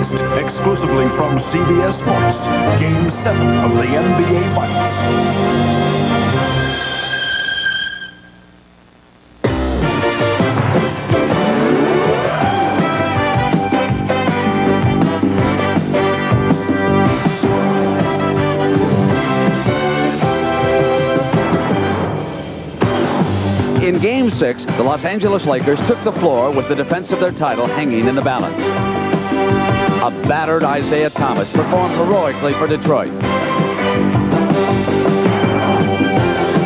next, exclusively from CBS Sports, Game 7 of the NBA Finals. In Game 6, the Los Angeles Lakers took the floor with the defense of their title hanging in the balance. A battered Isaiah Thomas performed heroically for Detroit.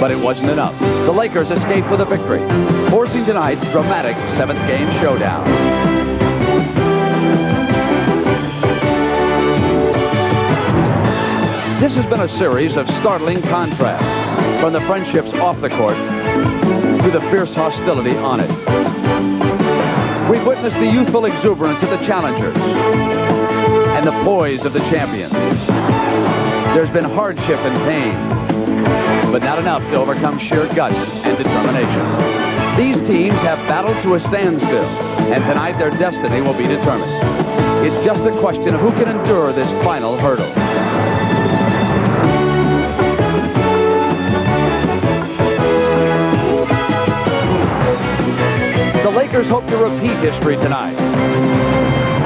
But it wasn't enough. The Lakers escaped with a victory, forcing tonight's dramatic 7th game showdown. This has been a series of startling contrasts, from the friendships off the court to the fierce hostility on it. We've witnessed the youthful exuberance of the challengers and the poise of the champions. There's been hardship and pain, but not enough to overcome sheer guts and determination. These teams have battled to a standstill, and tonight their destiny will be determined. It's just a question of who can endure this final hurdle. The Lakers hope to repeat history tonight,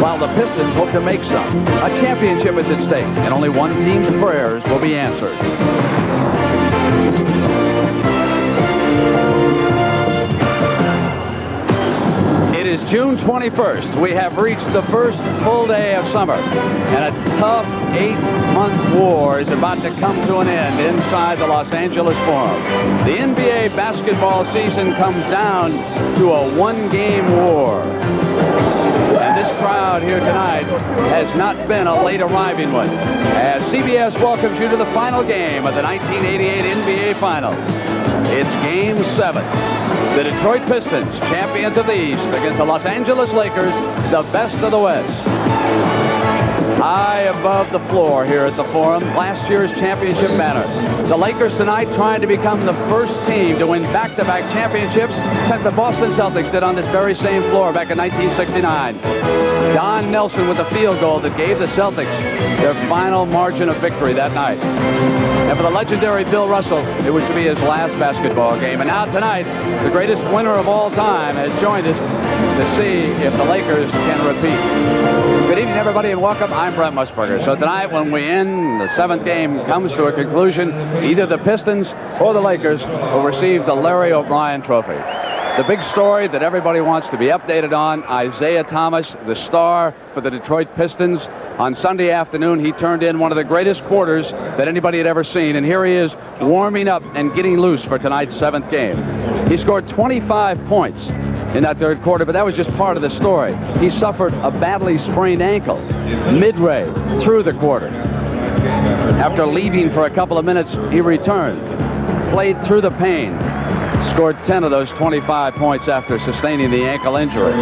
while the Pistons hope to make some. A championship is at stake, and only one team's prayers will be answered. It is June 21st. We have reached the first full day of summer, and a tough 8-month war is about to come to an end inside the Los Angeles Forum. The NBA basketball season comes down to a one-game war. And this crowd here tonight has not been a late arriving one, as CBS welcomes you to the final game of the 1988 NBA Finals. It's Game 7. The Detroit Pistons, champions of the East, against the Los Angeles Lakers, the best of the West. High above the floor here at the Forum, last year's championship banner. The Lakers tonight trying to become the first team to win back-to-back championships since the Boston Celtics did on this very same floor back in 1969. Don Nelson with a field goal that gave the Celtics their final margin of victory that night. And for the legendary Bill Russell, it was to be his last basketball game. And now tonight, the greatest winner of all time has joined us to see if the Lakers can repeat. Good evening, everybody, and welcome. I'm Brent Musburger. So tonight, when we end, the 7th game comes to a conclusion. Either the Pistons or the Lakers will receive the Larry O'Brien Trophy. The big story that everybody wants to be updated on, Isaiah Thomas, the star for the Detroit Pistons. On Sunday afternoon, he turned in one of the greatest quarters that anybody had ever seen. And here he is warming up and getting loose for tonight's 7th game. He scored 25 points in that third quarter, but that was just part of the story. He suffered a badly sprained ankle midway through the quarter. After leaving for a couple of minutes, he returned, played through the pain, scored 10 of those 25 points after sustaining the ankle injury.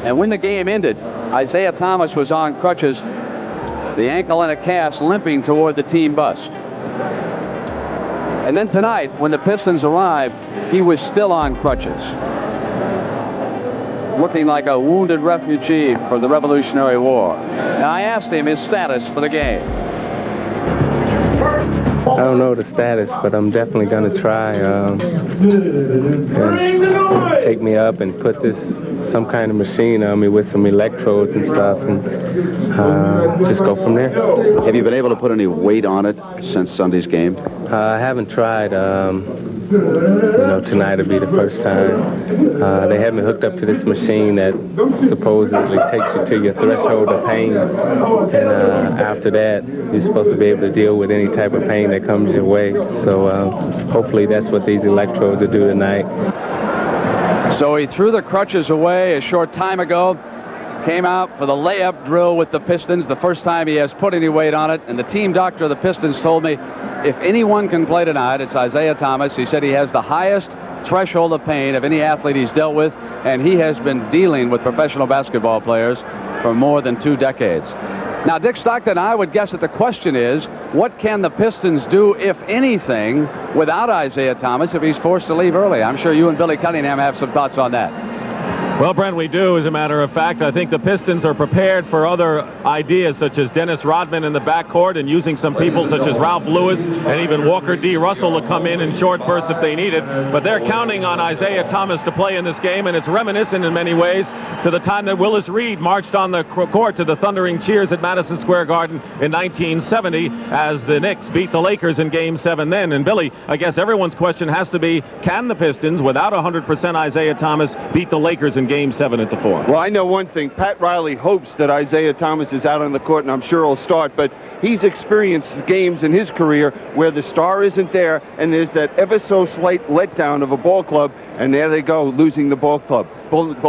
And when the game ended, Isaiah Thomas was on crutches, the ankle and a cast, limping toward the team bus. And then tonight, when the Pistons arrived, he was still on crutches, looking like a wounded refugee from the Revolutionary War. Now, I asked him his status for the game. I don't know the status, but I'm definitely going to try and take me up and put some kind of machine on me with some electrodes and stuff, and just go from there. Have you been able to put any weight on it since Sunday's game? I haven't tried. Tonight will be the first time. They have me hooked up to this machine that supposedly takes you to your threshold of pain, and after that, you're supposed to be able to deal with any type of pain that comes your way. So hopefully that's what these electrodes will do tonight. So he threw the crutches away a short time ago, came out for the layup drill with the Pistons, the first time he has put any weight on it, and the team doctor of the Pistons told me if anyone can play tonight, it's Isaiah Thomas. He said he has the highest threshold of pain of any athlete he's dealt with, and he has been dealing with professional basketball players for more than 2 decades. Now, Dick Stockton, I would guess that the question is, what can the Pistons do, if anything, without Isaiah Thomas if he's forced to leave early? I'm sure you and Billy Cunningham have some thoughts on that. Well, Brent, we do, as a matter of fact. I think the Pistons are prepared for other ideas, such as Dennis Rodman in the backcourt and using some people such as Ralph Lewis and even Walker D. Russell to come in short bursts if they need it. But they're counting on Isaiah Thomas to play in this game, and it's reminiscent in many ways to the time that Willis Reed marched on the court to the thundering cheers at Madison Square Garden in 1970 as the Knicks beat the Lakers in Game 7 then. And, Billy, I guess everyone's question has to be, can the Pistons, without 100% Isaiah Thomas, beat the Lakers in Game 7 at the Forum? Well, I know one thing. Pat Riley hopes that Isaiah Thomas is out on the court, and I'm sure he'll start, but he's experienced games in his career where the star isn't there, and there's that ever so slight letdown of a ball club, and there they go, losing the ball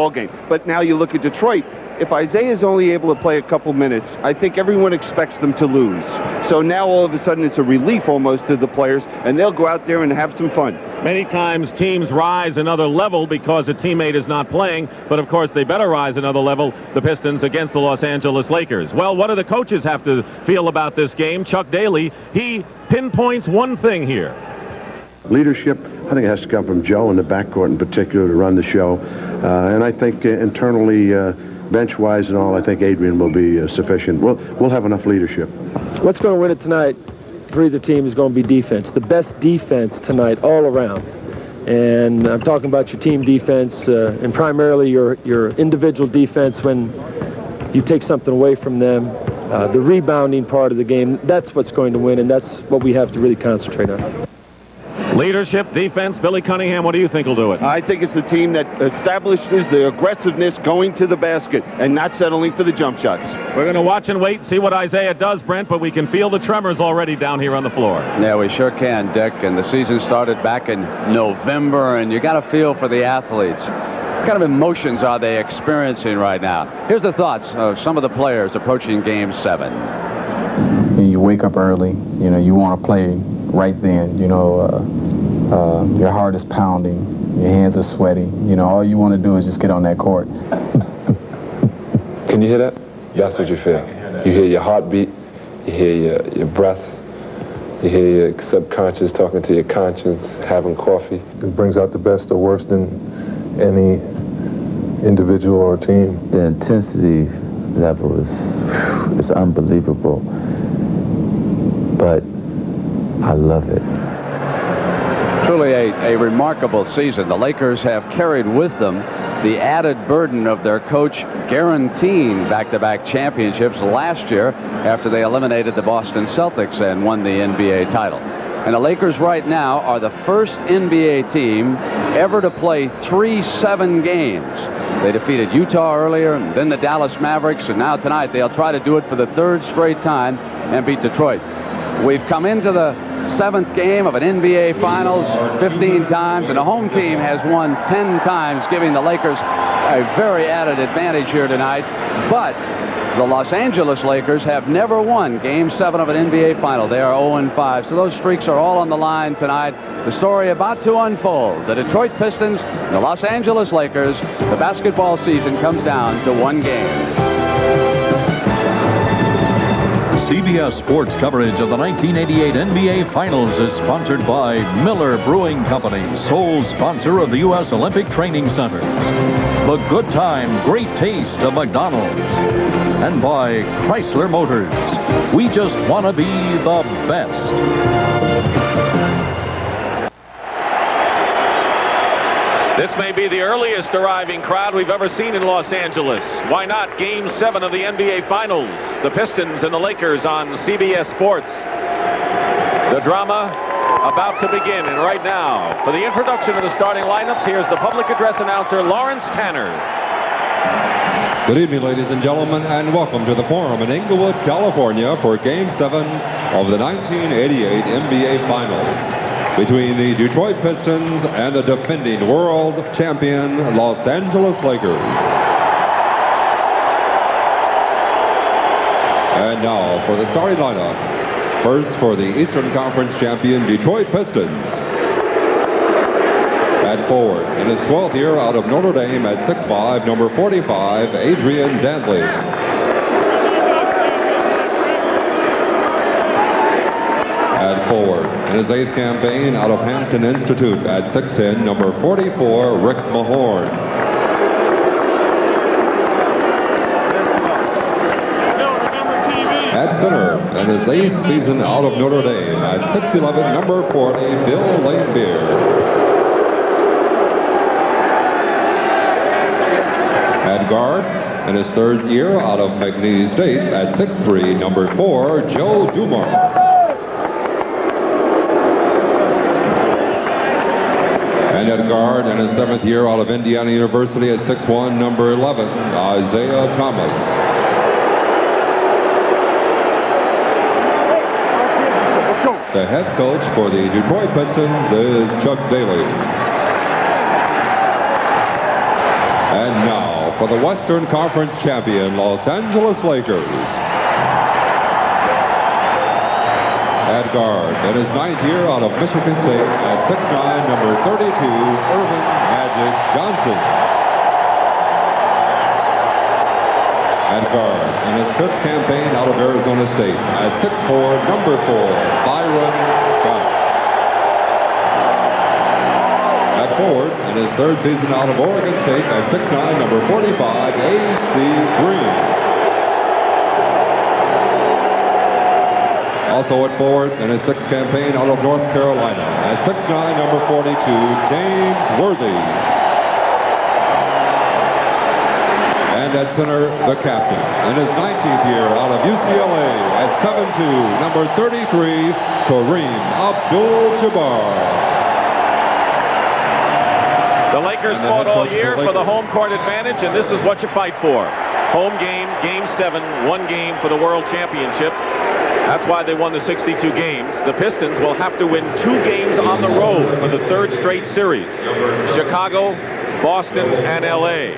game. But now you look at Detroit. If Isaiah's only able to play a couple minutes, I think everyone expects them to lose. So now all of a sudden it's a relief almost to the players, and they'll go out there and have some fun. Many times teams rise another level because a teammate is not playing, but of course they better rise another level, the Pistons, against the Los Angeles Lakers. Well, what do the coaches have to feel about this game? Chuck Daly, he pinpoints one thing here. Leadership, I think it has to come from Joe in the backcourt in particular to run the show. And I think internally, bench-wise and all, I think Adrian will be sufficient. We'll have enough leadership. What's going to win it tonight for either team is going to be defense. The best defense tonight all around. And I'm talking about your team defense and primarily your individual defense when you take something away from them. The rebounding part of the game, that's what's going to win, and that's what we have to really concentrate on. Leadership, defense, Billy Cunningham, what do you think will do it? I think it's the team that establishes the aggressiveness going to the basket and not settling for the jump shots. We're going to watch and wait and see what Isaiah does, Brent, but we can feel the tremors already down here on the floor. Yeah, we sure can, Dick. And the season started back in November, and you got to feel for the athletes. What kind of emotions are they experiencing right now? Here's the thoughts of some of the players approaching Game 7. You wake up early, you know, you want to play right then, you know, your heart is pounding, your hands are sweaty, you know, all you want to do is just get on that court. Can you hear that? That's what you feel. You hear your heartbeat, you hear your breaths, you hear your subconscious talking to your conscience, having coffee. It brings out the best or worst in any individual or team. The intensity level is unbelievable, but I love it. Truly a remarkable season. The Lakers have carried with them the added burden of their coach guaranteeing back-to-back championships last year after they eliminated the Boston Celtics and won the NBA title. And the Lakers right now are the first NBA team ever to play 3-7 games. They defeated Utah earlier, and then the Dallas Mavericks, and now tonight they'll try to do it for the third straight time and beat Detroit. We've come into the 7th game of an NBA Finals 15 times, and the home team has won 10 times, giving the Lakers a very added advantage here tonight. But the Los Angeles Lakers have never won Game 7 of an NBA Final. They are 0-5, so those streaks are all on the line tonight. The story about to unfold. The Detroit Pistons, the Los Angeles Lakers. The basketball season comes down to one game. CBS Sports coverage of the 1988 NBA Finals is sponsored by Miller Brewing Company, sole sponsor of the U.S. Olympic Training Center. The good time, great taste of McDonald's. And by Chrysler Motors. We just want to be the best. This may be the earliest arriving crowd we've ever seen in Los Angeles. Why not Game 7 of the NBA Finals? The Pistons and the Lakers on CBS Sports. The drama about to begin, and right now, for the introduction of the starting lineups, here's the public address announcer, Lawrence Tanner. Good evening, ladies and gentlemen, and welcome to the Forum in Inglewood, California for Game 7 of the 1988 NBA Finals between the Detroit Pistons and the defending world champion Los Angeles Lakers. And now for the starting lineups. First, for the Eastern Conference champion Detroit Pistons. At forward, in his 12th year out of Notre Dame at 6'5", number 45, Adrian Dantley. At forward, in his 8th campaign out of Hampton Institute at 6'10", number 44, Rick Mahorn. At center, in his 8th season out of Notre Dame at 6'11", number 40, Bill Laimbeer. At guard, in his 3rd year out of McNeese State at 6'3", number 4, Joe Dumars. And at guard, in his 7th year out of Indiana University at 6'1", number 11, Isaiah Thomas. The head coach for the Detroit Pistons is Chuck Daly. And now for the Western Conference champion Los Angeles Lakers. At guard, in his 9th year out of Michigan State at 6'9", number 32, Irvin Magic Johnson. At guard, in his 5th campaign out of Arizona State at 6'4", number 4, Byron Scott. At forward, in his 3rd season out of Oregon State at 6'9", number 45, A.C. Green. Also at forward, in his 6th campaign out of North Carolina at 6'9", number 42, James Worthy. And at center, the captain, in his 19th year out of UCLA at 7'2", number 33, Kareem Abdul-Jabbar. The Lakers fought all year for the home court advantage, and this is what you fight for. Home game, Game 7, one game for the World Championship. That's why they won the 62 games. The Pistons will have to win 2 games on the road for the 3rd straight series. Chicago, Boston, and L.A.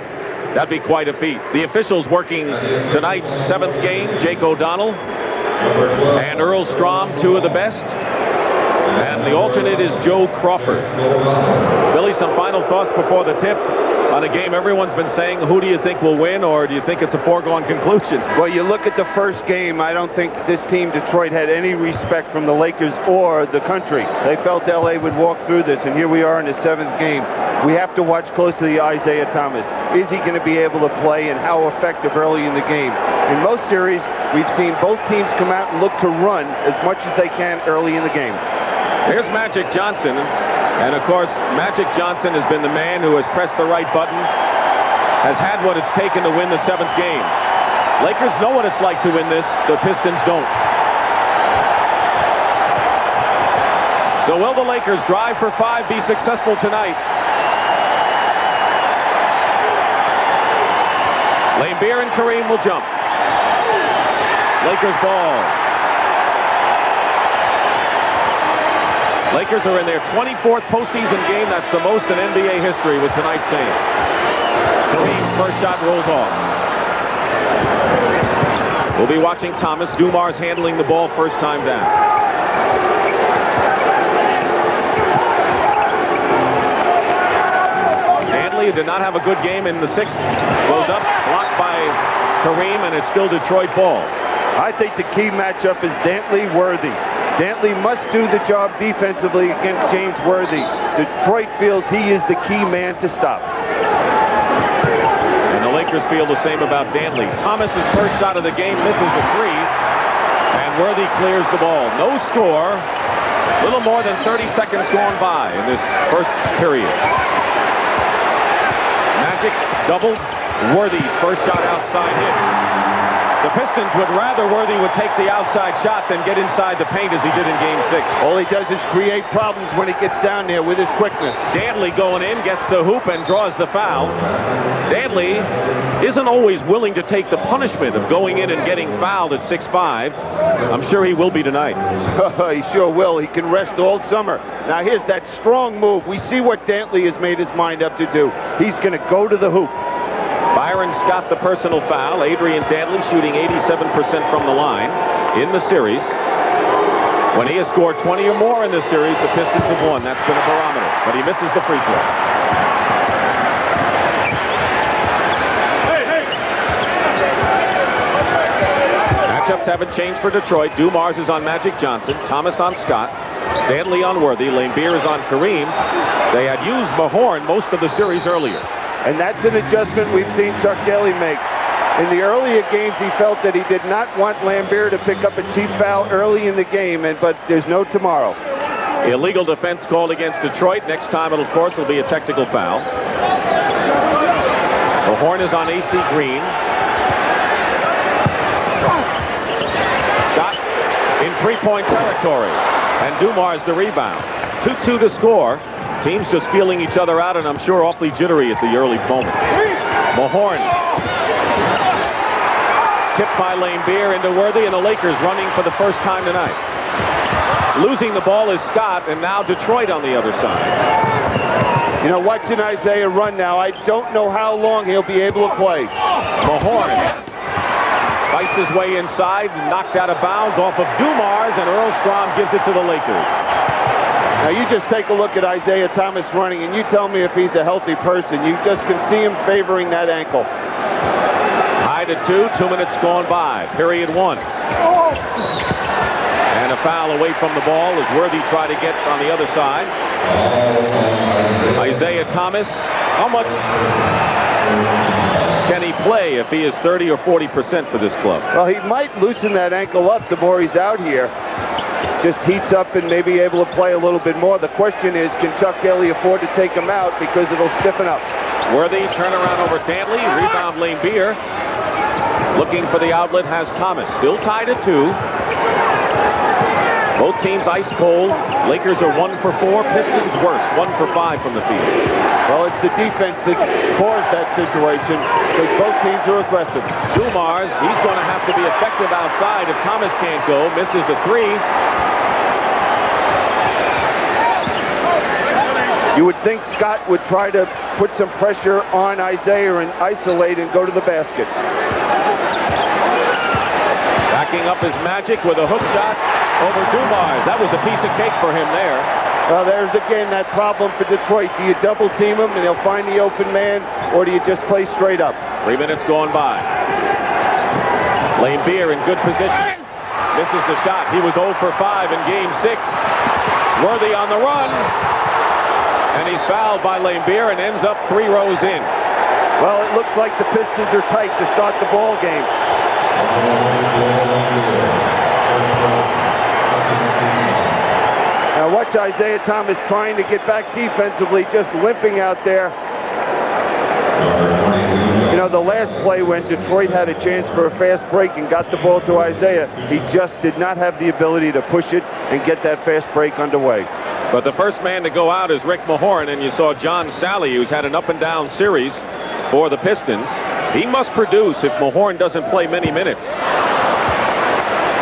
That'd be quite a feat. The officials working tonight's 7th game, Jake O'Donnell and Earl Strom, 2 of the best. And the alternate is Joe Crawford. Billy, some final thoughts before the tip on a game everyone's been saying, who do you think will win, or do you think it's a foregone conclusion? Well, you look at the first game, I don't think this team, Detroit, had any respect from the Lakers or the country. They felt L.A. would walk through this, and here we are in the 7th game. We have to watch closely Isaiah Thomas. Is he going to be able to play, and how effective early in the game? In most series, we've seen both teams come out and look to run as much as they can early in the game. Here's Magic Johnson. And of course, Magic Johnson has been the man who has pressed the right button, has had what it's taken to win the 7th game. Lakers know what it's like to win this. The Pistons don't. So will the Lakers drive for 5 be successful tonight? Laimbeer and Kareem will jump. Lakers ball. Lakers are in their 24th postseason game. That's the most in NBA history with tonight's game. Kareem's first shot rolls off. We'll be watching Thomas. Dumars handling the ball first time down. Dantley did not have a good game in the 6th. Goes up, blocked by Kareem, and it's still Detroit ball. I think the key matchup is Dantley-Worthy. Dantley must do the job defensively against James Worthy. Detroit feels he is the key man to stop. And the Lakers feel the same about Dantley. Thomas's first shot of the game misses a 3, and Worthy clears the ball. No score. A little more than 30 seconds gone by in this first period. Magic doubled. Worthy's first shot outside hit. The Pistons would rather Worthy would take the outside shot than get inside the paint as he did in Game 6. All he does is create problems when he gets down there with his quickness. Dantley going in, gets the hoop, and draws the foul. Dantley isn't always willing to take the punishment of going in and getting fouled at 6'5". I'm sure he will be tonight. He sure will. He can rest all summer. Now here's that strong move. We see what Dantley has made his mind up to do. He's going to go to the hoop. Byron Scott the personal foul. Adrian Dantley shooting 87% from the line in the series. When he has scored 20 or more in this series, the Pistons have won. That's been a barometer. But he misses the free throw. matchups haven't changed for Detroit. Dumars is on Magic Johnson, Thomas on Scott, Dantley on Worthy, Laimbeer is on Kareem. They had used Mahorn most of the series earlier. And that's an adjustment we've seen Chuck Daly make. In the earlier games, he felt that he did not want Laimbeer to pick up a cheap foul early in the game, but there's no tomorrow. Illegal defense called against Detroit. Next time, of course, will be a technical foul. Mahorn is on AC Green. Scott in three-point territory. And Dumars the rebound. 2-2 the score. Teams just feeling each other out, and I'm sure awfully jittery at the early moment. Mahorn. Tipped by Laimbeer into Worthy, and the Lakers running for the first time tonight. Losing the ball is Scott, and now Detroit on the other side. You know, watching Isaiah run now, I don't know how long he'll be able to play. Mahorn fights his way inside, knocked out of bounds off of Dumars, and Earl Strom gives it to the Lakers. Now you just take a look at Isaiah Thomas running, and you tell me if he's a healthy person. You just can see him favoring that ankle. Tied at 2, 2 minutes gone by. Period 1. And a foul away from the ball as Worthy tried to get on the other side. Isaiah Thomas, how much can he play if he is 30 or 40% for this club? Well, he might loosen that ankle up the more he's out here. Just heats up and may be able to play a little bit more. The question is, can Chuck Daly afford to take him out because it'll stiffen up? Worthy, turnaround over Dantley, rebound Laimbeer. Looking for the outlet has Thomas. Still tied at 2. Both teams ice cold. Lakers are 1 for 4. Pistons worse, 1 for 5 from the field. Well, it's the defense that's caused that situation because both teams are aggressive. Dumars, he's going to have to be effective outside if Thomas can't go. Misses a 3. You would think Scott would try to put some pressure on Isaiah and isolate and go to the basket. Backing up his Magic with a hook shot over Dumars. That was a piece of cake for him there. Well, there's again that problem for Detroit. Do you double team him and he'll find the open man, or do you just play straight up? 3 minutes going by. Laimbeer in good position. Misses the shot. He was 0 for 5 in Game 6. Worthy on the run. And he's fouled by Laimbeer and ends up 3 rows in. Well, it looks like the Pistons are tight to start the ball game. Now watch Isaiah Thomas trying to get back defensively, just limping out there. You know, the last play when Detroit had a chance for a fast break and got the ball to Isaiah, he just did not have the ability to push it and get that fast break underway. But the first man to go out is Rick Mahorn, and you saw John Sally, who's had an up-and-down series for the Pistons. He must produce if Mahorn doesn't play many minutes.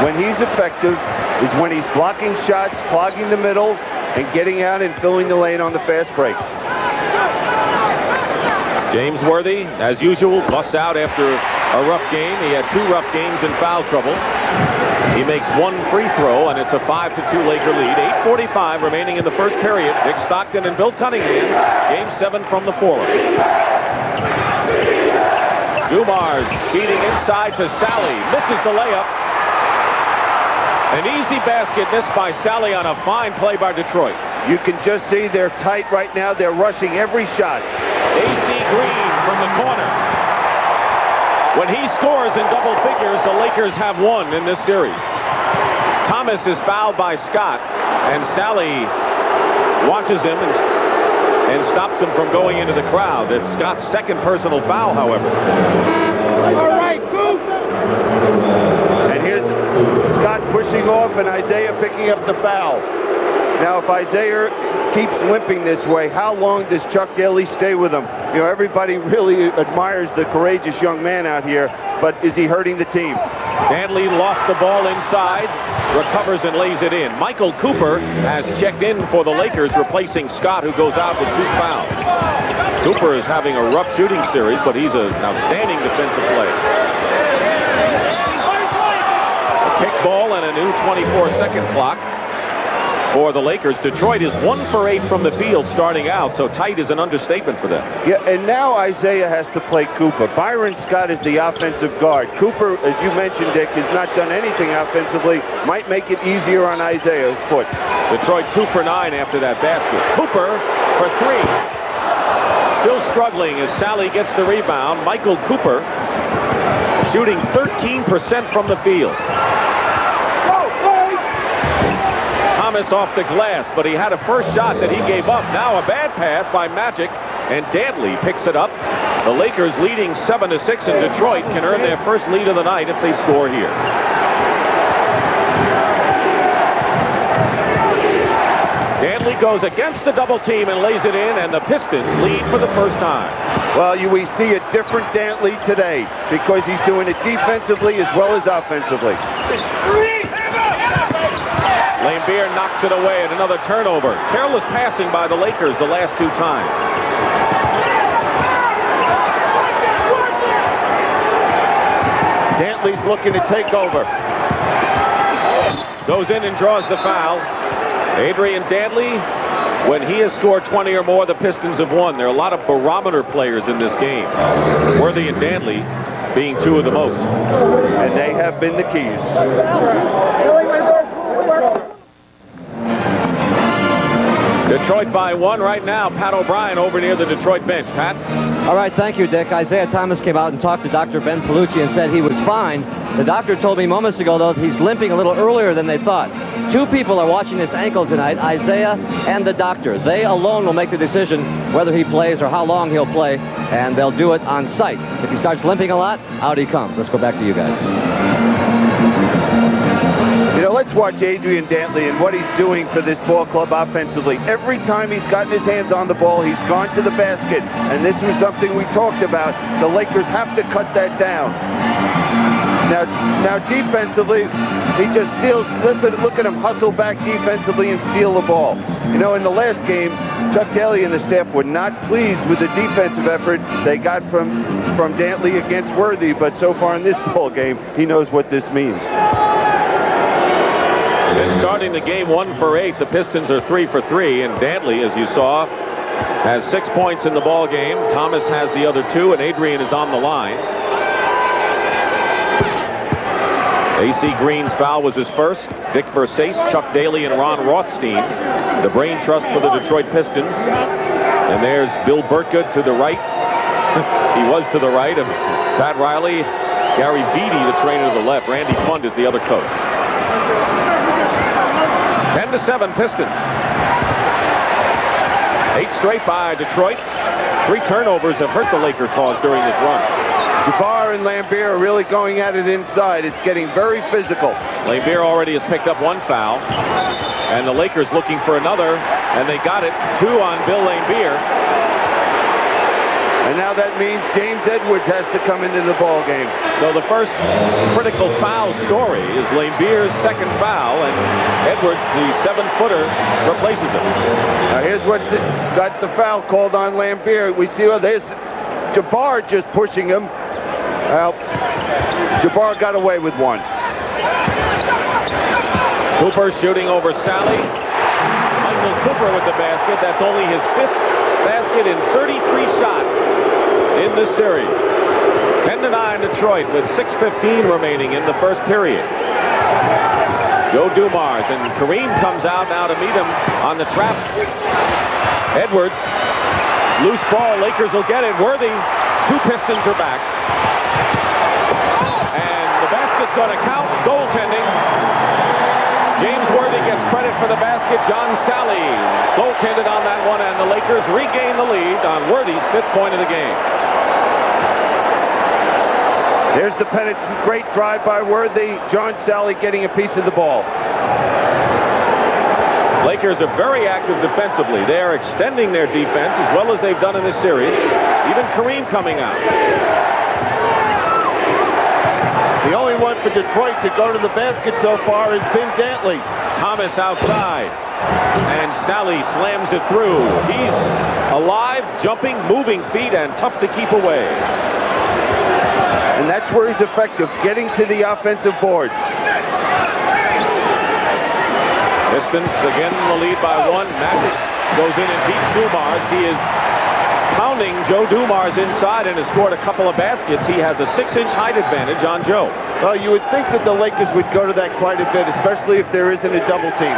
When he's effective is when he's blocking shots, clogging the middle, and getting out and filling the lane on the fast break. James Worthy, as usual, busts out after a rough game. He had 2 rough games in foul trouble. He makes 1 free throw, and it's a 5-2 Laker lead. 8:45 remaining in the first period. Dick Stockton and Bill Cunningham, Game 7 from the Forum. Dumars feeding inside to Sally. Misses the layup. An easy basket missed by Sally on a fine play by Detroit. You can just see they're tight right now. They're rushing every shot. AC Green from the corner. When he scores in double figures, the Lakers have won in this series. Thomas is fouled by Scott, and Sally watches him and stops him from going into the crowd. It's Scott's second personal foul, however. All right, Coop. And here's Scott pushing off and Isaiah picking up the foul. Now, if Isaiah keeps limping this way, how long does Chuck Daly stay with him? You know, everybody really admires the courageous young man out here, but is he hurting the team? Dantley lost the ball inside, recovers and lays it in. Michael Cooper has checked in for the Lakers, replacing Scott, who goes out with 2 fouls. Cooper is having a rough shooting series, but he's an outstanding defensive player. A kick ball and a new 24-second clock. for the Lakers. Detroit is 1 for 8 from the field starting out, so tight is an understatement for them. Yeah, and now Isaiah has to play Cooper. Byron Scott is the offensive guard. Cooper, as you mentioned, Dick, has not done anything offensively. Might make it easier on Isaiah's foot. Detroit 2 for 9 after that basket. Cooper for 3. Still struggling as Sally gets the rebound. Michael Cooper shooting 13% from the field. Thomas off the glass, but he had a first shot that he gave up. Now a bad pass by Magic, and Dantley picks it up. The Lakers leading 7-6, and Detroit can earn their first lead of the night if they score here. Dantley goes against the double team and lays it in, and the Pistons lead for the first time. Well, we see a different Dantley today because he's doing it defensively as well as offensively. Lambier knocks it away and another turnover. Careless passing by the Lakers the last 2 times. Dantley's looking to take over. Goes in and draws the foul. Adrian Dantley, when he has scored 20 or more, the Pistons have won. There are a lot of barometer players in this game. Worthy and Dantley being 2 of the most. And they have been the keys. Detroit by 1 right now. Pat O'Brien over near the Detroit bench. Pat? All right, thank you, Dick. Isaiah Thomas came out and talked to Dr. Ben Palucci and said he was fine. The doctor told me moments ago, though, that he's limping a little earlier than they thought. 2 people are watching this ankle tonight, Isaiah and the doctor. They alone will make the decision whether he plays or how long he'll play, and they'll do it on site. If he starts limping a lot, out he comes. Let's go back to you guys. You know, let's watch Adrian Dantley and what he's doing for this ball club offensively. Every time he's gotten his hands on the ball, he's gone to the basket. And this was something we talked about. The Lakers have to cut that down. Now defensively, he just steals. Listen, look at him hustle back defensively and steal the ball. You know, in the last game, Chuck Daly and the staff were not pleased with the defensive effort they got from Dantley against Worthy. But so far in this ball game, he knows what this means. Since starting the game 1 for 8, the Pistons are 3 for 3, and Dantley, as you saw, has 6 points in the ball game. Thomas has the other 2, and Adrian is on the line. A.C. Green's foul was his first. Dick Versace, Chuck Daly, and Ron Rothstein, the brain trust for the Detroit Pistons. And there's Bill Burtgood to the right. He was to the right of Pat Riley. Gary Beatty, the trainer, to the left. Randy Fund is the other coach. 10-7 Pistons. 8 straight by Detroit. 3 turnovers have hurt the Laker cause during this run. Jabbar and Lambier are really going at it inside. It's getting very physical. Lambier already has picked up 1 foul. And the Lakers looking for another. And they got it. 2 on Bill Lambier. And now that means James Edwards has to come into the ball game. So the first critical foul story is Lambier's second foul, and Edwards, the 7-footer, replaces him. Now here's what got the foul called on Lambier. We see there's Jabbar just pushing him. Well, Jabbar got away with 1. Cooper shooting over Sally. Michael Cooper with the basket. That's only his 5th basket in 33 shots in this series. 10-9 Detroit with 6:15 remaining in the first period. Joe Dumars, and Kareem comes out now to meet him on the trap. Edwards, loose ball, Lakers will get it. Worthy, 2 Pistons are back. And the basket's going to count, goaltending. James Worthy gets credit for the basket. John Sally goaltended on that one, and the Lakers regain the lead on Worthy's 5th point of the game. There's the penetrating, great drive by Worthy. John Sally getting a piece of the ball. Lakers are very active defensively. They are extending their defense as well as they've done in this series. Even Kareem coming out. The only one for Detroit to go to the basket so far has been Dantley. Thomas outside. And Sally slams it through. He's alive, jumping, moving feet, and tough to keep away. And that's where he's effective, getting to the offensive boards. Pistons again in the lead by 1. Magic goes in and beats Dumars. He is pounding Joe Dumars inside and has scored a couple of baskets. He has a 6-inch height advantage on Joe. Well, you would think that the Lakers would go to that quite a bit, especially if there isn't a double team.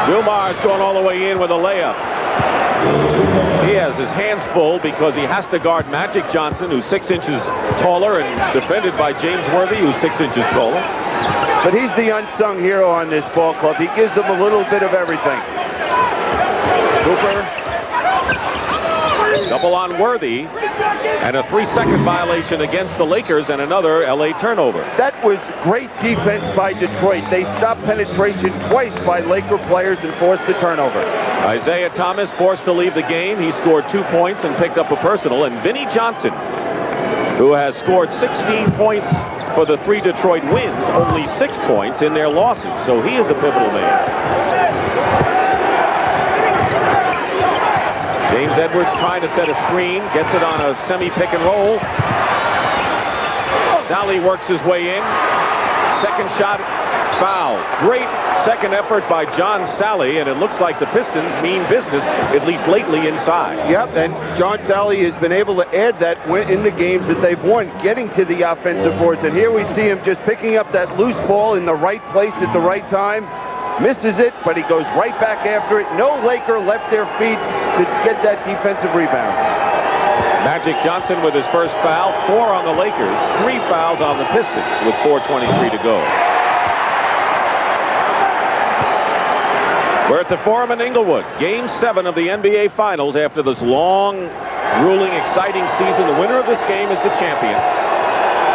Dumars going all the way in with a layup. He has his hands full because he has to guard Magic Johnson, who's 6 inches taller, and defended by James Worthy, who's 6 inches taller. But he's the unsung hero on this ball club. He gives them a little bit of everything. Cooper. Double on Worthy. And a 3-second violation against the Lakers and another LA turnover. That was great defense by Detroit. They stopped penetration twice by Laker players and forced the turnover. Isaiah Thomas forced to leave the game. He scored 2 points and picked up a personal. And Vinnie Johnson, who has scored 16 points for the 3 Detroit wins, only 6 points in their losses. So he is a pivotal man. James Edwards trying to set a screen, gets it on a semi-pick and roll. Sally works his way in. Second shot, foul. Great second effort by John Sally, and it looks like the Pistons mean business, at least lately, inside. Yep, and John Sally has been able to add that in the games that they've won, getting to the offensive boards. And here we see him just picking up that loose ball in the right place at the right time. Misses it, but he goes right back after it. No Laker left their feet to get that defensive rebound. Magic Johnson with his first foul, 4 on the Lakers, 3 fouls on the Pistons with 4:23 to go. We're at the Forum in Inglewood, Game 7 of the NBA Finals. After this long, grueling, exciting season, the winner of this game is the champion.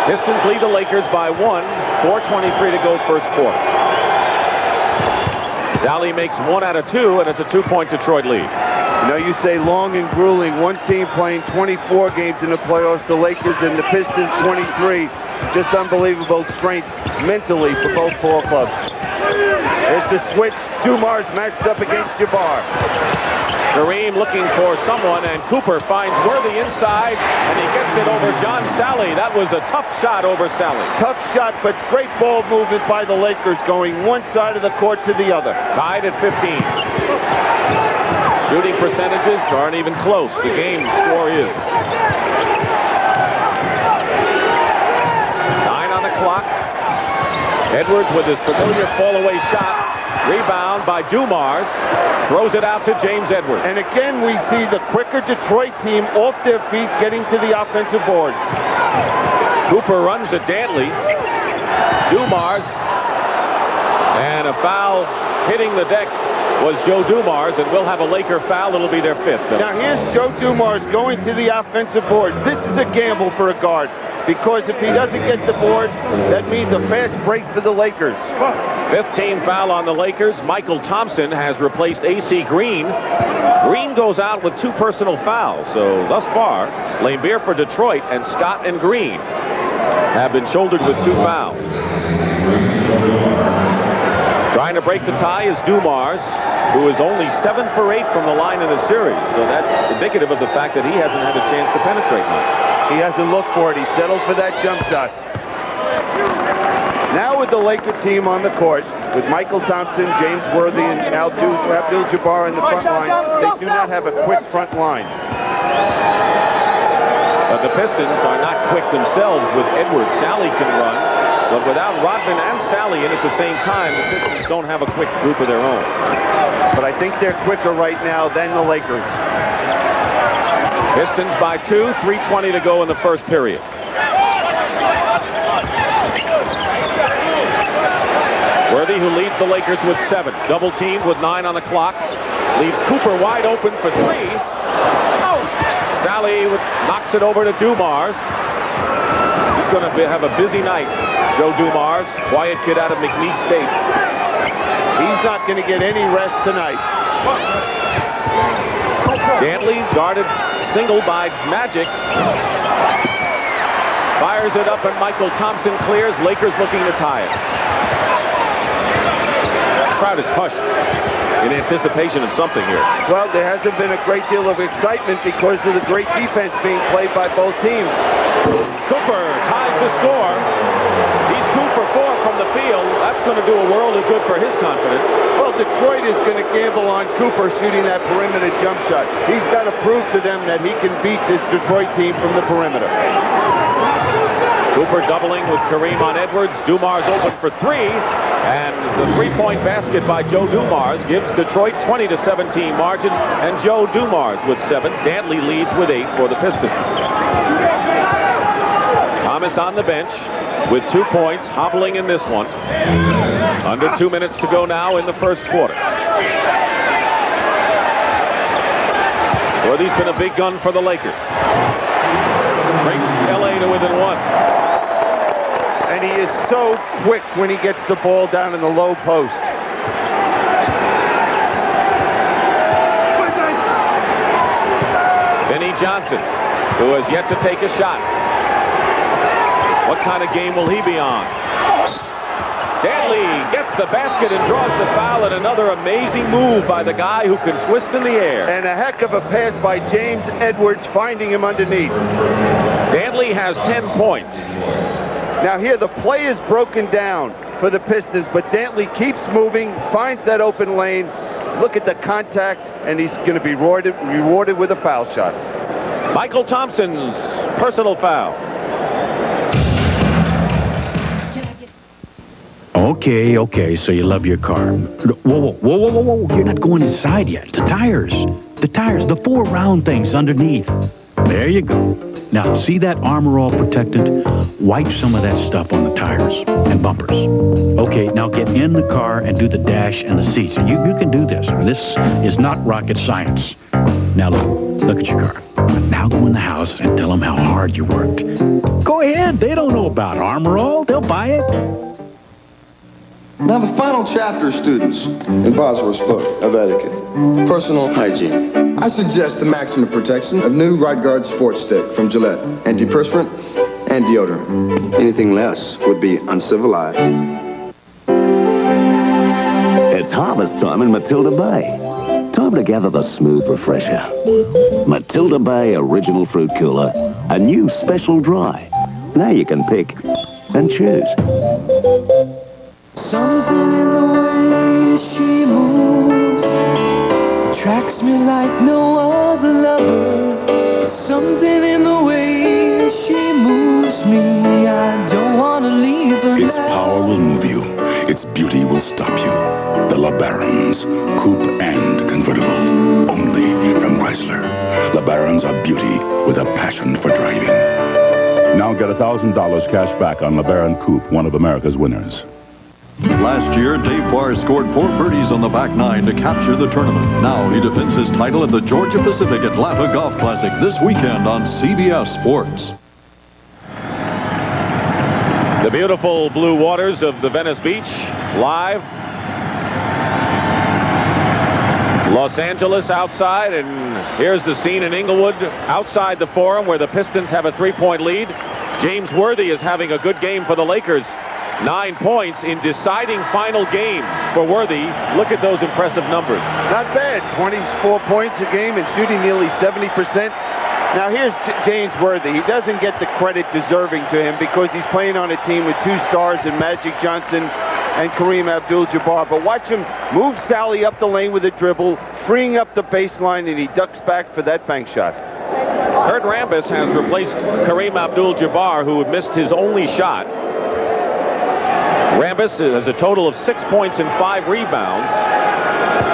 Pistons lead the Lakers by 1, 4:23 to go first quarter. Sally makes 1 out of 2, and it's a 2-point Detroit lead. You know, you say long and grueling. One team playing 24 games in the playoffs, the Lakers, and the Pistons 23. Just unbelievable strength mentally for both ball clubs. There's the switch. Dumars matched up against Jabbar. Kareem looking for someone, and Cooper finds Worthy inside, and he gets it over John Sally. That was a tough shot over Sally. Tough shot, but great ball movement by the Lakers, going one side of the court to the other. Tied at 15. Shooting percentages aren't even close. The game score is. 9 on the clock. Edwards with his familiar fall-away shot. Rebound by Dumars. Throws it out to James Edwards. And again, we see the quicker Detroit team off their feet getting to the offensive boards. Cooper runs at Dantley. Dumars. And a foul hitting the deck was Joe Dumars, and we'll have a Laker foul. It'll be their 5th. Now here's Joe Dumars going to the offensive boards. This is a gamble for a guard, because if he doesn't get the board, that means a fast break for the Lakers. 15 foul on the Lakers. Michael Thompson has replaced A.C. Green. Green goes out with 2 personal fouls. So thus far, Laimbeer for Detroit and Scott and Green have been shouldered with 2 fouls. Trying to break the tie is Dumars, who is only 7 for 8 from the line in the series. So that's indicative of the fact that he hasn't had a chance to penetrate much. He hasn't looked for it. He settled for that jump shot. Now with the Laker team on the court, with Michael Thompson, James Worthy, and Abdul-Jabbar in the front line, they do not have a quick front line. But the Pistons are not quick themselves with Edwards. Sally can run, but without Rodman and Sally in at the same time, the Pistons don't have a quick group of their own. But I think they're quicker right now than the Lakers. Pistons by 2, 3:20 to go in the first period. Worthy, who leads the Lakers with 7. Double teamed with 9 on the clock. Leaves Cooper wide open for 3. Sally knocks it over to Dumars. He's going to have a busy night. Joe Dumars, quiet kid out of McNeese State. He's not going to get any rest tonight. Dantley guarded single by Magic. Fires it up and Michael Thompson clears. Lakers looking to tie it. The crowd is hushed in anticipation of something here. Well, there hasn't been a great deal of excitement because of the great defense being played by both teams. Cooper ties the score. He's 2 for 4 from the field. That's going to do a world of good for his confidence. Well, Detroit is going to gamble on Cooper shooting that perimeter jump shot. He's got to prove to them that he can beat this Detroit team from the perimeter. Cooper doubling with Kareem on Edwards. Dumars open for 3. And the three-point basket by Joe Dumars gives Detroit 20-17 margin. And Joe Dumars with 7. Dantley leads with 8 for the Pistons. Thomas on the bench with 2 points, hobbling in this one. Under 2 minutes to go now in the first quarter. Worthy's been a big gun for the Lakers. Brings L.A. to within 1. And he is so quick when he gets the ball down in the low post. Vinnie Johnson, who has yet to take a shot. What kind of game will he be on? Dantley gets the basket and draws the foul, and another amazing move by the guy who can twist in the air. And a heck of a pass by James Edwards, finding him underneath. Dantley has 10 points. Now here the play is broken down for the Pistons, but Dantley keeps moving, finds that open lane. Look at the contact, and he's going to be rewarded with a foul shot. Michael Thompson's personal foul. Okay, so you love your car. Whoa, you're not going inside yet. The tires, the 4 round things underneath. There you go. Now, see that Armor All protected? Wipe some of that stuff on the tires and bumpers. Okay, now get in the car and do the dash and the seats. You can do this. This is not rocket science. Now look at your car. Now go in the house and tell them how hard you worked. Go ahead, they don't know about Armor All. They'll buy it. Now the final chapter, students, in Bosworth's book of etiquette, personal hygiene. I suggest the maximum protection of new Right Guard Sports Stick from Gillette. Antiperspirant and deodorant. Anything less would be uncivilized. It's harvest time in Matilda Bay. Time to gather the smooth refresher. Matilda Bay Original Fruit Cooler. A new special dry. Now you can pick and choose. Something in the way she moves attracts me like no other lover. Something in the way she moves me, I don't want to leave her. Its power will move you. Its beauty will stop you. The LeBarons, coupe and convertible, only from Chrysler. LeBarons are beauty with a passion for driving. Now get $1,000 cash back on LeBaron Coupe, one of America's winners. Last year, Dave Barr scored 4 birdies on the back 9 to capture the tournament. Now he defends his title at the Georgia Pacific Atlanta Golf Classic this weekend on CBS Sports. The beautiful blue waters of the Venice Beach, live. Los Angeles outside, and here's the scene in Inglewood outside the Forum where the Pistons have a 3-point lead. James Worthy is having a good game for the Lakers. 9 points in deciding final games for Worthy. Look at those impressive numbers. Not bad. 24 points a game and shooting nearly 70%. Now here's James Worthy. He doesn't get the credit deserving to him because he's playing on a team with 2 stars in Magic Johnson and Kareem Abdul-Jabbar. But watch him move Sally up the lane with a dribble, freeing up the baseline, and he ducks back for that bank shot. Kurt Rambis has replaced Kareem Abdul-Jabbar, who missed his only shot. Rambis has a total of 6 points and 5 rebounds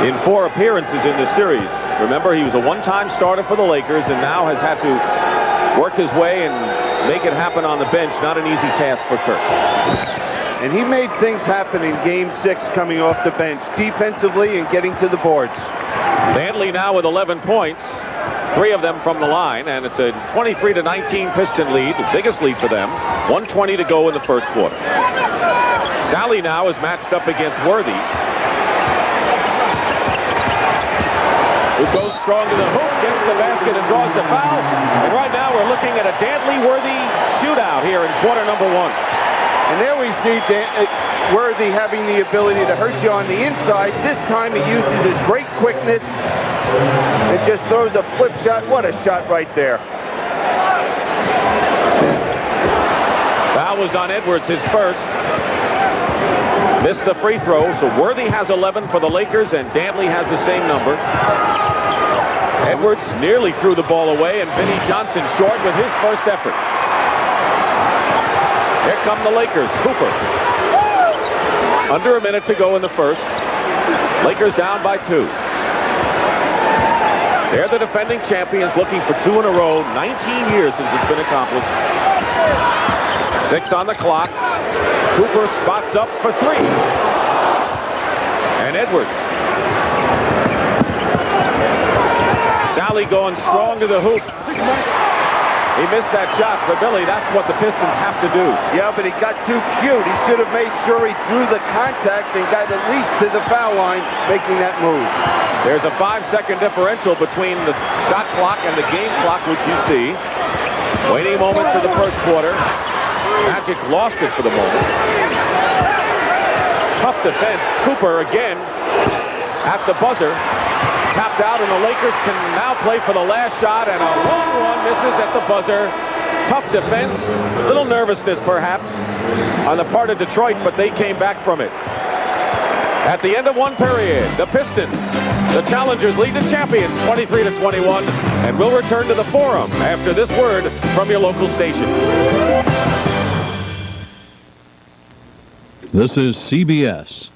in 4 appearances in this series. Remember, he was a one-time starter for the Lakers and now has had to work his way and make it happen on the bench. Not an easy task for Kurt. And he made things happen in Game 6 coming off the bench, defensively and getting to the boards. Dantley now with 11 points, 3 of them from the line, and it's a 23-19 Piston lead, the biggest lead for them. 1:20 to go in the first quarter. Sally now is matched up against Worthy, who goes strong to the hoop, gets the basket and draws the foul. And right now we're looking at a Dantley-Worthy shootout here in quarter number 1. And there we see Worthy having the ability to hurt you on the inside. This time he uses his great quickness and just throws a flip shot. What a shot right there. Foul was on Edwards, his first. Missed the free throw, so Worthy has 11 for the Lakers, and Dantley has the same number. Edwards nearly threw the ball away, and Vinnie Johnson short with his first effort. Here come the Lakers. Cooper. Under a minute to go in the first. Lakers down by 2. They're the defending champions, looking for 2 in a row. 19 years since it's been accomplished. 6 on the clock. Cooper spots up for 3. And Edwards. Sally going strong to the hoop. He missed that shot, but Billy, that's what the Pistons have to do. Yeah, but he got too cute. He should have made sure he drew the contact and got at least to the foul line making that move. There's a 5-second differential between the shot clock and the game clock, which you see. Waning moments of the first quarter. Magic lost it for the moment. Tough defense. Cooper again at the buzzer. Tapped out, and the Lakers can now play for the last shot, and a long one misses at the buzzer. Tough defense. A little nervousness, perhaps, on the part of Detroit, but they came back from it. At the end of one period, the Pistons, the challengers, lead the champions 23-21, and we'll return to the Forum after this word from your local station. This is CBS.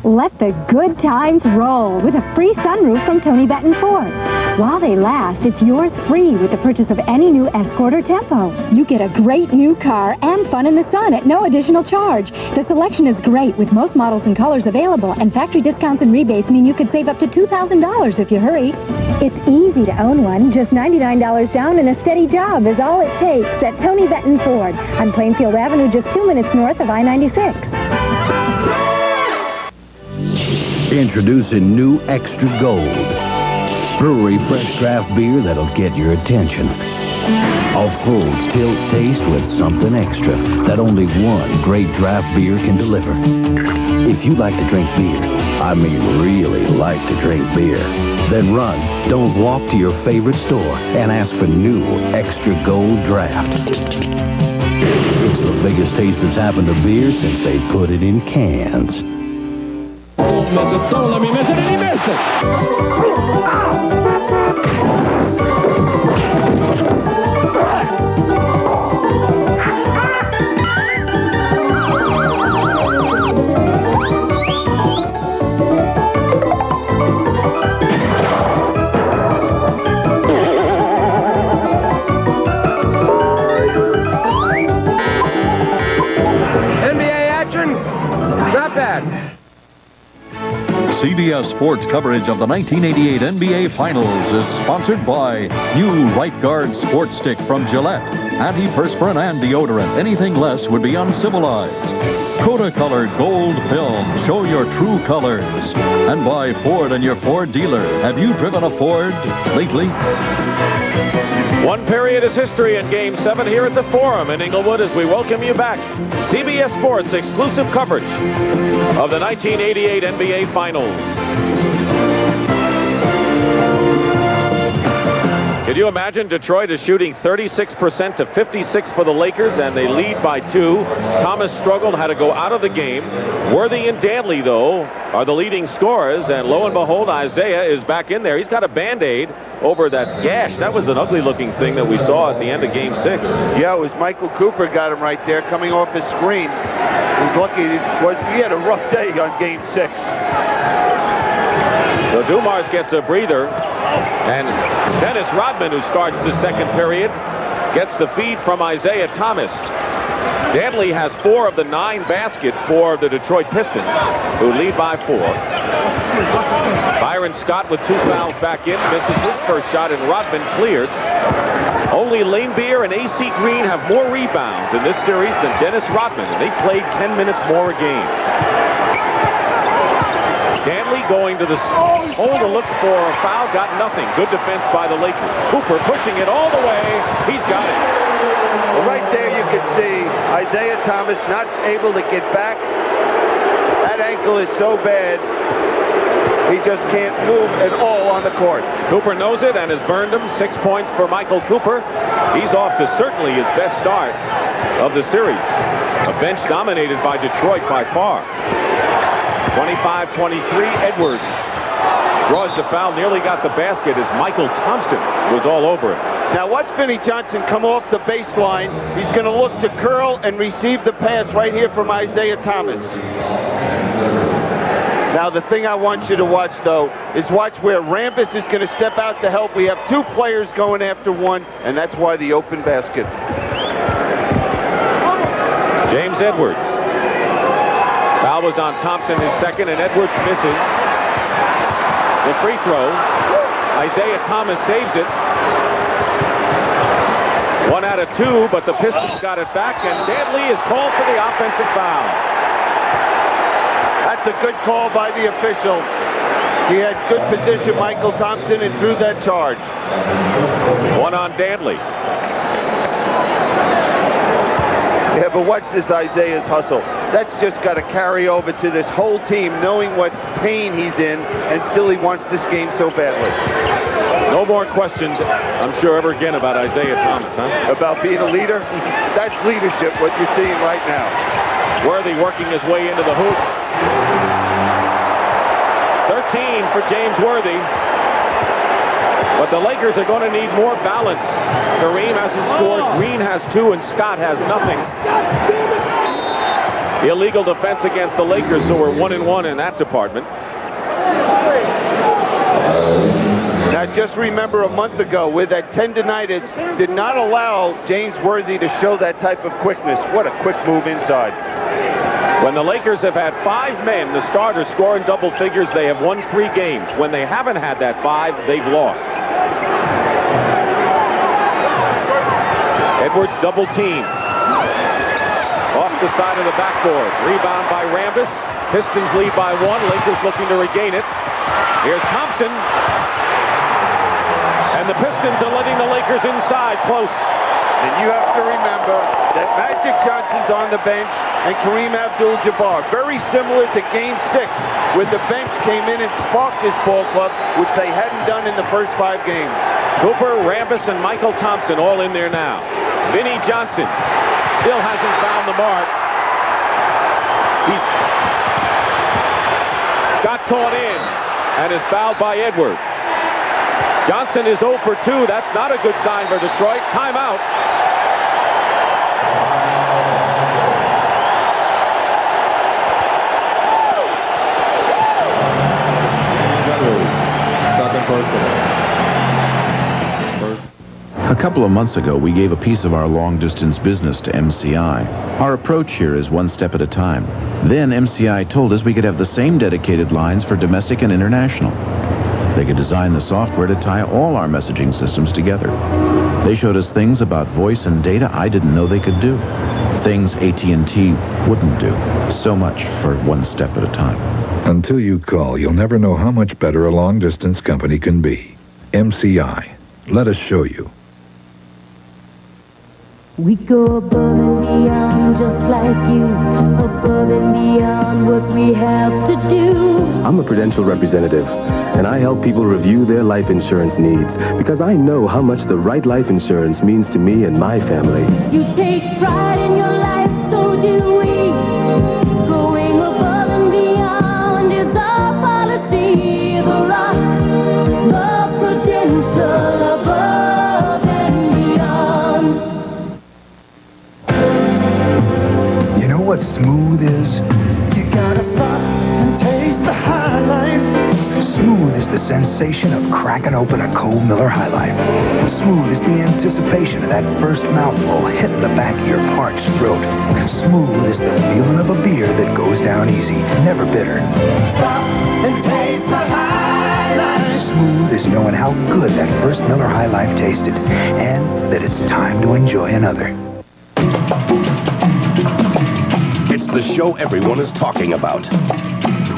Let the good times roll with a free sunroof from Tony Benton Ford. While they last, it's yours free with the purchase of any new Escort or Tempo. You get a great new car and fun in the sun at no additional charge. The selection is great with most models and colors available, and factory discounts and rebates mean you could save up to $2,000 if you hurry. It's easy to own one. Just $99 down and a steady job is all it takes at Tony Benton Ford on Plainfield Avenue, just 2 minutes north of I-96. Introducing new Extra Gold. Brewery fresh draft beer that'll get your attention. A full tilt taste with something extra that only one great draft beer can deliver. If you like to drink beer, I mean really like to drink beer, then run, don't walk to your favorite store and ask for new Extra Gold Draft. It's the biggest taste that's happened to beer since they put it in cans. Don't miss it, don't let me miss it, and he missed it! NBA action? Not bad. CBS Sports coverage of the 1988 NBA Finals is sponsored by new Right Guard Sports Stick from Gillette. Antiperspirant and deodorant. Anything less would be uncivilized. Kodak-colored gold film. Show your true colors. And by Ford and your Ford dealer. Have you driven a Ford lately? One period is history in Game 7 here at the Forum in Inglewood as we welcome you back. CBS Sports exclusive coverage of the 1988 NBA Finals. Could you imagine Detroit is shooting 36% to 56 for the Lakers, and they lead by 2. Thomas struggled, had to go out of the game. Worthy and Dantley, though, are the leading scorers, and lo and behold, Isaiah is back in there. He's got a Band-Aid over that gash. That was an ugly-looking thing that we saw at the end of Game 6. Yeah, it was Michael Cooper got him right there coming off his screen. He's lucky. He had a rough day on Game 6. So Dumars gets a breather, and Dennis Rodman, who starts the second period, gets the feed from Isaiah Thomas. Dantley has 4 of the 9 baskets for the Detroit Pistons, who lead by 4. Byron Scott with 2 fouls back in, misses his first shot, and Rodman clears. Only Lane Beer and A.C. Green have more rebounds in this series than Dennis Rodman, and they played 10 minutes more a game. Dantley going to the hole to look for a foul, got nothing. Good defense by the Lakers. Cooper pushing it all the way. He's got it. Well, right there you can see Isaiah Thomas not able to get back. That ankle is so bad. He just can't move at all on the court. Cooper knows it and has burned him. 6 points for Michael Cooper. He's off to certainly his best start of the series. A bench dominated by Detroit by far. 25-23, Edwards draws the foul, nearly got the basket as Michael Thompson was all over him. Now watch Vinnie Johnson come off the baseline. He's going to look to curl and receive the pass right here from Isaiah Thomas. Now the thing I want you to watch, though, is watch where Rambis is going to step out to help. We have 2 players going after one, and that's why the open basket. James Edwards. Foul was on Thompson, his second, and Edwards misses the free throw. Isaiah Thomas saves it. 1 out of 2, but the Pistons got it back, and Dantley is called for the offensive foul. That's a good call by the official. He had good position, Michael Thompson, and drew that charge. 1 on Dantley. Yeah, but watch this Isaiah's hustle. That's just got to carry over to this whole team, knowing what pain he's in, and still he wants this game so badly. No more questions, I'm sure, ever again about Isaiah Thomas, huh? About being a leader? That's leadership, what you're seeing right now. Worthy working his way into the hoop. 13 for James Worthy. But the Lakers are going to need more balance. Kareem hasn't scored, Green has 2, and Scott has nothing. Illegal defense against the Lakers, so we're 1-1 in that department. Now just remember a month ago where that tendinitis did not allow James Worthy to show that type of quickness. What a quick move inside. When the Lakers have had 5 men, the starters score in double figures, they have won 3 games. When they haven't had that 5, they've lost. Edwards double team. Off the side of the backboard. Rebound by Rambis. Pistons lead by 1. Lakers looking to regain it. Here's Thompson. And the Pistons are letting the Lakers inside close. And you have to remember that Magic Johnson's on the bench and Kareem Abdul-Jabbar. Very similar to Game 6, where the bench came in and sparked this ball club, which they hadn't done in the first 5 games. Cooper, Rambis, and Michael Thompson all in there now. Vinnie Johnson still hasn't found the mark. Scott caught in and is fouled by Edwards. Johnson is 0 for 2. That's not a good sign for Detroit. Timeout. Second personal. A couple of months ago, we gave a piece of our long-distance business to MCI. Our approach here is 1 step at a time. Then MCI told us we could have the same dedicated lines for domestic and international. They could design the software to tie all our messaging systems together. They showed us things about voice and data I didn't know they could do. Things AT&T wouldn't do. So much for 1 step at a time. Until you call, you'll never know how much better a long-distance company can be. MCI. Let us show you. We go above and beyond just like you, above and beyond what we have to do. I'm a Prudential representative, and I help people review their life insurance needs because I know how much the right life insurance means to me and my family. You take pride in your life, so do we. Going above and beyond is our policy. The rock, the Prudential above and beyond. You know what smooth is? You gotta stop and taste the High Life. Smooth is the sensation of cracking open a cold Miller High Life. Smooth is the anticipation of that first mouthful hitting the back of your parched throat. Smooth is the feeling of a beer that goes down easy, never bitter. Stop and taste the High Life. Smooth is knowing how good that first Miller High Life tasted, and that it's time to enjoy another. It's the show everyone is talking about.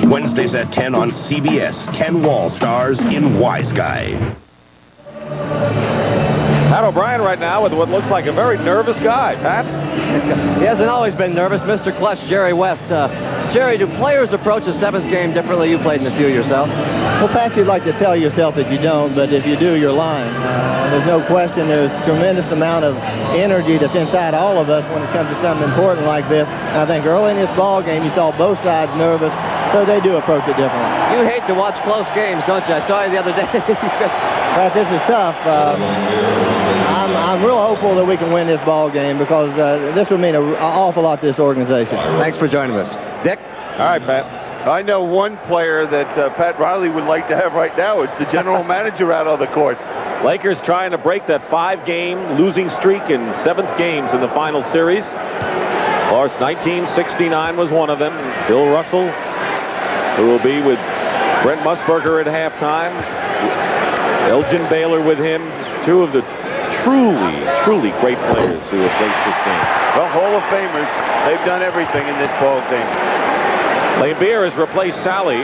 Wednesdays at 10 on CBS. Ken Wall stars in Wise Guy. Pat O'Brien right now with what looks like a very nervous guy. Pat? He hasn't always been nervous. Mr. Clutch, Jerry West, Jerry, do players approach a seventh game differently? You played in a few yourself. Well, Pat, you'd like to tell yourself that you don't, but if you do, you're lying. There's no question there's a tremendous amount of energy that's inside all of us when it comes to something important like this. And I think early in this ball game, you saw both sides nervous, so they do approach it differently. You hate to watch close games, don't you? I saw you the other day. But this is tough. I'm real hopeful that we can win this ball game because this would mean an awful lot to this organization. Thanks for joining us. Dick? All right, Pat. I know one player that Pat Riley would like to have right now. It's the general manager out on the court. Lakers trying to break that 5-game losing streak in 7th games in the final series. Of course, 1969 was one of them. Bill Russell, who will be with Brent Musburger at halftime. Elgin Baylor with him. Two of the truly great players who have faced this game. Well, Hall of Famers. They've done everything in this ball game. Laimbeer has replaced Sally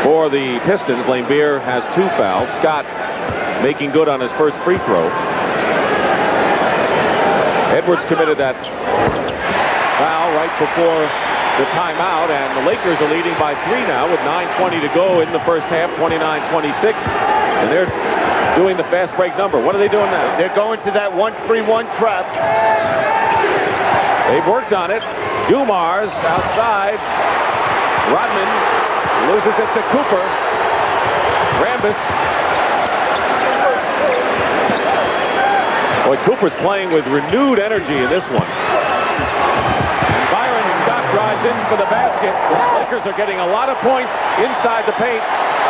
for the Pistons. Laimbeer has 2 fouls. Scott making good on his first free throw. Edwards committed that foul right before the timeout, and the Lakers are leading by 3 now with 9:20 to go in the first half, 29-26. And they're doing the fast break number. What are they doing now? They're going to that 1-3-1 trap. They've worked on it. Dumars outside. Rodman loses it to Cooper. Rambis. Boy, Cooper's playing with renewed energy in this one. And Byron Scott drives in for the basket. The Lakers are getting a lot of points inside the paint.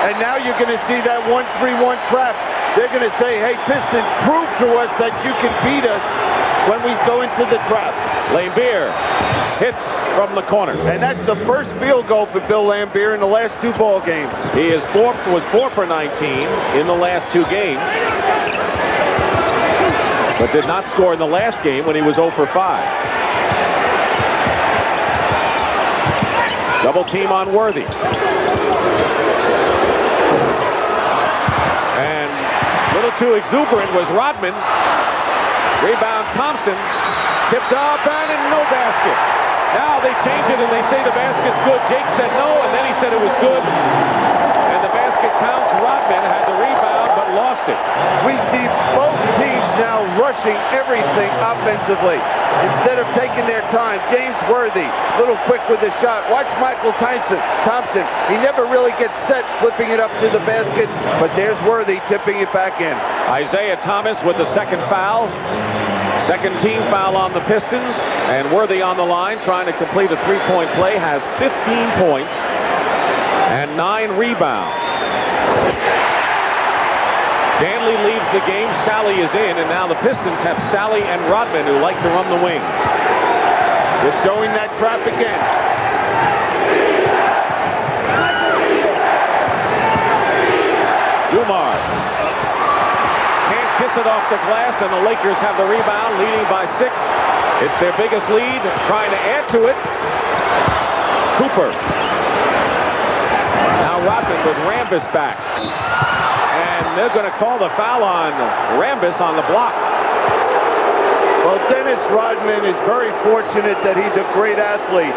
And now you're going to see that 1-3-1 trap. They're going to say, hey, Pistons, prove to us that you can beat us when we go into the trap. Laimbeer hits from the corner. And that's the first field goal for Bill Laimbeer in the last 2 ball games. He was 4 for 19 in the last 2 games. But did not score in the last game when he was 0 for 5. Double team on Worthy. And a little too exuberant was Rodman. Rebound Thompson. Tipped up and no basket. Now they change it and they say the basket's good. Jake said no, and then he said it was good. And the basket counts. Rodman had the rebound but lost it. We see both teams now rushing everything offensively. Instead of taking their time, James Worthy, a little quick with the shot. Watch Michael Thompson. He never really gets set flipping it up to the basket, but there's Worthy tipping it back in. Isaiah Thomas with the second foul. Second team foul on the Pistons, and Worthy on the line trying to complete a 3-point play, has 15 points and 9 rebounds. Danley leaves the game. Sally is in, and now the Pistons have Sally and Rodman who like to run the wing. They're showing that trap again. Dumars can't kiss it off the glass, and the Lakers have the rebound, leading by 6. It's their biggest lead, trying to add to it. Cooper. Now Rodman with Rambis back. And they're going to call the foul on Rambis on the block. Well, Dennis Rodman is very fortunate that he's a great athlete,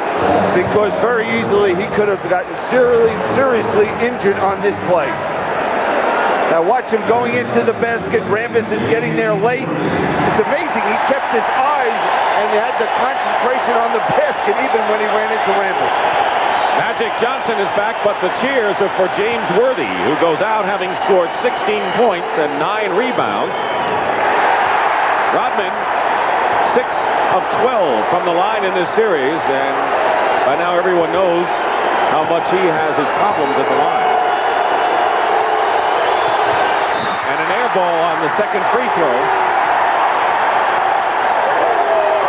because very easily he could have gotten seriously injured on this play. Now watch him going into the basket. Rambis is getting there late. It's amazing. He kept his eyes and he had the concentration on the basket even when he ran into Rambis. Magic Johnson is back, but the cheers are for James Worthy, who goes out having scored 16 points and 9 rebounds. Rodman, 6 of 12 from the line in this series, and by now everyone knows how much he has his problems at the line. And an air ball on the second free throw.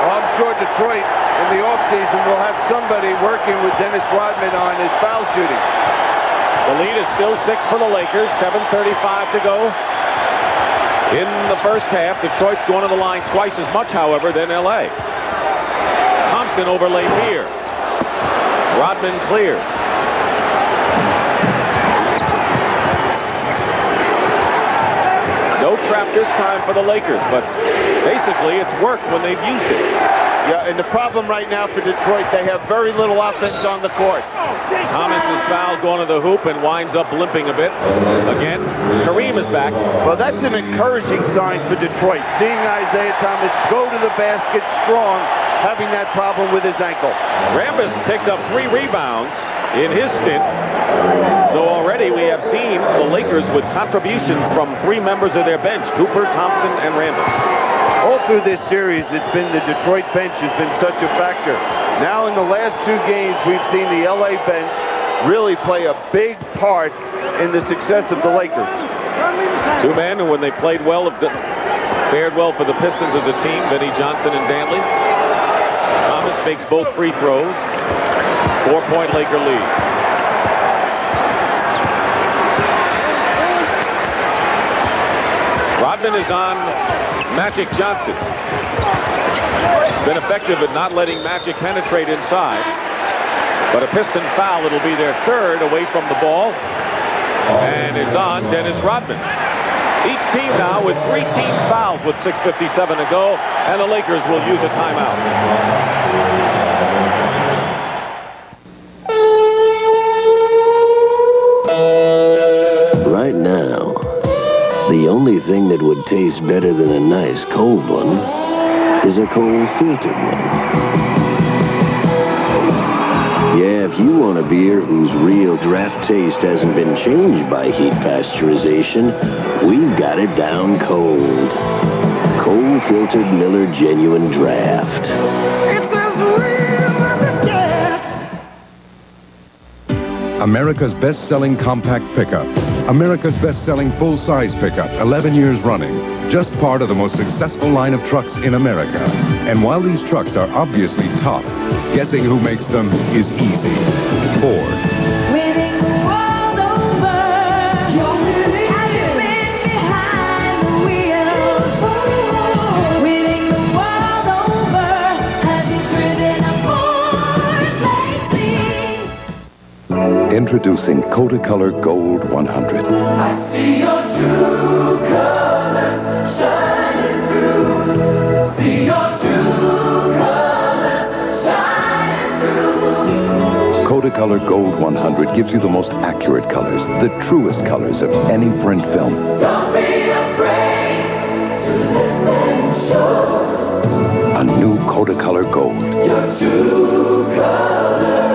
Well, I'm sure Detroit in the offseason will have somebody working with Dennis Rodman on his foul shooting. The lead is still 6 for the Lakers, 7:35 to go in the first half. Detroit's going to the line twice as much, however, than L.A. Thompson over Laimbeer. Rodman clears. No trap this time for the Lakers, but basically it's worked when they've used it. Yeah, and the problem right now for Detroit, they have very little offense on the court. Thomas is fouled going to the hoop and winds up limping a bit. Again, Kareem is back. Well, that's an encouraging sign for Detroit. Seeing Isaiah Thomas go to the basket strong, having that problem with his ankle. Rambis picked up 3 rebounds in his stint. So already we have seen the Lakers with contributions from 3 members of their bench, Cooper, Thompson, and Rambis. All through this series, it's been the Detroit bench has been such a factor. Now in the last 2 games, we've seen the LA bench really play a big part in the success of the Lakers. 2 men who, when they played well, fared well for the Pistons as a team, Vinnie Johnson and Danley. Thomas makes both free throws. 4-point Laker lead. Rodman is on Magic Johnson. Been effective at not letting Magic penetrate inside. But a Piston foul, it'll be their 3rd away from the ball. And it's on Dennis Rodman. Each team now with 3 team fouls with 6:57 to go. And the Lakers will use a timeout. Right now, the only thing that would taste better than a nice cold one is a cold filtered one. Yeah, if you want a beer whose real draft taste hasn't been changed by heat pasteurization, we've got it down cold. Cold filtered Miller Genuine Draft. It's as real as it gets. America's best-selling compact pickup. America's best-selling full-size pickup, 11 years running. Just part of the most successful line of trucks in America. And while these trucks are obviously tough, guessing who makes them is easy. Ford. Winning the world over. Have you been behind the wheel? Winning the world over. Have you driven a Ford lately? Introducing Kodacolor Gold 100. I see your true colors shining through. See your true colors shining through. Kodacolor Gold 100 gives you the most accurate colors, the truest colors of any print film. Don't be afraid to let them show. A new Kodacolor Gold. Your true colors.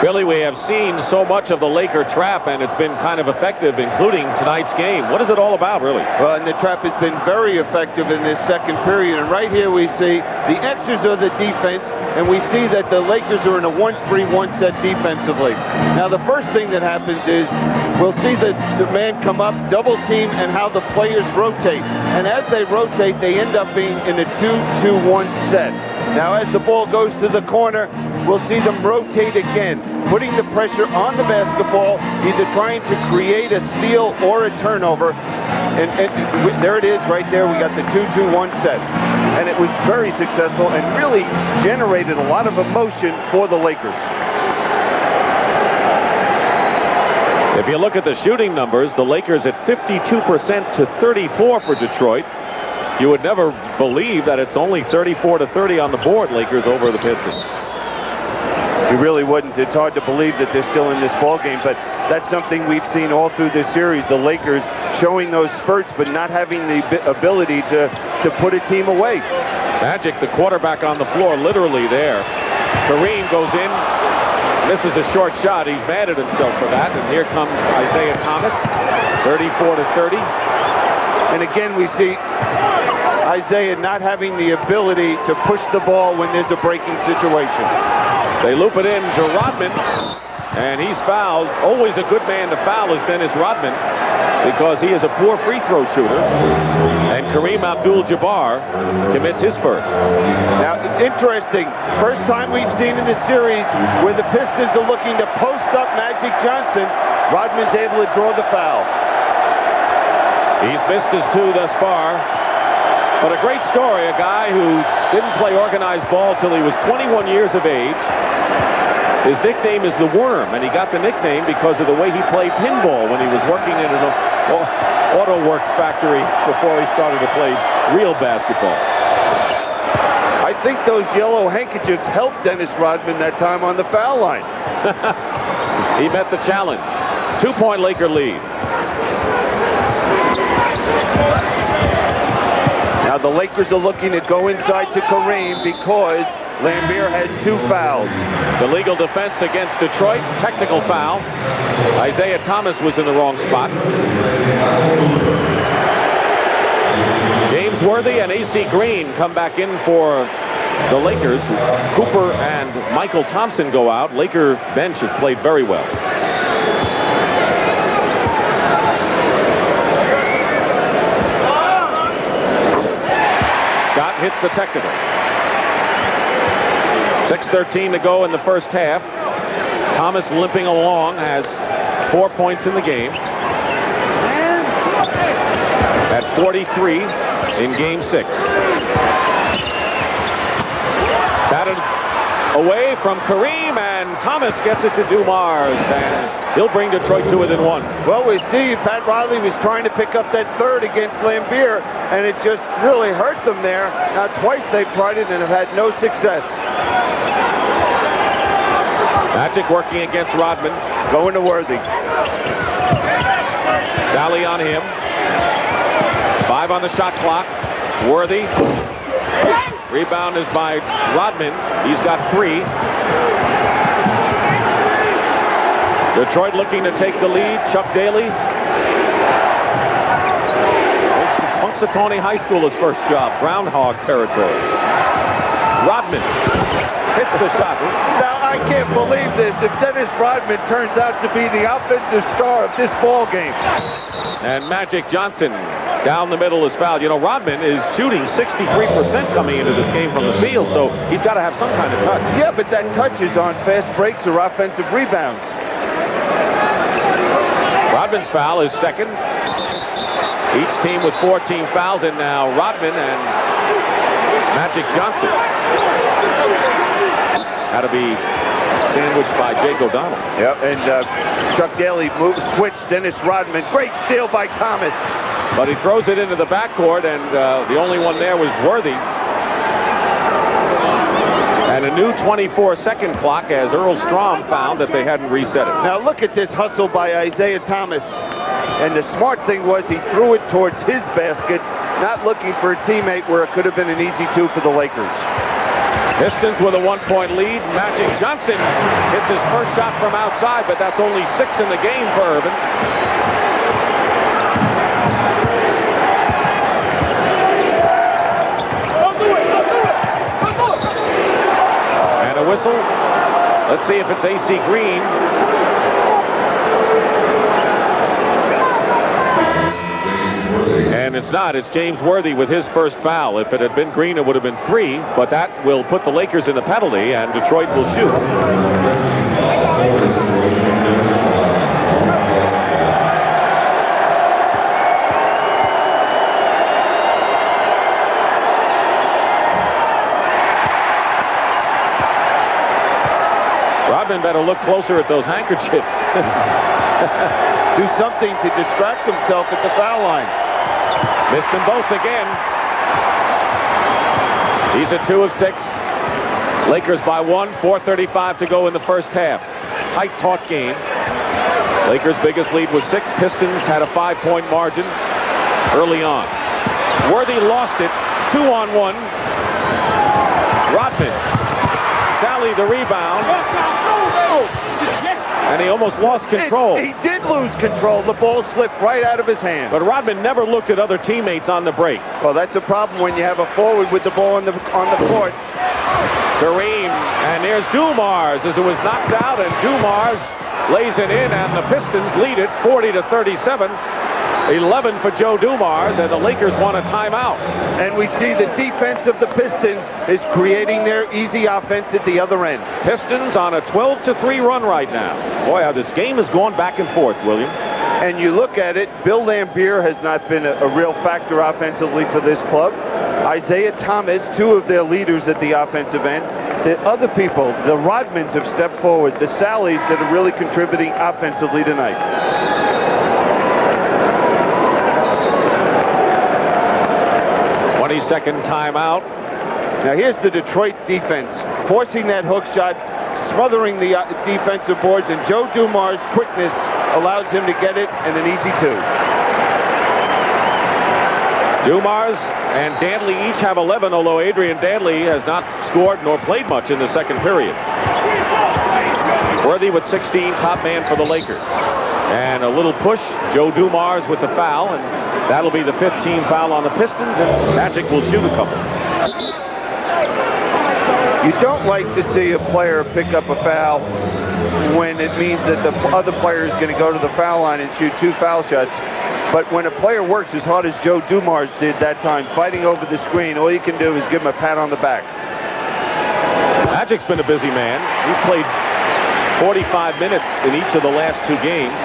Billy, we have seen so much of the Laker trap, and it's been kind of effective, including tonight's game. What is it all about, really? Well, and the trap has been very effective in this second period. And right here we see the X's are the defense, and we see that the Lakers are in a 1-3-1 set defensively. Now, the first thing that happens is we'll see the man come up, double team, and how the players rotate. And as they rotate, they end up being in a 2-2-1 set. Now, as the ball goes to the corner, we'll see them rotate again, putting the pressure on the basketball, either trying to create a steal or a turnover. And there it is right there. We got the 2-2-1 set. And it was very successful and really generated a lot of emotion for the Lakers. If you look at the shooting numbers, the Lakers at 52% to 34 for Detroit. You would never believe that it's only 34 to 30 on the board, Lakers over the Pistons. You really wouldn't. It's hard to believe that they're still in this ball game, but that's something we've seen all through this series. The Lakers showing those spurts, but not having the ability to put a team away. Magic, the quarterback on the floor, literally there. Kareem goes in, misses a short shot. He's mad at himself for that, and here comes Isaiah Thomas, 34 to 30. And again, we see Isaiah not having the ability to push the ball when there's a breaking situation. They loop it in to Rodman, and he's fouled. Always a good man to foul is Dennis Rodman, because he is a poor free throw shooter. And Kareem Abdul-Jabbar commits his first. Now, it's interesting. First time we've seen in this series where the Pistons are looking to post up Magic Johnson. Rodman's able to draw the foul. He's missed his 2 thus far. But a great story, a guy who didn't play organized ball till he was 21 years of age. His nickname is the Worm, and he got the nickname because of the way he played pinball when he was working in an auto works factory before he started to play real basketball. I think those yellow handkerchiefs helped Dennis Rodman that time on the foul line. He met the challenge. 2-point Laker lead. Now the Lakers are looking to go inside to Kareem because Lambier has 2 fouls. The legal defense against Detroit, technical foul. Isaiah Thomas was in the wrong spot. James Worthy and A.C. Green come back in for the Lakers. Cooper and Michael Thompson go out. Laker bench has played very well. Scott hits the technical. 6:13 to go in the first half. Thomas limping along, has 4 points in the game. At 43 in game 6. Batted away from Kareem, and Thomas gets it to Dumars, and he'll bring Detroit to within 1. Well, we see Pat Riley was trying to pick up that third against Lambier, and it just really hurt them there. Now twice they've tried it and have had no success. Magic working against Rodman. Going to Worthy. Sally on him. 5 on the shot clock. Worthy. Rebound is by Rodman. He's got 3. Detroit looking to take the lead. Chuck Daly. Punxsutawney High School, his first job. Groundhog territory. Rodman hits the shot. Now, I can't believe this. If Dennis Rodman turns out to be the offensive star of this ball game. And Magic Johnson down the middle is fouled. You know, Rodman is shooting 63% coming into this game from the field, so he's got to have some kind of touch. Yeah, but that touch is on fast breaks or offensive rebounds. Rodman's foul is second. Each team with 14 fouls, and now Rodman and Magic Johnson. Had to be sandwiched by Jake O'Donnell. Yep, and Chuck Daly switched Dennis Rodman. Great steal by Thomas. But he throws it into the backcourt, and the only one there was Worthy. And a new 24-second clock as Earl Strom found that they hadn't reset it. Now look at this hustle by Isaiah Thomas. And the smart thing was he threw it towards his basket, not looking for a teammate where it could have been an easy 2 for the Lakers. Pistons with a 1-point lead. Magic Johnson hits his first shot from outside, but that's only 6 in the game for Irvin. And a whistle. Let's see if it's A.C. Green. And it's not. It's James Worthy with his first foul. If it had been Green, it would have been 3, but that will put the Lakers in the penalty, and Detroit will shoot. Rodman better look closer at those handkerchiefs. Do something to distract himself at the foul line. Missed them both again. He's at 2 of 6. Lakers by 1, 4:35 to go in the first half. Tight, taut game. Lakers' biggest lead was 6. Pistons had a 5-point margin early on. Worthy lost it. 2-on-1. Rodman. Sally the rebound. And he almost lost control. He did lose control. The ball slipped right out of his hand. But Rodman never looked at other teammates on the break. Well, that's a problem when you have a forward with the ball on the court. Kareem, and there's Dumars as it was knocked out, and Dumars lays it in, and the Pistons lead it 40-37. 11 for Joe Dumars, and the Lakers want a timeout. And we see the defense of the Pistons is creating their easy offense at the other end. Pistons on a 12-3 run right now. Boy, how this game has gone back and forth, William. And you look at it, Bill Lambier has not been a real factor offensively for this club. Isaiah Thomas, 2 of their leaders at the offensive end. the other people, the Rodmans have stepped forward, the Sallys that are really contributing offensively tonight. 20-second timeout. Now here's the Detroit defense, forcing that hook shot, smothering the defensive boards, and Joe Dumars' quickness allows him to get it and an easy two. Dumars and Danley each have 11, although Adrian Danley has not scored nor played much in the second period. Worthy with 16, top man for the Lakers. And a little push, Joe Dumars with the foul, and that'll be the 15th foul on the Pistons, and Magic will shoot a couple. You don't like to see a player pick up a foul when it means that the other player is going to go to the foul line and shoot 2 foul shots. But when a player works as hard as Joe Dumars did that time, fighting over the screen, all you can do is give him a pat on the back. Magic's been a busy man. He's played 45 minutes in each of the last 2 games.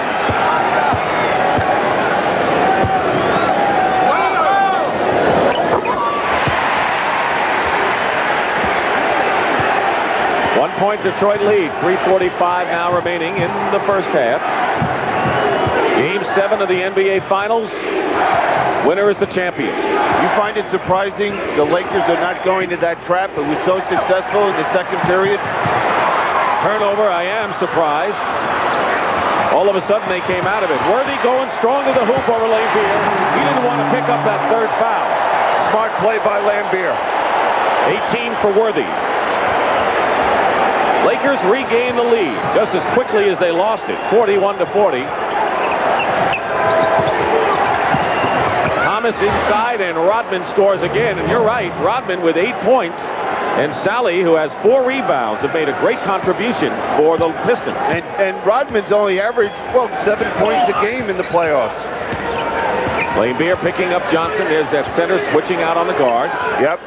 One-point Detroit lead. 3:45 now remaining in the first half. Game 7 of the NBA Finals. Winner is the champion. You find it surprising the Lakers are not going to that trap? It was so successful in the second period. Turnover, I am surprised. All of a sudden they came out of it. Worthy going strong to the hoop over Lambier. He didn't want to pick up that 3rd foul. Smart play by Lambier. 18 for Worthy. Lakers regain the lead just as quickly as they lost it, 41-40. Thomas inside, and Rodman scores again. And you're right, Rodman with 8 points, and Sally, who has 4 rebounds, have made a great contribution for the Pistons. And Rodman's only averaged, well, 7 points a game in the playoffs. Lambier picking up Johnson. There's that center switching out on the guard. Yep.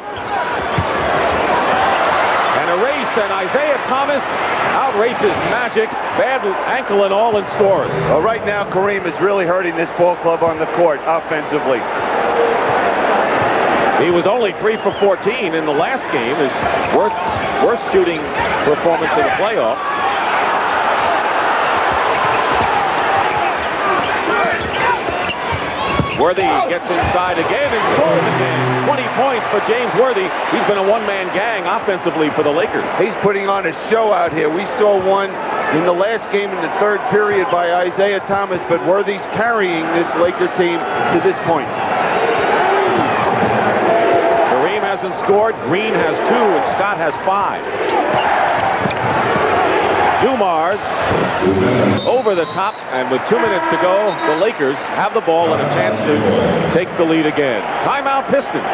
And a race, and Isaiah Thomas outraces Magic. Bad ankle and all, and scores. Well, right now, Kareem is really hurting this ball club on the court offensively. He was only 3 for 14 in the last game. His worst shooting performance in the playoffs. Worthy gets inside again and scores again. 20 points for James Worthy. He's been a one-man gang offensively for the Lakers. He's putting on a show out here. We saw one in the last game in the 3rd period by Isaiah Thomas, but Worthy's carrying this Laker team to this point. Kareem hasn't scored. Green has 2, and Scott has 5. Dumars over the top, and with 2 minutes to go, the Lakers have the ball and a chance to take the lead again. Timeout, Pistons.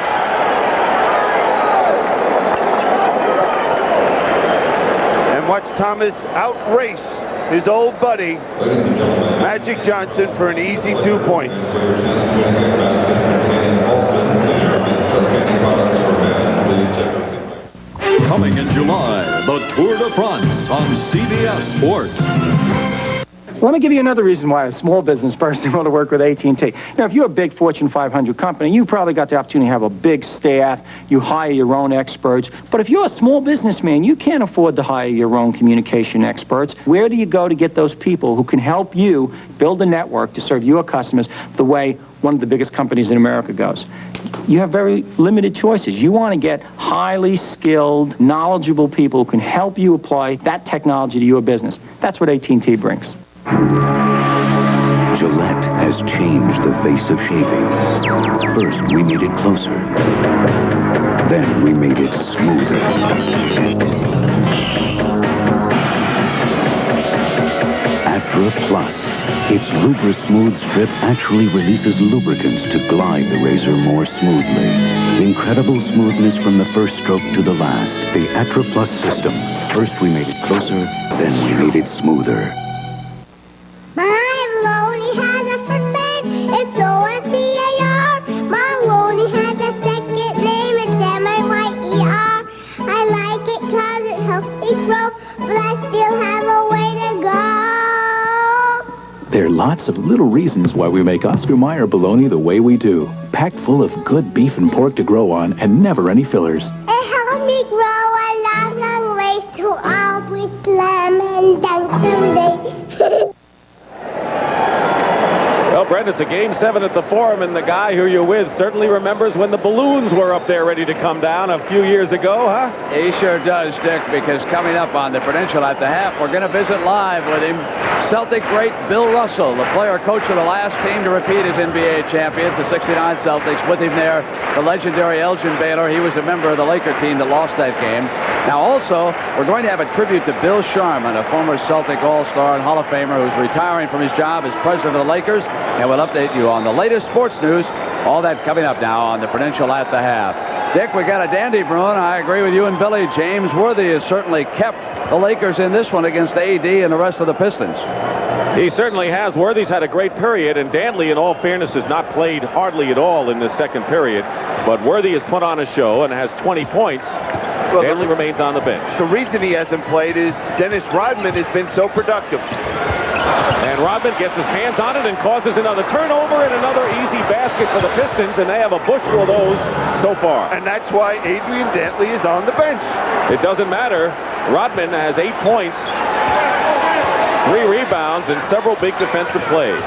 And watch Thomas outrace his old buddy, Magic Johnson, for an easy 2 points. Coming in July, the Tour de France on CBS Sports. Let me give you another reason why a small business person want to work with AT&T. Now, if you're a big Fortune 500 company, you probably got the opportunity to have a big staff. You hire your own experts. But if you're a small businessman, you can't afford to hire your own communication experts. Where do you go to get those people who can help you build a network to serve your customers the way one of the biggest companies in America goes? You have very limited choices. You want to get highly skilled, knowledgeable people who can help you apply that technology to your business. That's what AT&T brings. Gillette has changed the face of shaving. First, we made it closer. Then we made it smoother. Atra Plus. Its Lubra Smooth Strip actually releases lubricants to glide the razor more smoothly. Incredible smoothness from the first stroke to the last. The Atra Plus system. First we made it closer, then we made it smoother. It's O-N-T-A-R. My Loney has a second name. It's M-A-Y-E-R. I like it cause it helps me grow, but I still have a way to go. There are lots of little reasons why we make Oscar Mayer bologna the way we do. Packed full of good beef and pork to grow on and never any fillers. It helps me grow. I love my someday. Well, Brent, it's a Game 7 at the Forum, and the guy who you're with certainly remembers when the balloons were up there ready to come down a few years ago, huh? He sure does, Dick, because coming up on the Prudential at the half, we're going to visit live with him. Celtic great Bill Russell, the player-coach of the last team to repeat as NBA champions, the 69 Celtics. With him there, the legendary Elgin Baylor. He was a member of the Laker team that lost that game. Now, also, we're going to have a tribute to Bill Sharman, a former Celtic All-Star and Hall of Famer who's retiring from his job as president of the Lakers. And we'll update you on the latest sports news. All that coming up now on the Prudential at the half. Dick, we got a dandy brewing. I agree with you and Billy. James Worthy has certainly kept the Lakers in this one against AD and the rest of the Pistons. He certainly has. Worthy's had a great period, and Danley, in all fairness, has not played hardly at all in this second period. But Worthy has put on a show and has 20 points. Well, Danley remains on the bench. The reason he hasn't played is Dennis Rodman has been so productive. And Rodman gets his hands on it and causes another turnover and another easy basket for the Pistons, and they have a bushel of those so far. And that's why Adrian Dantley is on the bench. It doesn't matter. Rodman has 8 points, 3 rebounds, and several big defensive plays.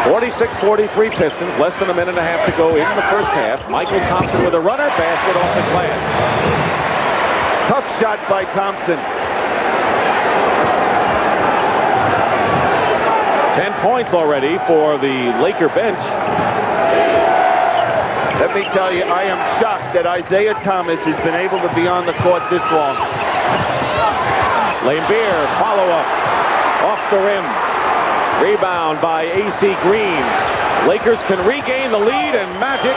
46-43 Pistons, less than a minute and a half to go in the first half. Michael Thompson with a runner, basket off the glass. Tough shot by Thompson. 10 points already for the Laker bench. Let me tell you, I am shocked that Isaiah Thomas has been able to be on the court this long. Lambeer, follow-up, off the rim. Rebound by A.C. Green. Lakers can regain the lead, and Magic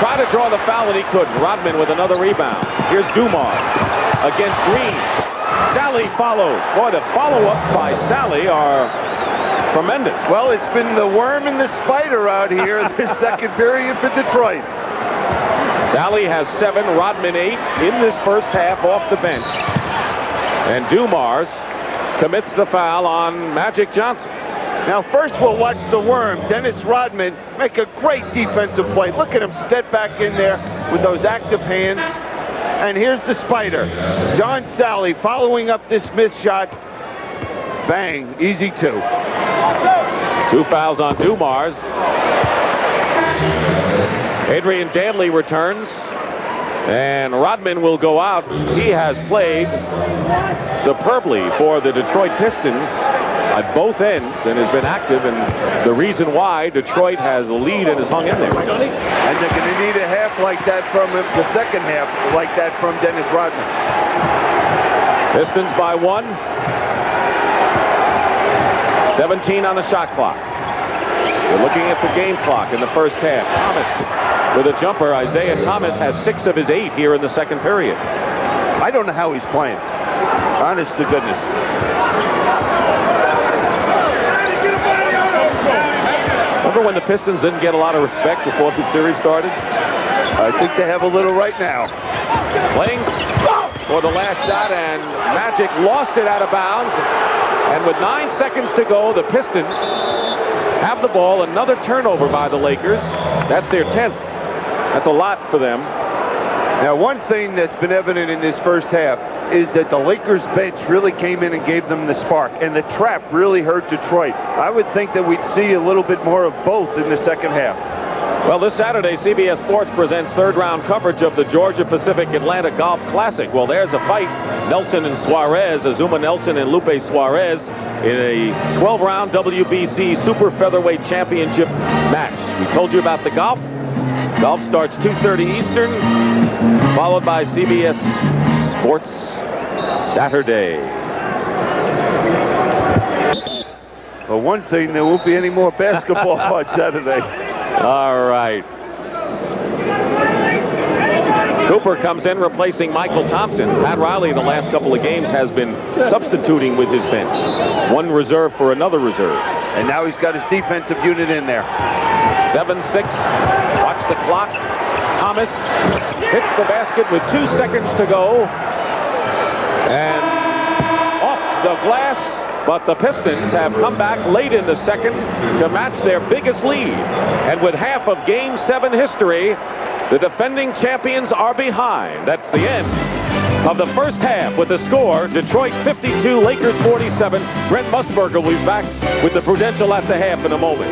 tried to draw the foul, and he couldn't. Rodman with another rebound. Here's Dumars against Green. Sally follows. Boy, the follow-ups by Sally are tremendous. Well, it's been the worm and the spider out here this second period for Detroit. Sally has 7, Rodman 8 in this first half off the bench. And Dumars commits the foul on Magic Johnson. Now, first we'll watch the worm, Dennis Rodman, make a great defensive play. Look at him step back in there with those active hands. And here's the spider, John Sally, following up this missed shot. Bang, easy 2. 2 fouls on Dumars. Adrian Danley returns, and Rodman will go out. He has played superbly for the Detroit Pistons at both ends and has been active, and the reason why Detroit has the lead and has hung in there. And they're going to need a half like that from him, the second half like that from Dennis Rodman. Pistons by 1. 17 on the shot clock. We're looking at the game clock in the first half. Thomas with a jumper. Isaiah Thomas has 6 of his 8 here in the second period. I don't know how he's playing. Honest to goodness. Remember when the Pistons didn't get a lot of respect before the series started? I think they have a little right now. Playing for the last shot, and Magic lost it out of bounds. And with 9 seconds to go, the Pistons have the ball. Another turnover by the Lakers. That's their 10th. That's a lot for them. Now, one thing that's been evident in this first half is that the Lakers bench really came in and gave them the spark, and the trap really hurt Detroit. I would think that we'd see a little bit more of both in the second half. Well, this Saturday, CBS Sports presents third-round coverage of the Georgia Pacific Atlanta Golf Classic. Well, there's a fight. Nelson and Suarez, Azuma Nelson and Lupe Suarez, in a 12-round WBC Super Featherweight Championship match. We told you about the golf. Golf starts 2:30 Eastern, followed by CBS Sports Saturday. For one thing, there won't be any more basketball on Saturday. All right. Cooper comes in replacing Michael Thompson. Pat Riley, the last couple of games, has been substituting with his bench. One reserve for another reserve. And now he's got his defensive unit in there. 7-6. Watch the clock. Thomas hits the basket with 2 seconds to go. And off the glass. But the Pistons have come back late in the second to match their biggest lead. And with half of Game 7 history, the defending champions are behind. That's the end of the first half with the score, Detroit 52, Lakers 47. Brent Musburger will be back with the Prudential at the half in a moment.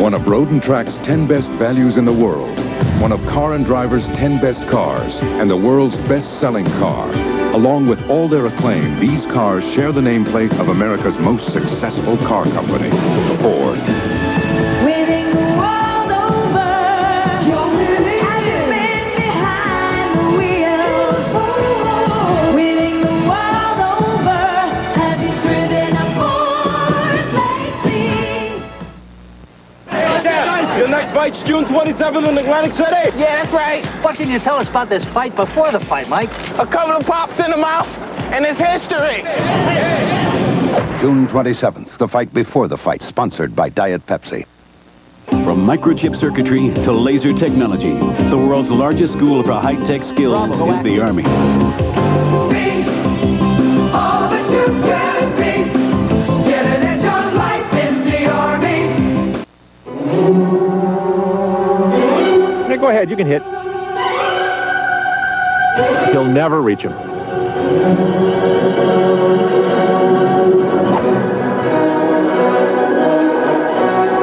One of Road & Track's 10 best values in the world. One of Car and Driver's 10 best cars and the world's best-selling car. Along with all their acclaim, these cars share the nameplate of America's most successful car company, Ford. Winning the world over, you're really have you been behind the wheel? Winning the world over, have you driven a Ford lately? Your next fight's June 27th in Atlantic City. Yeah, that's right. What can you tell us about this fight before the fight, Mike? A couple of pops in the mouth, and it's history. June 27th, the fight before the fight, sponsored by Diet Pepsi. From microchip circuitry to laser technology, the world's largest school for high-tech skills is the Army. All that you can be, get an edge on life in the Army. Hey, go ahead, you can hit. He'll never reach him.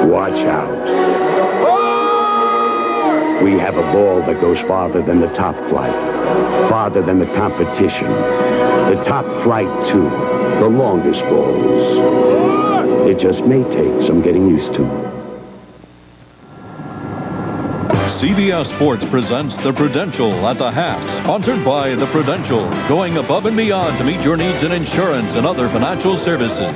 Watch out. We have a ball that goes farther than the top flight, farther than the competition. The top flight, too. The longest balls. It just may take some getting used to. CBS Sports presents The Prudential at the half, sponsored by The Prudential, going above and beyond to meet your needs in insurance and other financial services.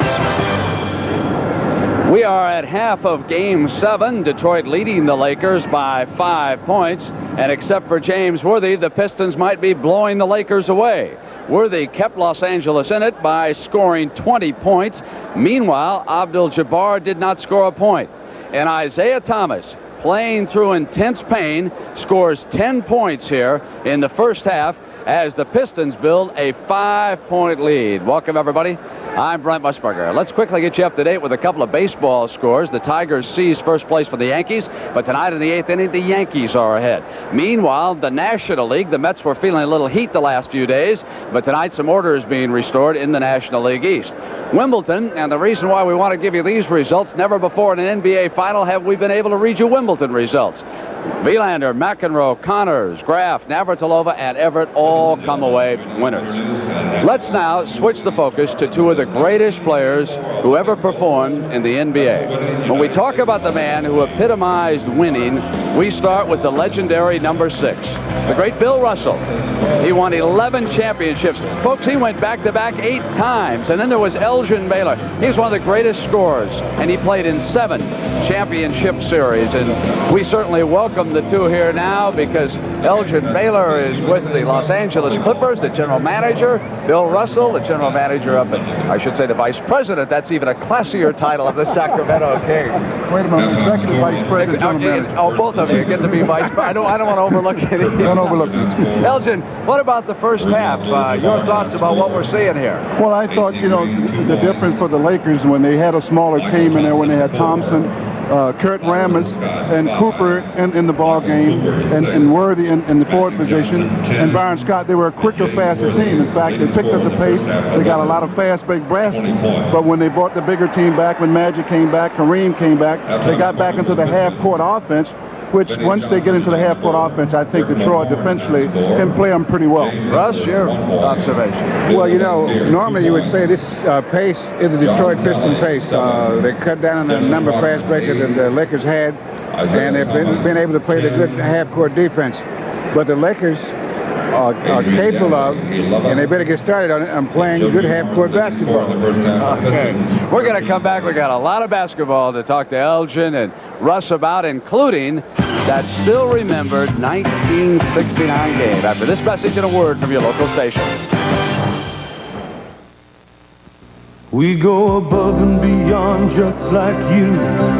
We are at half of Game 7, Detroit leading the Lakers by 5 points, and except for James Worthy, the Pistons might be blowing the Lakers away. Worthy kept Los Angeles in it by scoring 20 points. Meanwhile, Abdul-Jabbar did not score a point. And Isaiah Thomas, playing through intense pain, scores 10 points here in the first half as the Pistons build a 5-point lead. Welcome, everybody. I'm Brent Musburger. Let's quickly get you up to date with a couple of baseball scores. The Tigers seize first place for the Yankees, but tonight in the 8th inning, the Yankees are ahead. Meanwhile, the National League, the Mets were feeling a little heat the last few days, but tonight some order is being restored in the National League East. Wimbledon, and the reason why we want to give you these results, never before in an NBA final have we been able to read you Wimbledon results. Vilander, McEnroe, Connors, Graf, Navratilova, and Everett all come away winners. Let's now switch the focus to two of the greatest players who ever performed in the NBA. When we talk about the man who epitomized winning, we start with the legendary number 6, the great Bill Russell. He won 11 championships. Folks, he went back-to-back 8 times. And then there was Elgin Baylor. He's one of the greatest scorers, and he played in 7 championship series. And we certainly welcome the two here now because Elgin Baylor is with the Los Angeles Clippers, the general manager. Bill Russell, the general manager up at, I should say, the vice president. That's even a classier title of the Sacramento Kings. Wait a minute, executive vice president, general manager. Oh, both of you get to be vice president. I don't want to overlook it. Don't overlook it. Elgin, what about the first half? Your thoughts about what we're seeing here? Well, I thought, you know, the difference for the Lakers when they had a smaller team in there, when they had Thompson, Kurt Rambis, and Cooper in the ball game, and Worthy in the forward position, and Byron Scott, they were a quicker, faster team. In fact, they picked up the pace. They got a lot of fast break basket. But when they brought the bigger team back, when Magic came back, Kareem came back, they got back into the half-court offense, which once they get into the half-court offense, I think Detroit defensively can play them pretty well. Russ, your observation? Well, you know, normally you would say this pace is the Detroit Pistons pace. They cut down on the number of fast breakers that the Lakers had, and they've been able to play the good half-court defense. But the Lakers are capable of, and they better get started on playing good half-court basketball. Okay, we're going to come back. We got a lot of basketball to talk to Elgin and Russ about, including that still remembered 1969 game. After this message and a word from your local station. We go above and beyond just like you,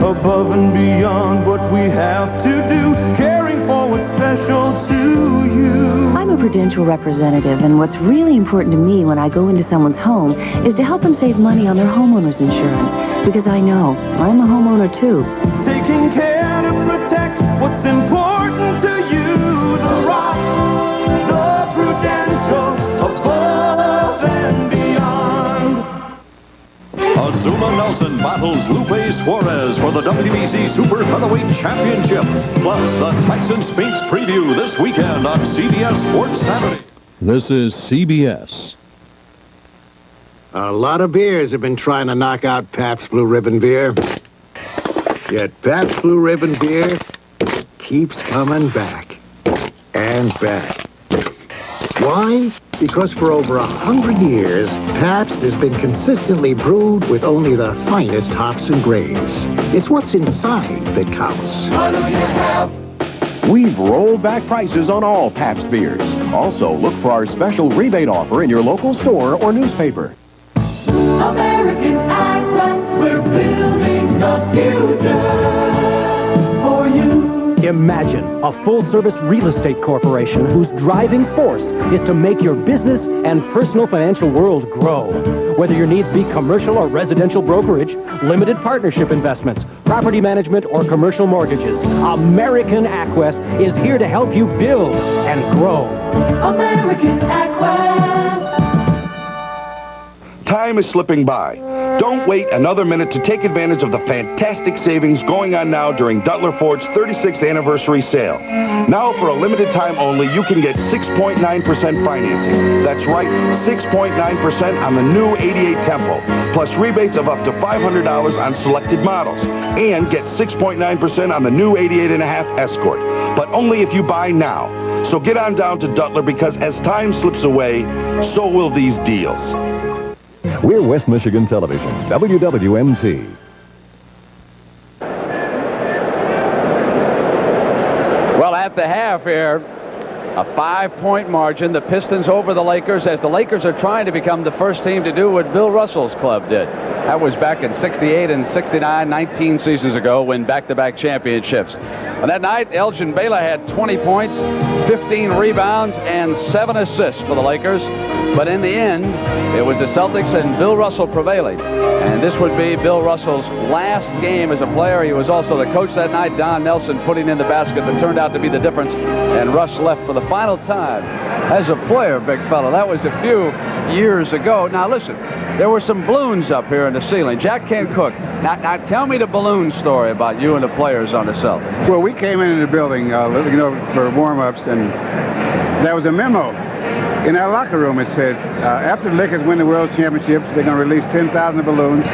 above and beyond what we have to do, caring for what's special to you. I'm a Prudential representative, and what's really important to me when I go into someone's home is to help them save money on their homeowner's insurance, because I know I'm a homeowner too. Taking care to protect what's important to you. Zuma Nelson battles Lupe Suarez for the WBC Super Featherweight Championship. Plus, the Tyson-Spinks preview this weekend on CBS Sports Saturday. This is CBS. A lot of beers have been trying to knock out Pabst Blue Ribbon beer. Yet Pabst Blue Ribbon beer keeps coming back and back. Why? Because for over 100 years, Pabst has been consistently brewed with only the finest hops and grains. It's what's inside that counts. What do you have? We've rolled back prices on all Pabst beers. Also, look for our special rebate offer in your local store or newspaper. American Atlas, we're building the future for you. Imagine a full-service real estate corporation whose driving force is to make your business and personal financial world grow. Whether your needs be commercial or residential brokerage, limited partnership investments, property management, or commercial mortgages, American Atlas is here to help you build and grow. American Atlas. Time is slipping by. Don't wait another minute to take advantage of the fantastic savings going on now during Duttler Ford's 36th anniversary sale. Now, for a limited time only, you can get 6.9% financing. That's right, 6.9% on the new 88 Tempo, plus rebates of up to $500 on selected models, and get 6.9% on the new 88.5 Escort, but only if you buy now. So get on down to Duttler, because as time slips away, so will these deals. We're West Michigan Television, WWMT. Well, at the half here, a 5-point margin. The Pistons over the Lakers, as the Lakers are trying to become the first team to do what Bill Russell's club did. That was back in 68 and 69, 19 seasons ago, win back-to-back championships. And that night, Elgin Baylor had 20 points, 15 rebounds, and 7 assists for the Lakers. But in the end, it was the Celtics and Bill Russell prevailing. And this would be Bill Russell's last game as a player. He was also the coach that night. Don Nelson putting in the basket that turned out to be the difference. And Russ left for the final time as a player, big fella. That was a few years ago. Now, listen, there were some balloons up here in the ceiling. Jack Kent Cook, now tell me the balloon story about you and the players on the Celtics. Well, we came into the building, for warm-ups, and there was a memo in our locker room. It said, after the Lakers win the World Championships, they're going to release 10,000 balloons.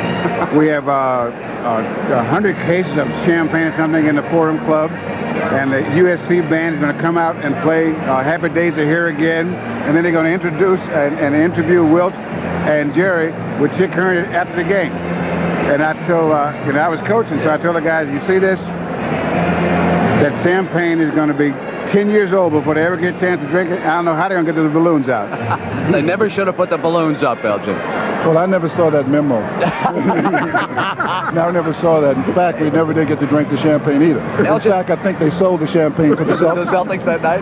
We have 100 cases of champagne or something in the Forum Club. And the USC band is going to come out and play Happy Days Are Here Again. And then they're going to introduce and interview Wilt and Jerry with Chick Hearn after the game. And I told, I was coaching, so I told the guys, you see this? That champagne is going to be 10 years old before they ever get a chance to drink it. I don't know how they're going to get the balloons out. They never should have put the balloons up, Elgin. Well, I never saw that memo. No, I never saw that. In fact, we never did get to drink the champagne either. In fact, I think they sold the champagne to the Celtics. The Celtics that night.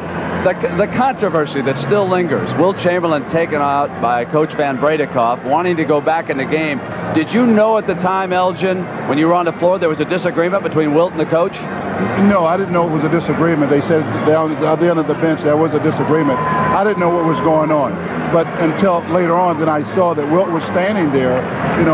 The controversy that still lingers. Wilt Chamberlain taken out by Coach Van Bredikoff, wanting to go back in the game. Did you know at the time, Elgin, when you were on the floor, there was a disagreement between Wilt and the coach? No, I didn't know it was a disagreement. They said down at the end of the bench there was a disagreement. I didn't know what was going on. But until later on, then I saw that Wilt was standing there,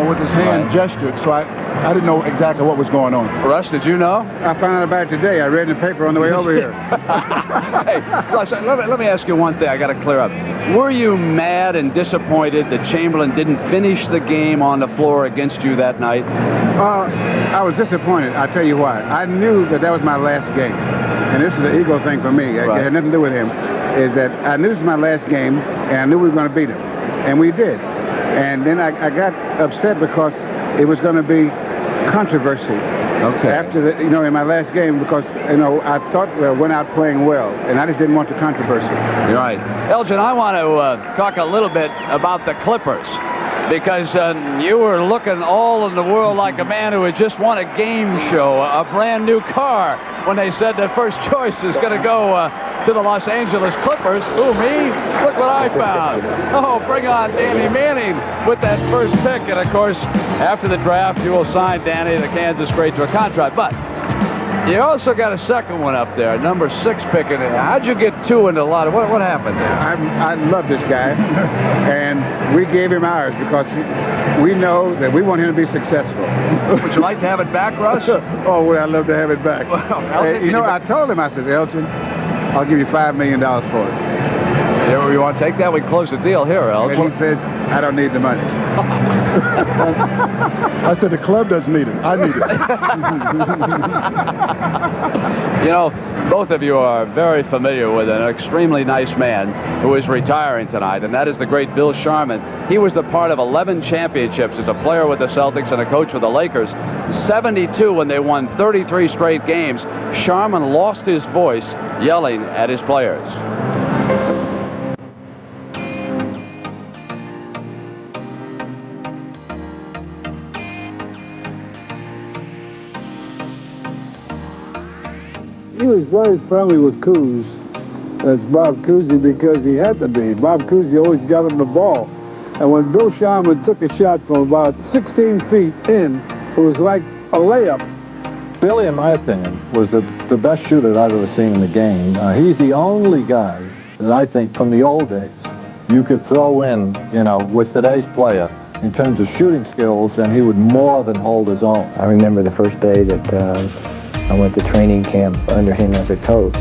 with his hand gestured. So I didn't know exactly what was going on. Russ, did you know? I found out about it today. I read in the paper on the way over here. Hey, Russ, let me ask you one thing I got to clear up. Were you mad and disappointed that Chamberlain didn't finish the game on the floor against you that night? I was disappointed. I'll tell you why. I knew that was my last game. And this is an ego thing for me. It had nothing to do with him. Is that I knew this was my last game, and I knew we were going to beat him. And we did. And then I got upset because it was going to be controversy. Okay. After in my last game, because I thought we went out playing well, and I just didn't want the controversy. You're right, Elgin. I want to talk a little bit about the Clippers, because you were looking all in the world like a man who had just won a game show, a brand new car, when they said the first choice is going to go to the Los Angeles Clippers. Ooh, me? Look what I found. Oh, bring on Danny Manning with that first pick. And, of course, after the draft, you will sign Danny, the Kansas great, to a contract. But you also got a second one up there, number 6 pick. How'd you get 2 into a lot of what happened there? I love this guy, and we gave him ours because we know that we want him to be successful. Would you like to have it back, Russ? Oh, would I love to have it back. Well, Elton, you know, I told him, I said, Elton, I'll give you $5 million for it. You want to take that? We close the deal here, Elton. And he says, I don't need the money. I said, the club doesn't need it. I need it. You know, both of you are very familiar with an extremely nice man who is retiring tonight, and that is the great Bill Sharman. He was the part of 11 championships as a player with the Celtics and a coach with the Lakers. 72 when they won 33 straight games. Sharman lost his voice yelling at his players. He was very friendly with Coos. That's Bob Cousy, because he had to be. Bob Cousy always got him the ball. And when Bill Sharman took a shot from about 16 feet in, it was like a layup. Billy, in my opinion, was the best shooter that I've ever seen in the game. He's the only guy that I think from the old days you could throw in, you know, with today's player in terms of shooting skills, and he would more than hold his own. I remember the first day that I went to training camp under him as a coach.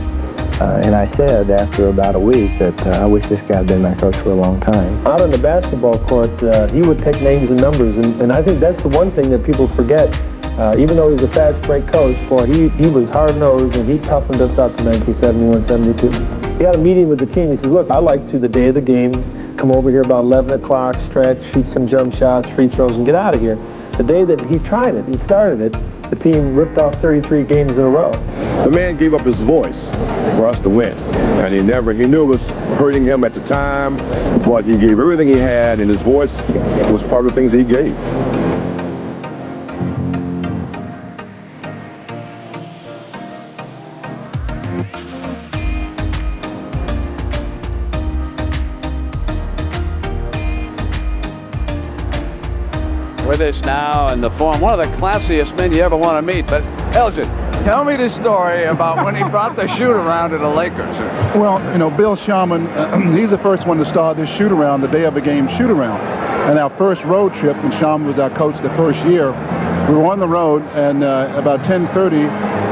And I said after about a week that I wish this guy had been my coach for a long time. Out on the basketball court, he would take names and numbers, and I think that's the one thing that people forget. Even though he was a fast break coach, boy, he was hard-nosed, and he toughened us up in 1971-72. He had a meeting with the team. He says, look, I like to, the day of the game, come over here about 11 o'clock, stretch, shoot some jump shots, free throws, and get out of here. The day that he tried it, he started it, the team ripped off 33 games in a row. The man gave up his voice for us to win. And he knew it was hurting him at the time, but he gave everything he had, and his voice was part of the things he gave. With us now in the form, one of the classiest men you ever want to meet. But Elgin, tell me the story about when he brought the shoot-around to the Lakers. Well, you know, Bill Sharman, he's the first one to start this shoot-around, the day of a game shoot-around. And our first road trip, and Sharman was our coach the first year, we were on the road, and about 10:30,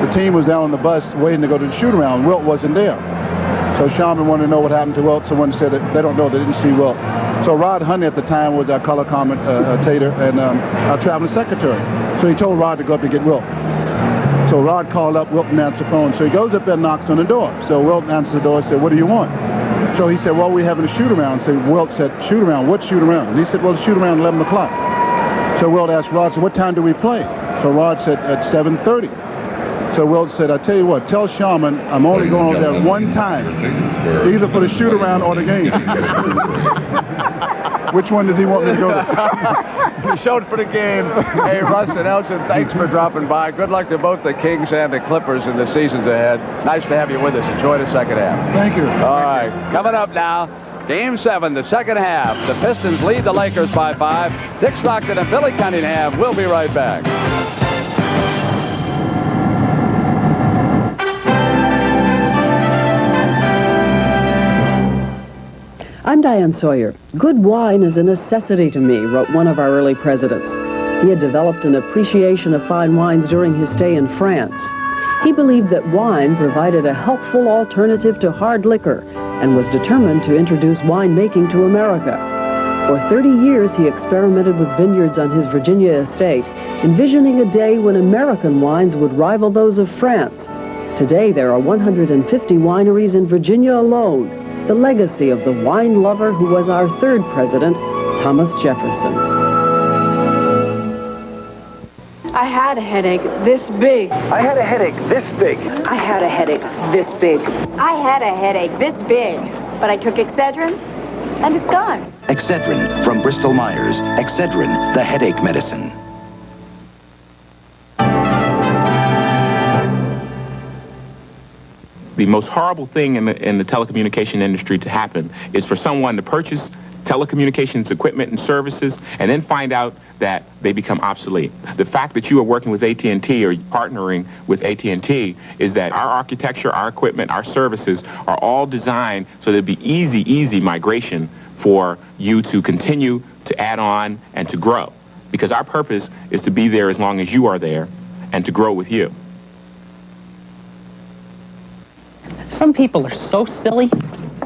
the team was down on the bus waiting to go to the shoot-around. Wilt wasn't there. So Sharman wanted to know what happened to Wilt. Someone said that they don't know, they didn't see Wilt. So Rod Honey at the time was our color commentator and our traveling secretary. So he told Rod to go up and get Wilt. So Rod called up, Wilt didn't answer the phone. So he goes up there and knocks on the door. So Wilt answers the door and said, what do you want? So he said, well, we're having a shoot-around. So Wilt said, shoot-around? What shoot-around? And he said, well, shoot-around 11 o'clock. So Wilt asked Rod, so what time do we play? So Rod said, at 7:30. So Wilt said, I tell you what, tell Sharman I'm only going over there one time, either for the shoot-around or the game. Which one does he want me to go to? He showed for the game. Hey, Russ and Elgin, thanks for dropping by. Good luck to both the Kings and the Clippers in the seasons ahead. Nice to have you with us. Enjoy the second half. Thank you. All right, coming up now, Game 7, the second half. The Pistons lead the Lakers by 5. Dick Stockton and Billy Cunningham will be right back. I'm Diane Sawyer. Good wine is a necessity to me, wrote one of our early presidents. He had developed an appreciation of fine wines during his stay in France. He believed that wine provided a healthful alternative to hard liquor and was determined to introduce winemaking to America. For 30 years, he experimented with vineyards on his Virginia estate, envisioning a day when American wines would rival those of France. Today, there are 150 wineries in Virginia alone, the legacy of the wine lover who was our third president, Thomas Jefferson. I had a headache this big. I had a headache this big. I had a headache this big. I had a headache this big. But I took Excedrin, and it's gone. Excedrin from Bristol Myers. Excedrin, the headache medicine. The most horrible thing in the telecommunication industry to happen is for someone to purchase telecommunications equipment and services and then find out that they become obsolete. The fact that you are working with AT&T or partnering with AT&T is that our architecture, our equipment, our services are all designed so there'd be easy migration for you to continue to to add on and to grow. Because our purpose is to be there as long as you are there and to grow with you. Some people are so silly.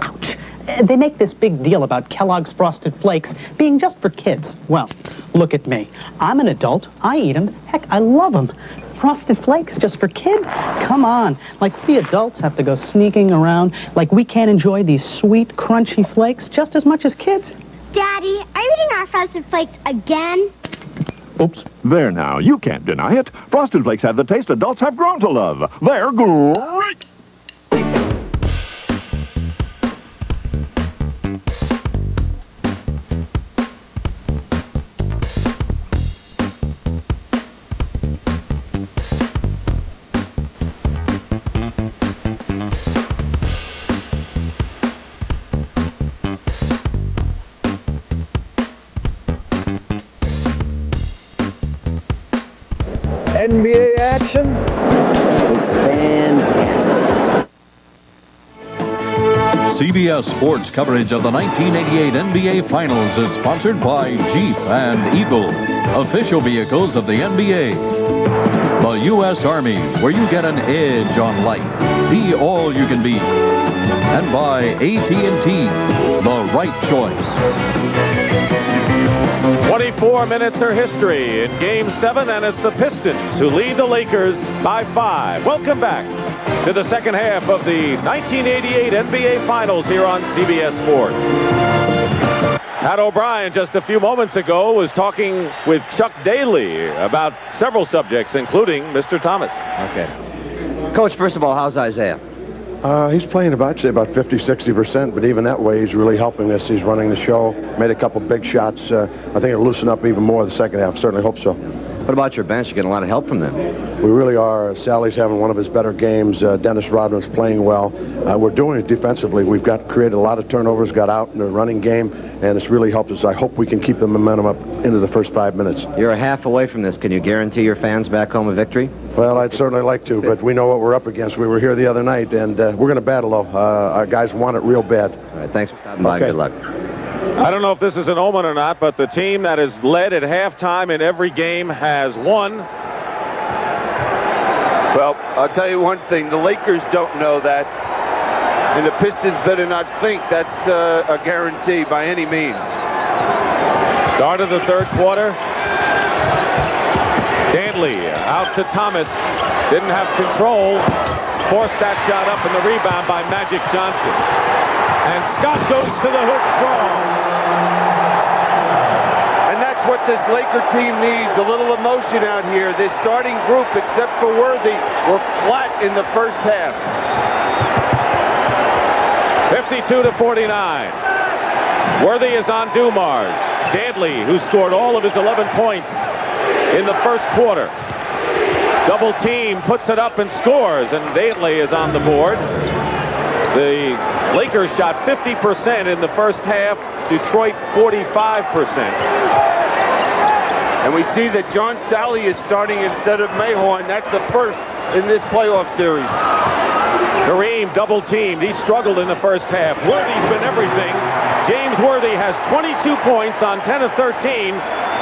Ouch. They make this big deal about Kellogg's Frosted Flakes being just for kids. Well, look at me. I'm an adult. I eat them. Heck, I love them. Frosted Flakes just for kids? Come on. Like we adults have to go sneaking around. Like we can't enjoy these sweet, crunchy flakes just as much as kids. Daddy, are you eating our Frosted Flakes again? Oops. There now. You can't deny it. Frosted Flakes have the taste adults have grown to love. They're great. NBA action is fantastic. CBS Sports coverage of the 1988 NBA Finals is sponsored by Jeep and Eagle, official vehicles of the NBA. The U.S. Army, where you get an edge on life. Be all you can be. And by AT&T, the right choice. 24 minutes are history in Game 7, and it's the Pistons who lead the Lakers by 5. Welcome back to the second half of the 1988 NBA Finals here on CBS Sports. Pat O'Brien just a few moments ago was talking with Chuck Daly about several subjects, including Mr. Thomas. Okay. Coach, first of all, how's Isaiah? He's playing about, I'd say, about 50-60%, but even that way, he's really helping us. He's running the show, made a couple big shots. I think it'll loosen up even more the second half. Certainly hope so. What about your bench? You're getting a lot of help from them. We really are. Sally's having one of his better games. Dennis Rodman's playing well. We're doing it defensively. We've created a lot of turnovers, got out in the running game, and it's really helped us. I hope we can keep the momentum up into the first 5 minutes. You're a half away from this. Can you guarantee your fans back home a victory? Well, I'd certainly like to, but we know what we're up against. We were here the other night, and we're going to battle, though. Our guys want it real bad. All right, thanks for stopping by. Good luck. I don't know if this is an omen or not, but the team that has led at halftime in every game has won. Well, I'll tell you one thing. The Lakers don't know that, and the Pistons better not think that's a guarantee by any means. Start of the third quarter. Dantley out to Thomas. Didn't have control. Forced that shot up, and the rebound by Magic Johnson. And Scott goes to the hoop strong. And that's what this Laker team needs, a little emotion out here. This starting group, except for Worthy, were flat in the first half. 52-49. Worthy is on Dumars. Dantley, who scored all of his 11 points in the first quarter. Double team, puts it up and scores, and Dantley is on the board. The Lakers shot 50% in the first half. Detroit 45%. And we see that John Sally is starting instead of Mayhorn. That's the first in this playoff series. Kareem double teamed. He struggled in the first half. Worthy's been everything. James Worthy has 22 points on 10 of 13,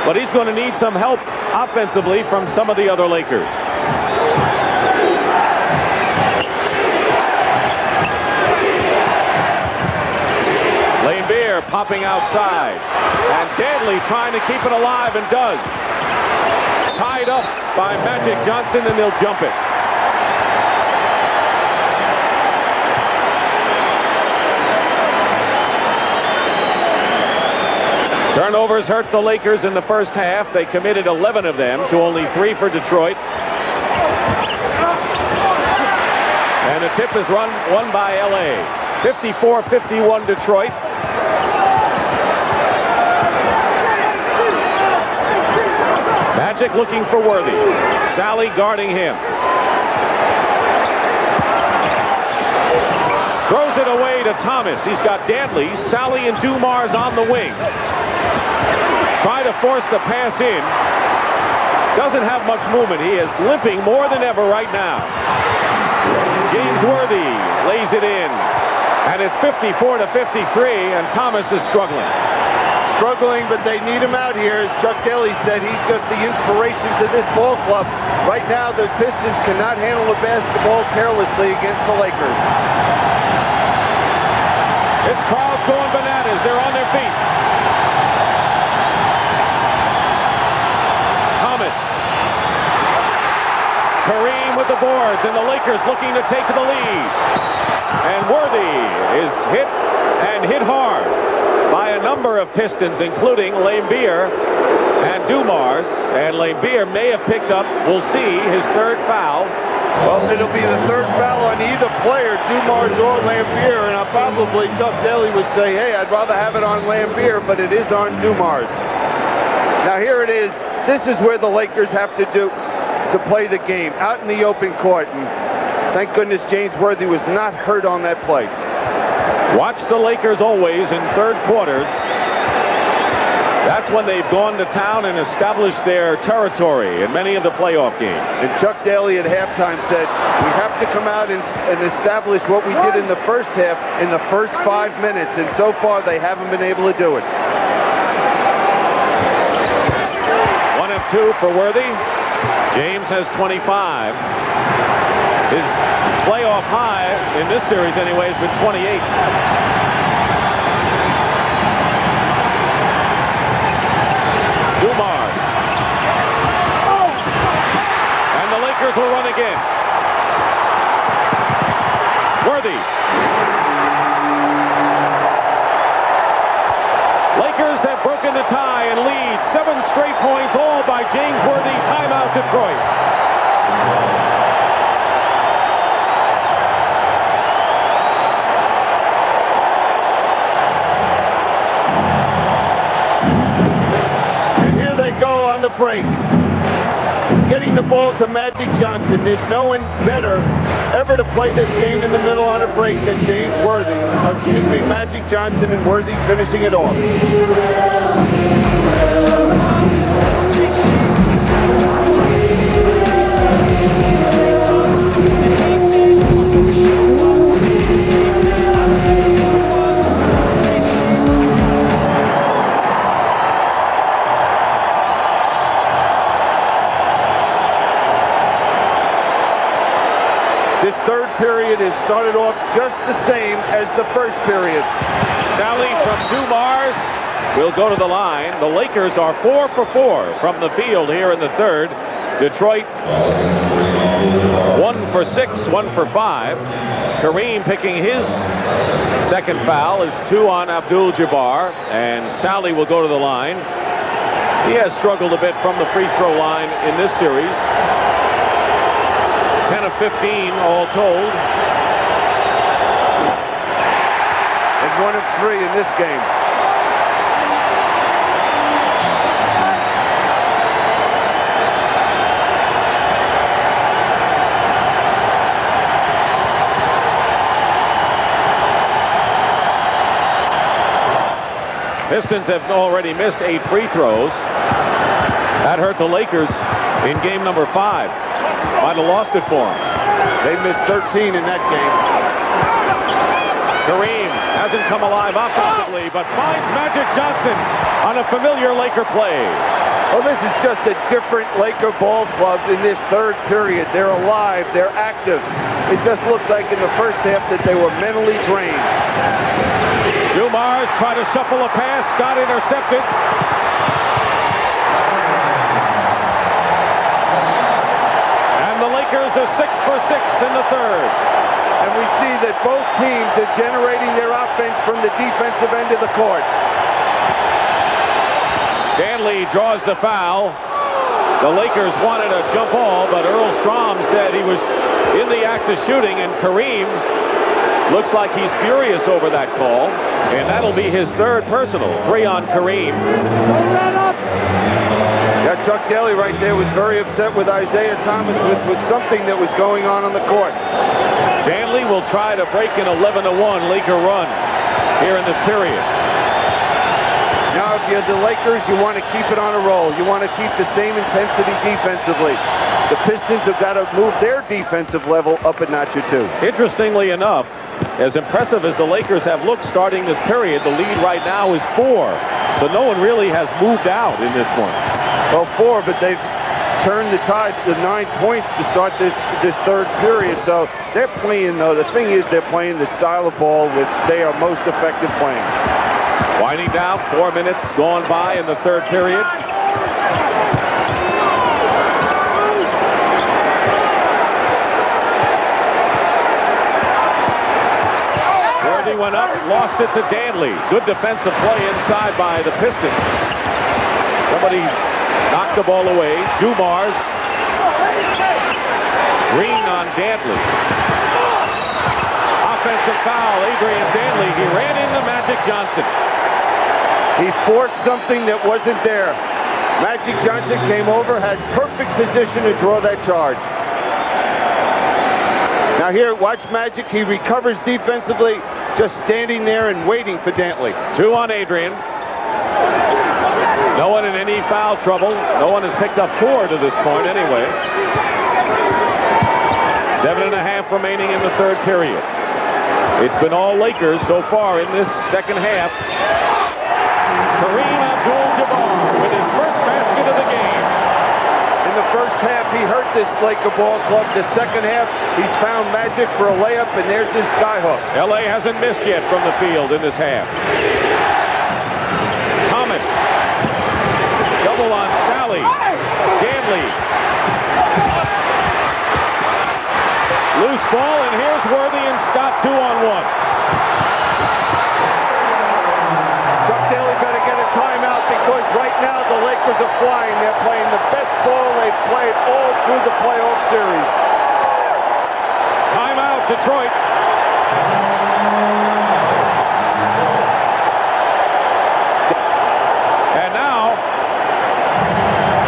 but he's going to need some help offensively from some of the other Lakers. Lane Beer popping outside, and Dantley trying to keep it alive, and does. Tied up by Magic Johnson, and they'll jump it. Turnovers hurt the Lakers in the first half. They committed 11 of them to only 3 for Detroit. And the tip is won by L.A. 54-51 Detroit. Magic looking for Worthy. Sally guarding him. Throws it away to Thomas. He's got Dantley, Sally, and Dumars on the wing. Try to force the pass in. Doesn't have much movement. He is limping more than ever right now. James Worthy lays it in. And it's 54-53, and Thomas is struggling. struggling, but they need him out here. As Chuck Daly said, he's just the inspiration to this ball club. Right now, the Pistons cannot handle the basketball carelessly against the Lakers. This crowd's going bananas. They're on their feet. Thomas. Kareem with the boards, and the Lakers looking to take the lead. And Worthy is hit, and hit hard, by a number of Pistons, including Laimbeer and Dumars. And Laimbeer may have picked up, we'll see, his third foul. Well, it'll be the third foul on either player, Dumars or Laimbeer, and probably Chuck Daly would say, hey, I'd rather have it on Laimbeer, but it is on Dumars. Now here it is. This is where the Lakers have to play the game, out in the open court. And thank goodness James Worthy was not hurt on that play. Watch the Lakers always in third quarters. That's when they've gone to town and established their territory in many of the playoff games. And Chuck Daly at halftime said, we have to come out and establish what we did in the first half in the first 5 minutes. And so far, they haven't been able to do it. 1 of 2 for Worthy. James has 25. His playoff high in this series anyway has been 28. Dumars. And the Lakers will run again. Worthy. Lakers have broken the tie and lead 7 straight points, all by James Worthy. Timeout, Detroit. The break, getting the ball to Magic Johnson. There's no one better ever to play this game in the middle on a break than James Worthy. Excuse me, Magic Johnson, and Worthy finishing it off. This third period has started off just the same as the first period. Sally from Dumars will go to the line. The Lakers are 4 for 4 from the field here in the third. Detroit 1 for 6, 1 for 5. Kareem picking his second foul is 2 on Abdul-Jabbar, and Sally will go to the line. He has struggled a bit from the free throw line in this series. 10 of 15 all told. And 1 of 3 in this game. Pistons have already missed 8 free throws. That hurt the Lakers in game number 5. Might have lost it for them. They missed 13 in that game. Kareem hasn't come alive offensively, but finds Magic Johnson on a familiar Laker play. Well, this is just a different Laker ball club in this third period. They're alive. They're active. It just looked like in the first half that they were mentally drained. Dumars tried to shuffle a pass, got intercepted. Lakers are 6 for 6 in the third. And we see that both teams are generating their offense from the defensive end of the court. Danley draws the foul. The Lakers wanted a jump ball, but Earl Strom said he was in the act of shooting, and Kareem looks like he's furious over that call, and that'll be his third personal. 3 on Kareem. Yeah, Chuck Daly right there was very upset with Isaiah Thomas with something that was going on the court. Danley will try to break an 11-1 Laker run here in this period. Now, if you're the Lakers, you want to keep it on a roll. You want to keep the same intensity defensively. The Pistons have got to move their defensive level up a notch or 2. Interestingly enough, as impressive as the Lakers have looked starting this period, the lead right now is 4. So no one really has moved out in this one. Well, 4, but they've turned the tide to 9 points to start this third period. So they're playing, though. The thing is, they're playing the style of ball which they are most effective playing. Winding down, 4 minutes gone by in the third period. Worthy went up, lost it to Danley. Good defensive play inside by the Pistons. Somebody knocked the ball away. Dumars. Green on Danley. Offensive foul, Adrian Danley. He ran into Magic Johnson. He forced something that wasn't there. Magic Johnson came over, had perfect position to draw that charge. Now here, watch Magic. He recovers defensively, just standing there and waiting for Dantley. 2 on Adrian. No one in any foul trouble. No one has picked up 4 to this point anyway. 7.5 remaining in the third period. It's been all Lakers so far in this second half. Kareem Abdul-Jabbar with his first basket of the game. In the first half, he hurt this Laker ball club. The second half, he's found Magic for a layup, and there's this skyhook. LA hasn't missed yet from the field in this half. Thomas. Double on Sally. Danley. Loose ball, and here's Worthy and Scott 2-on-1. Chuck Daly better get a timeout because right now the Lakers are flying. They're playing the best ball they've played all through the playoff series. Timeout, Detroit. And now,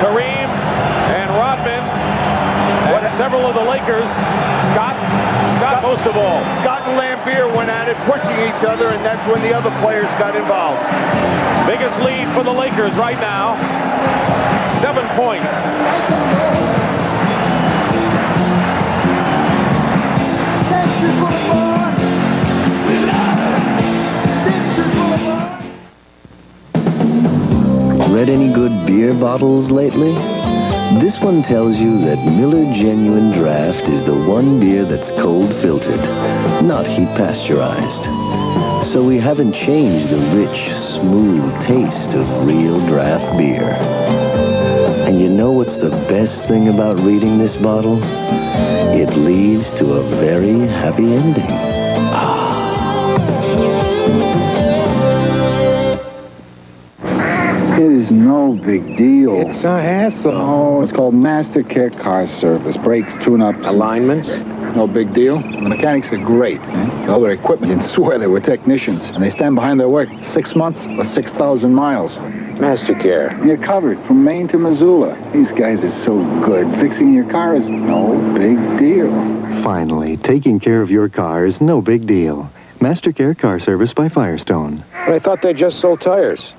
Kareem and Rodman and several of the Lakers. Scott most of all. Scott and Lambier went at it, pushing each other, and that's when the other players got involved. Biggest lead for the Lakers right now. 7 points. Read any good beer bottles lately? This one tells you that Miller Genuine Draft is the one beer that's cold filtered, not heat pasteurized. So we haven't changed the rich, smooth taste of real draft beer. And you know what's the best thing about reading this bottle? It leads to a very happy ending. It is no big deal. It's a hassle. Oh, it's called Master Care Car Service. Brakes, tune-ups. Alignments. No big deal. The mechanics are great. All their equipment, you'd swear they were technicians. And they stand behind their work 6 months or 6,000 miles. Master Care. You're covered from Maine to Missoula. These guys are so good. Fixing your car is no big deal. Finally, taking care of your car is no big deal. Master Care Car Service by Firestone. But I thought they just sold tires.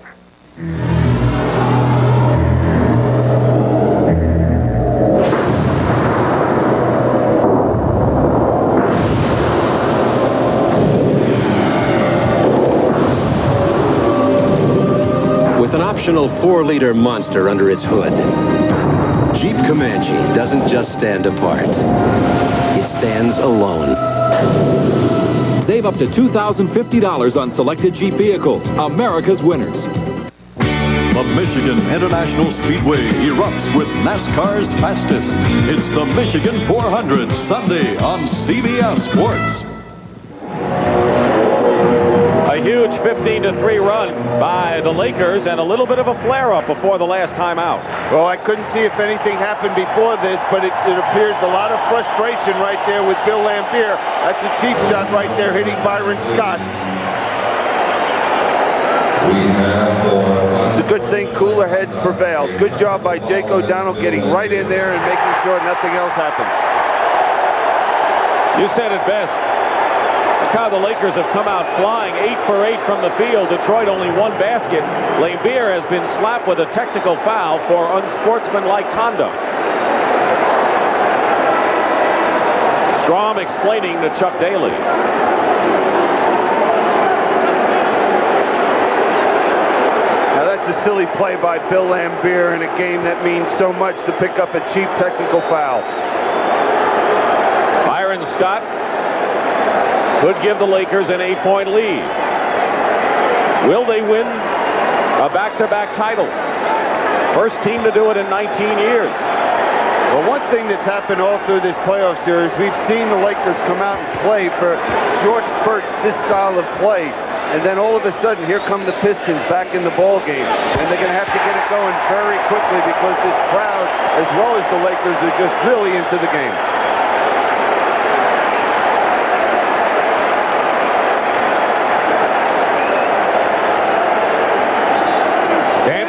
With an optional 4-liter monster under its hood, Jeep Comanche doesn't just stand apart. It stands alone. Save up to $2,050 on selected Jeep vehicles. America's winners. The Michigan International Speedway erupts with NASCAR's fastest. It's the Michigan 400 Sunday on CBS Sports. A huge 15-3 run by the Lakers and a little bit of a flare-up before the last timeout. Well, I couldn't see if anything happened before this, but it appears a lot of frustration right there with Bill Lambier. That's a cheap shot right there hitting Byron Scott. It's a good thing cooler heads prevailed. Good job by Jake O'Donnell getting right in there and making sure nothing else happened. You said it best. Look how the Lakers have come out flying 8 for 8 from the field. Detroit only 1 basket. Lambier has been slapped with a technical foul for unsportsmanlike conduct. Strom explaining to Chuck Daly. Now that's a silly play by Bill Laimbeer in a game that means so much to pick up a cheap technical foul. Byron Scott could give the Lakers an 8-point lead. Will they win a back-to-back title? First team to do it in 19 years. Well, one thing that's happened all through this playoff series, we've seen the Lakers come out and play for short spurts, this style of play, and then all of a sudden, here come the Pistons back in the ball game, and they're going to have to get it going very quickly because this crowd, as well as the Lakers, are just really into the game.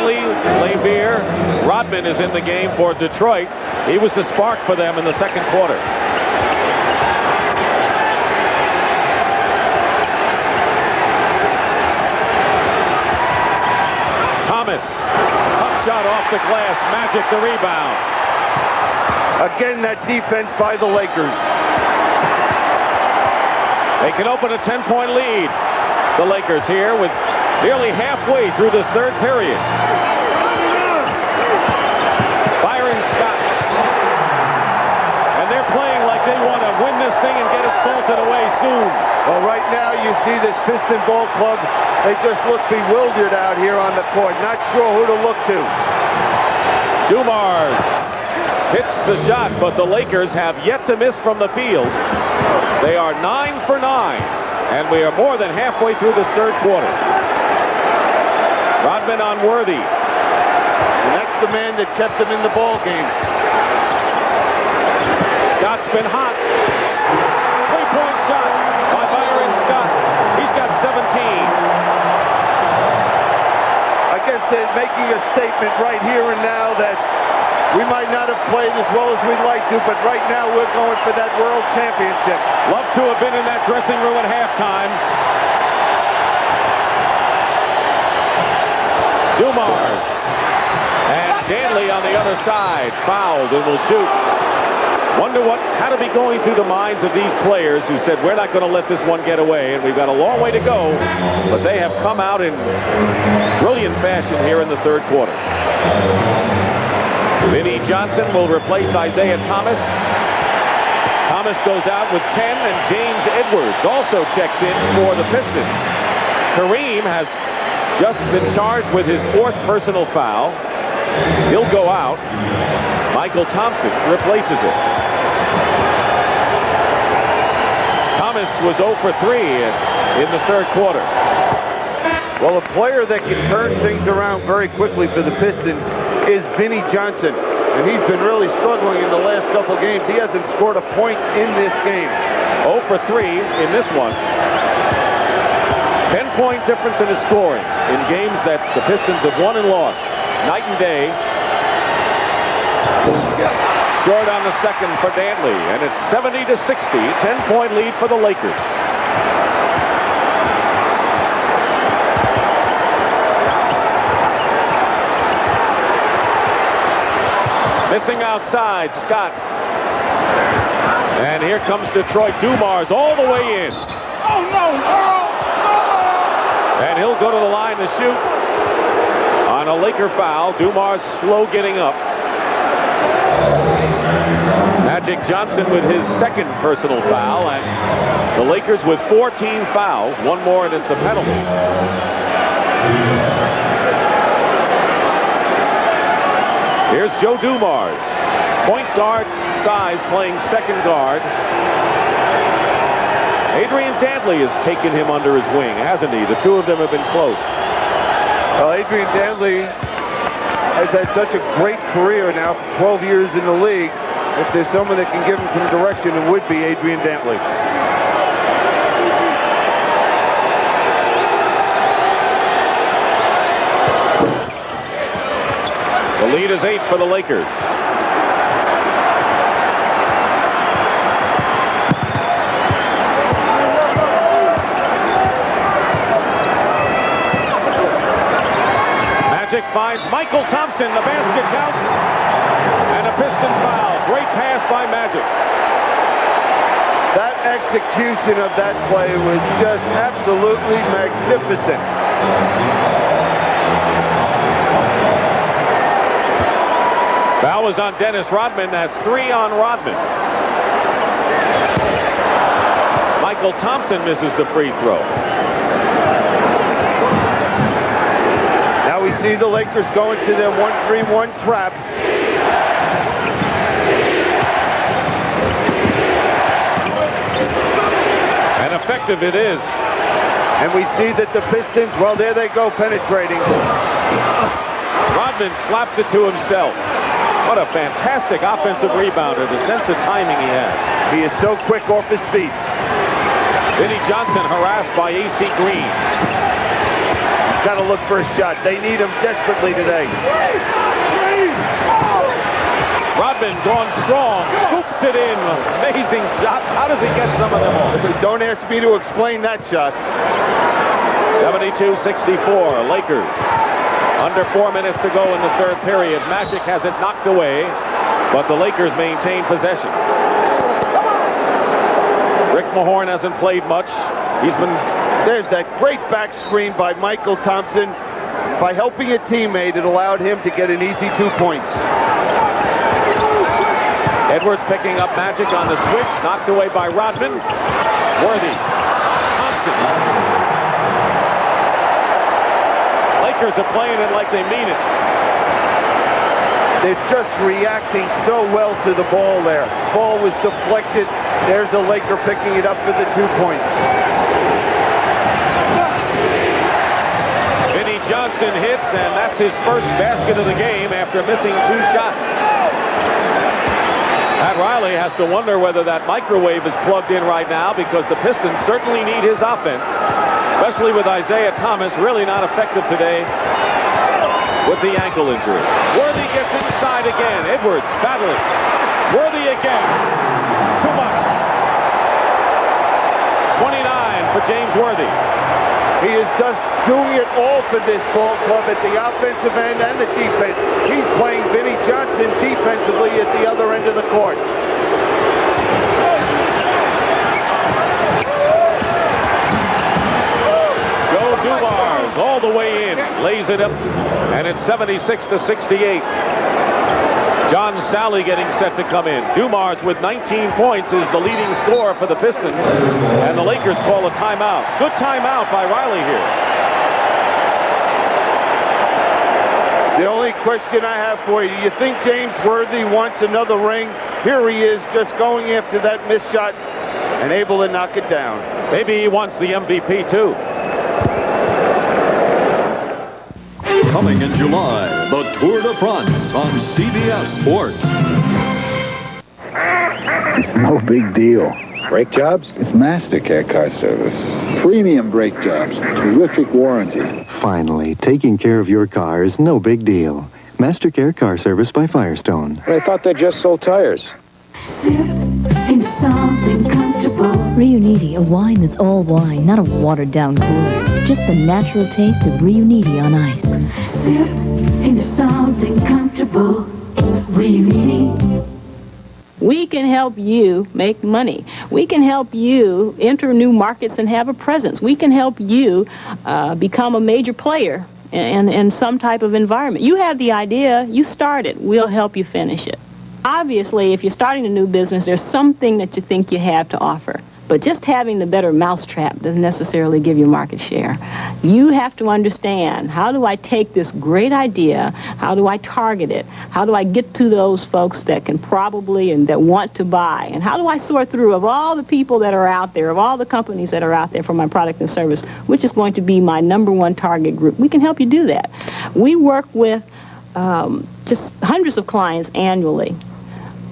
Laimbeer, Rodman is in the game for Detroit. He was the spark for them in the second quarter. Thomas, tough shot off the glass. Magic the rebound. Again, that defense by the Lakers. They can open a 10-point lead. The Lakers here with nearly halfway through this third period. Byron Scott. And they're playing like they want to win this thing and get it salted away soon. Well, right now you see this Piston ball club, they just look bewildered out here on the court. Not sure who to look to. Dumars hits the shot, but the Lakers have yet to miss from the field. They are 9 for 9, and we are more than halfway through this third quarter. Rodman on Worthy. And that's the man that kept them in the ball game. Scott's been hot. Three-point shot by Byron Scott. He's got 17. I guess they're making a statement right here and now that we might not have played as well as we'd like to, but right now we're going for that world championship. Love to have been in that dressing room at halftime. Dumars. And Danley on the other side, fouled and will shoot. Wonder what had to be going through the minds of these players who said, we're not going to let this one get away, and we've got a long way to go, but they have come out in brilliant fashion here in the third quarter. Vinnie Johnson will replace Isaiah Thomas. Thomas goes out with 10, and James Edwards also checks in for the Pistons. Kareem has just been charged with his 4th personal foul. He'll go out. Michael Thompson replaces him. Thomas was 0 for 3 in the third quarter. Well, a player that can turn things around very quickly for the Pistons is Vinnie Johnson. And he's been really struggling in the last couple games. He hasn't scored a point in this game. 0 for 3 in this one. 10-point difference in his scoring in games that the Pistons have won and lost. Night and day. Short on the second for Danley, and it's 70-60. 10-point lead for the Lakers. Missing outside, Scott. And here comes Detroit. Dumars all the way in. Oh, no! And he'll go to the line to shoot on a Laker foul. Dumars slow getting up. Magic Johnson with his 2nd personal foul, and the Lakers with 14 fouls. One more and it's a penalty. Here's Joe Dumars, point guard size, playing 2nd guard. Adrian Dantley has taken him under his wing, hasn't he? The two of them have been close. Well, Adrian Dantley has had such a great career now for 12 years in the league. If there's someone that can give him some direction, it would be Adrian Dantley. The lead is 8 for the Lakers. Magic finds Michael Thompson. The basket counts. And a Piston foul. Great pass by Magic. That execution of that play was just absolutely magnificent. Foul was on Dennis Rodman. That's 3 on Rodman. Michael Thompson misses the free throw. Now we see the Lakers go into their 1-3-1 trap. And effective it is. And we see that the Pistons, well, there they go, penetrating. Rodman slaps it to himself. What a fantastic offensive rebounder, the sense of timing he has. He is so quick off his feet. Vinnie Johnson harassed by A.C. Green. He's got to look for a shot. They need him desperately today. Rodman going strong, scoops it in. Amazing shot. How does he get some of them all? Don't ask me to explain that shot. 72-64, Lakers. Under 4 minutes to go in the third period. Magic has it knocked away, but the Lakers maintain possession. Rick Mahorn hasn't played much. He's been... There's that great back screen by Michael Thompson. By helping a teammate, it allowed him to get an easy 2 points. Edwards picking up Magic on the switch, knocked away by Rodman. Worthy. Thompson. Lakers are playing it like they mean it. They're just reacting so well to the ball there. Ball was deflected. There's a Laker picking it up for the 2 points. Vinnie Johnson hits, and that's his first basket of the game after missing 2 shots. Pat Riley has to wonder whether that microwave is plugged in right now, because the Pistons certainly need his offense, especially with Isaiah Thomas really not effective today with the ankle injury. Worthy gets inside again. Edwards battling. Worthy again. Too much. 29 for James Worthy. He is just doing it all for this ball club at the offensive end and the defense. He's playing Vinnie Johnson defensively at the other end of the court. Joe Dumars all the way in, lays it up, and it's 76-68. John Sally getting set to come in. Dumars with 19 points is the leading scorer for the Pistons, and the Lakers call a timeout. Good timeout by Riley here. The only question I have for you, you think James Worthy wants another ring? Here he is just going after that missed shot and able to knock it down. Maybe he wants the MVP too. Coming in July, the Tour de France on CBS Sports. It's no big deal. Brake jobs? It's Mastercare Car Service. Premium brake jobs. Terrific warranty. Finally, taking care of your car is no big deal. Mastercare Car Service by Firestone. But I thought they just sold tires. Sip into something comfortable. Riuniti, a wine that's all wine, not a watered-down cooler. Just the natural taste of Riuniti on ice. Sip into something comfortable. Riuniti. We can help you make money. We can help you enter new markets and have a presence. We can help you become a major player in some type of environment. You have the idea, you start it. We'll help you finish it. Obviously, if you're starting a new business, there's something that you think you have to offer. But just having the better mousetrap doesn't necessarily give you market share. You have to understand, how do I take this great idea, how do I target it, how do I get to those folks that can probably and that want to buy, and how do I sort through of all the people that are out there, of all the companies that are out there for my product and service, which is going to be my #1 target group. We can help you do that. We work with just hundreds of clients annually.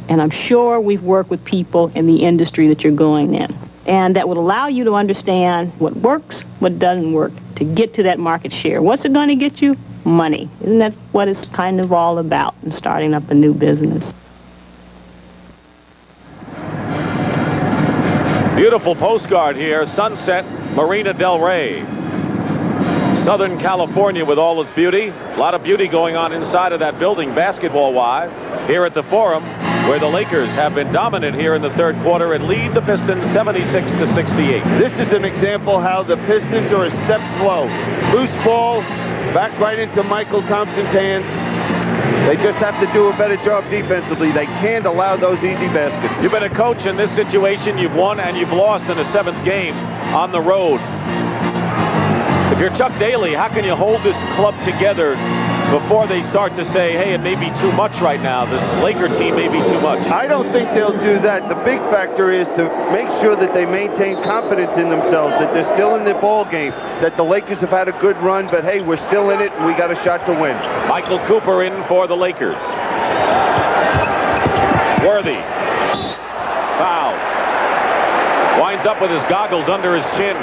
And I'm sure we've worked with people in the industry that you're going in. And that would allow you to understand what works, what doesn't work, to get to that market share. What's it going to get you? Money. Isn't that what it's kind of all about in starting up a new business? Beautiful postcard here, Sunset, Marina del Rey. Southern California with all its beauty. A lot of beauty going on inside of that building, basketball-wise. Here at the Forum, where the Lakers have been dominant here in the third quarter and lead the Pistons 76-68. This is an example how the Pistons are a step slow. Loose ball, back right into Michael Thompson's hands. They just have to do a better job defensively. They can't allow those easy baskets. You've been a coach in this situation. You've won and you've lost in a 7th game on the road. If you're Chuck Daly, how can you hold this club together before they start to say, hey, it may be too much right now. This Laker team may be too much. I don't think they'll do that. The big factor is to make sure that they maintain confidence in themselves, that they're still in the ball game, that the Lakers have had a good run, but hey, we're still in it and we got a shot to win. Michael Cooper in for the Lakers. Worthy. Foul. Winds up with his goggles under his chin.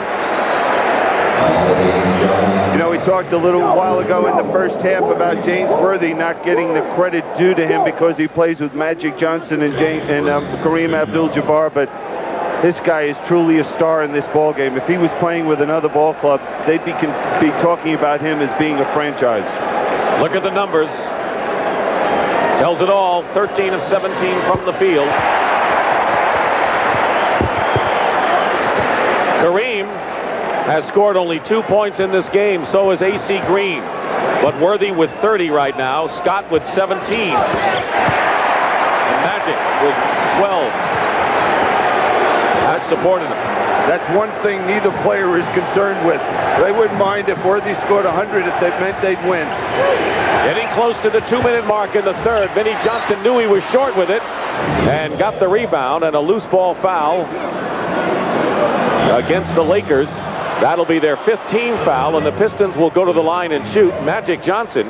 You know, we talked a little while ago in the first half about James Worthy not getting the credit due to him because he plays with Magic Johnson and Kareem Abdul-Jabbar, but this guy is truly a star in this ball game. If he was playing with another ball club, they'd be talking about him as being a franchise. Look at the numbers. Tells it all. 13 of 17 from the field. Kareem has scored only 2 points in this game. So is A.C. Green. But Worthy with 30 right now. Scott with 17. And Magic with 12. That's supported him. That's one thing neither player is concerned with. They wouldn't mind if Worthy scored 100 if that meant they'd win. Getting close to the 2-minute mark in the third. Vinnie Johnson knew he was short with it and got the rebound, and a loose ball foul against the Lakers. That'll be their 5th team foul, and the Pistons will go to the line and shoot. Magic Johnson,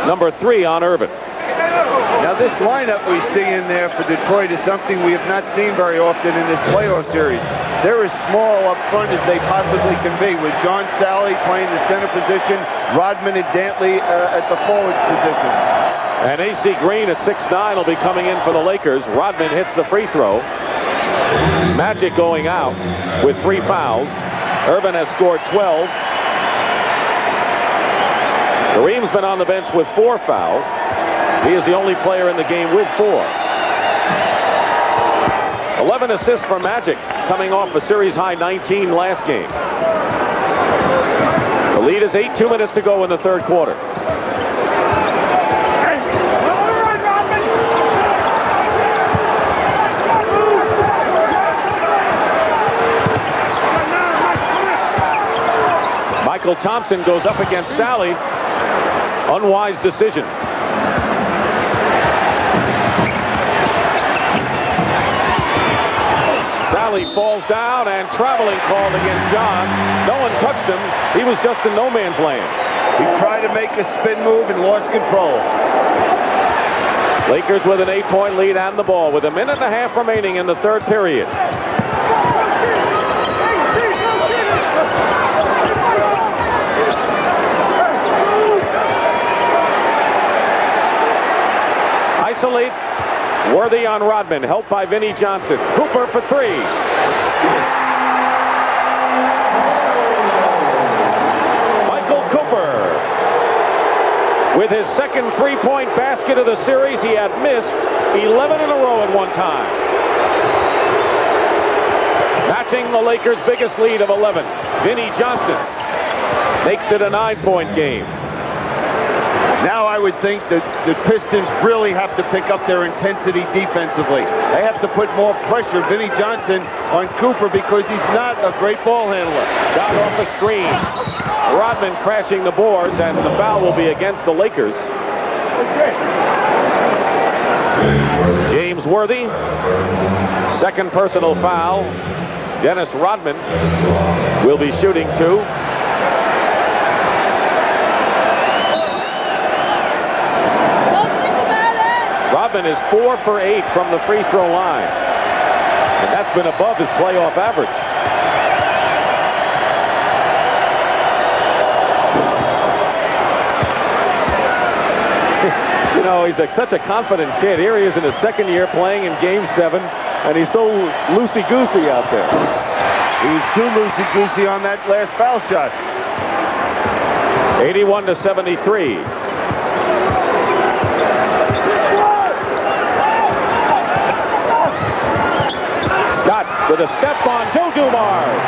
number 3 on Irvin. Now this lineup we see in there for Detroit is something we have not seen very often in this playoff series. They're as small up front as they possibly can be, with John Sally playing the center position, Rodman and Dantley at the forward position. And A.C. Green at 6'9" will be coming in for the Lakers. Rodman hits the free throw. Magic going out with 3 fouls. Irvin has scored 12. Kareem's been on the bench with 4 fouls. He is the only player in the game with 4. 11 assists for Magic, coming off a series-high 19 last game. The lead is 8, 2 minutes to go in the third quarter. Michael Thompson goes up against Sally. Unwise decision. Sally falls down, and traveling called against John. No one touched him. He was just in no man's land. He tried to make a spin move and lost control. Lakers with an 8-point lead and the ball with 1.5 minutes remaining in the third period. Isolate. Worthy on Rodman, helped by Vinnie Johnson. Cooper for 3. Michael Cooper with his second 3-point basket of the series. He had missed 11 in a row at one time. Matching the Lakers' biggest lead of 11. Vinnie Johnson makes it a 9-point game. Now I would think that the Pistons really have to pick up their intensity defensively. They have to put more pressure, Vinnie Johnson, on Cooper because he's not a great ball handler. Got off the screen. Rodman crashing the boards, and the foul will be against the Lakers. James Worthy, second personal foul. Dennis Rodman will be shooting 2. Rodman is 4 for 8 from the free throw line. And that's been above his playoff average. You know, he's such a confident kid. Here he is in his second year playing in Game 7, and he's so loosey-goosey out there. He was too loosey-goosey on that last foul shot. 81-73. Scott with a step on Joe Dumars.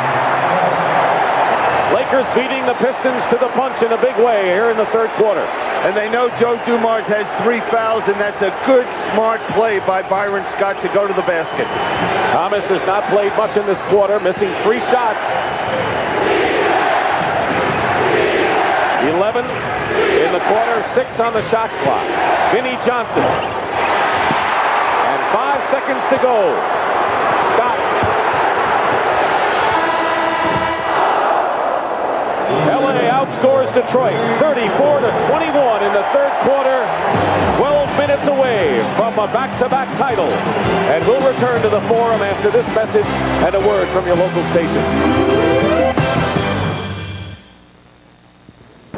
Lakers beating the Pistons to the punch in a big way here in the third quarter. And they know Joe Dumars has 3 fouls, and that's a good, smart play by Byron Scott to go to the basket. Thomas has not played much in this quarter, missing 3 shots. 11 in the quarter, 6 on the shot clock. Vinnie Johnson. And 5 seconds to go. Scott. LA outscores Detroit 34-21 in the third quarter. 12 minutes away from a back-to-back title. And we'll return to the Forum after this message and a word from your local station.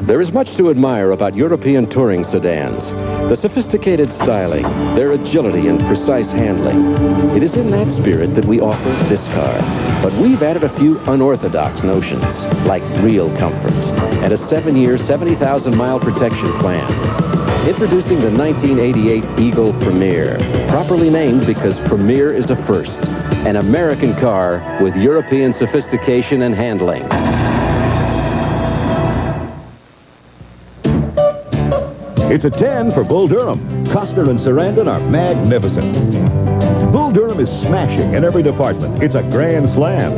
There is much to admire about European touring sedans. The sophisticated styling, their agility and precise handling. It is in that spirit that we offer this car. But we've added a few unorthodox notions, like real comfort, and a 7-year, 70,000-mile protection plan. Introducing the 1988 Eagle Premier, properly named because Premier is a first. An American car with European sophistication and handling. It's a 10 for Bull Durham. Costner and Sarandon are magnificent. Bull Durham is smashing in every department. It's a grand slam.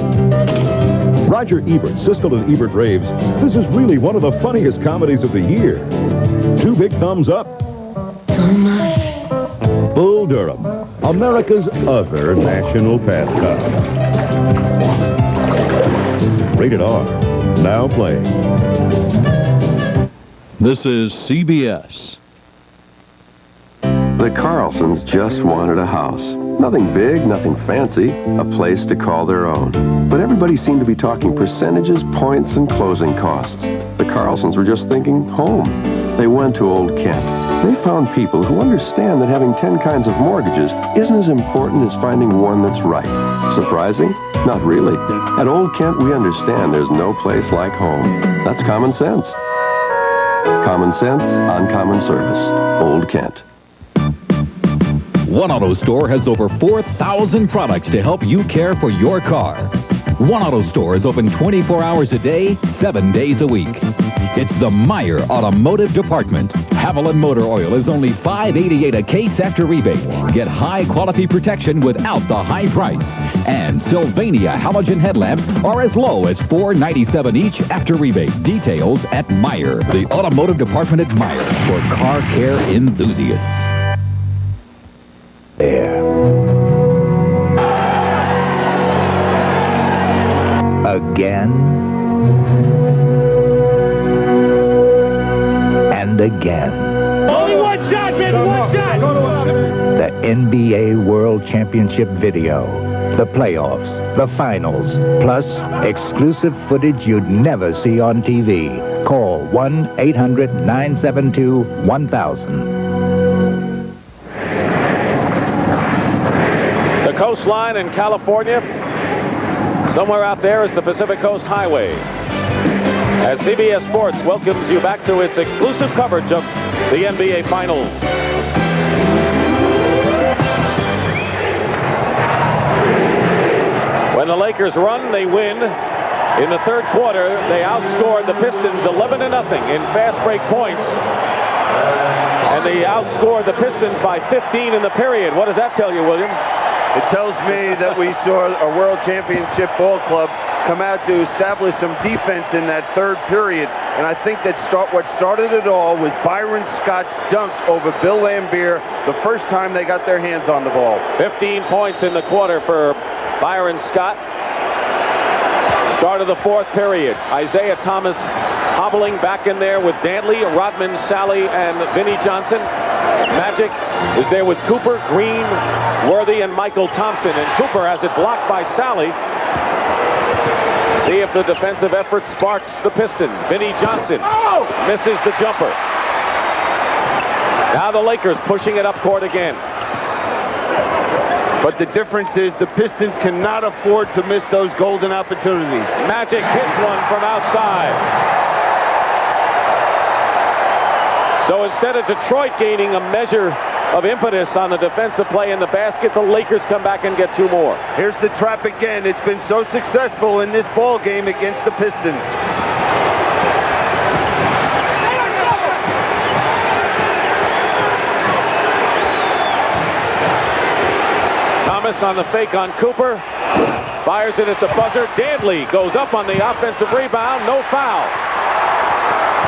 Roger Ebert, Siskel and Ebert raves, this is really one of the funniest comedies of the year. 2 big thumbs up. Bull Durham, America's other national pastime. Rated R. Now playing. This is CBS. The Carlsons just wanted a house. Nothing big, nothing fancy, a place to call their own. But everybody seemed to be talking percentages, points, and closing costs. The Carlsons were just thinking home. They went to Old Kent. They found people who understand that having 10 kinds of mortgages isn't as important as finding one that's right. Surprising? Not really. At Old Kent, we understand there's no place like home. That's common sense. Common sense, uncommon service. Old Kent. One Auto Store has over 4,000 products to help you care for your car. One Auto Store is open 24 hours a day, 7 days a week. It's the Meyer Automotive Department. Haviland Motor Oil is only $5.88 a case after rebate. Get high-quality protection without the high price. And Sylvania halogen headlamps are as low as $4.97 each after rebate. Details at Meyer, the Automotive Department at Meyer, for car care enthusiasts. There. Again. And again. Only one shot, baby, one shot! The NBA World Championship video. The playoffs, the finals, plus exclusive footage you'd never see on TV. Call 1-800-972-1000. The coastline in California, somewhere out there is the Pacific Coast Highway. As CBS Sports welcomes you back to its exclusive coverage of the NBA Finals. When the Lakers run, they win. In the third quarter, they outscored the Pistons 11-0 in fast break points. And they outscored the Pistons by 15 in the period. What does that tell you, William? It tells me that we saw a World Championship ball club come out to establish some defense in that third period. And I think that what started it all was Byron Scott's dunk over Bill Laimbeer the first time they got their hands on the ball. 15 points in the quarter for Byron Scott. Start of the fourth period. Isaiah Thomas hobbling back in there with Dantley, Rodman, Sally, and Vinnie Johnson. Magic is there with Cooper, Green, Worthy, and Michael Thompson. And Cooper has it blocked by Sally. See if the defensive effort sparks the Pistons. Vinnie Johnson misses the jumper. Now the Lakers pushing it up court again. But the difference is the Pistons cannot afford to miss those golden opportunities. Magic hits one from outside. So instead of Detroit gaining a measure of impetus on the defensive play in the basket, the Lakers come back and get 2 more. Here's the trap again. It's been so successful in this ball game against the Pistons. Thomas on the fake on Cooper. Fires it at the buzzer. Danley goes up on the offensive rebound. No foul.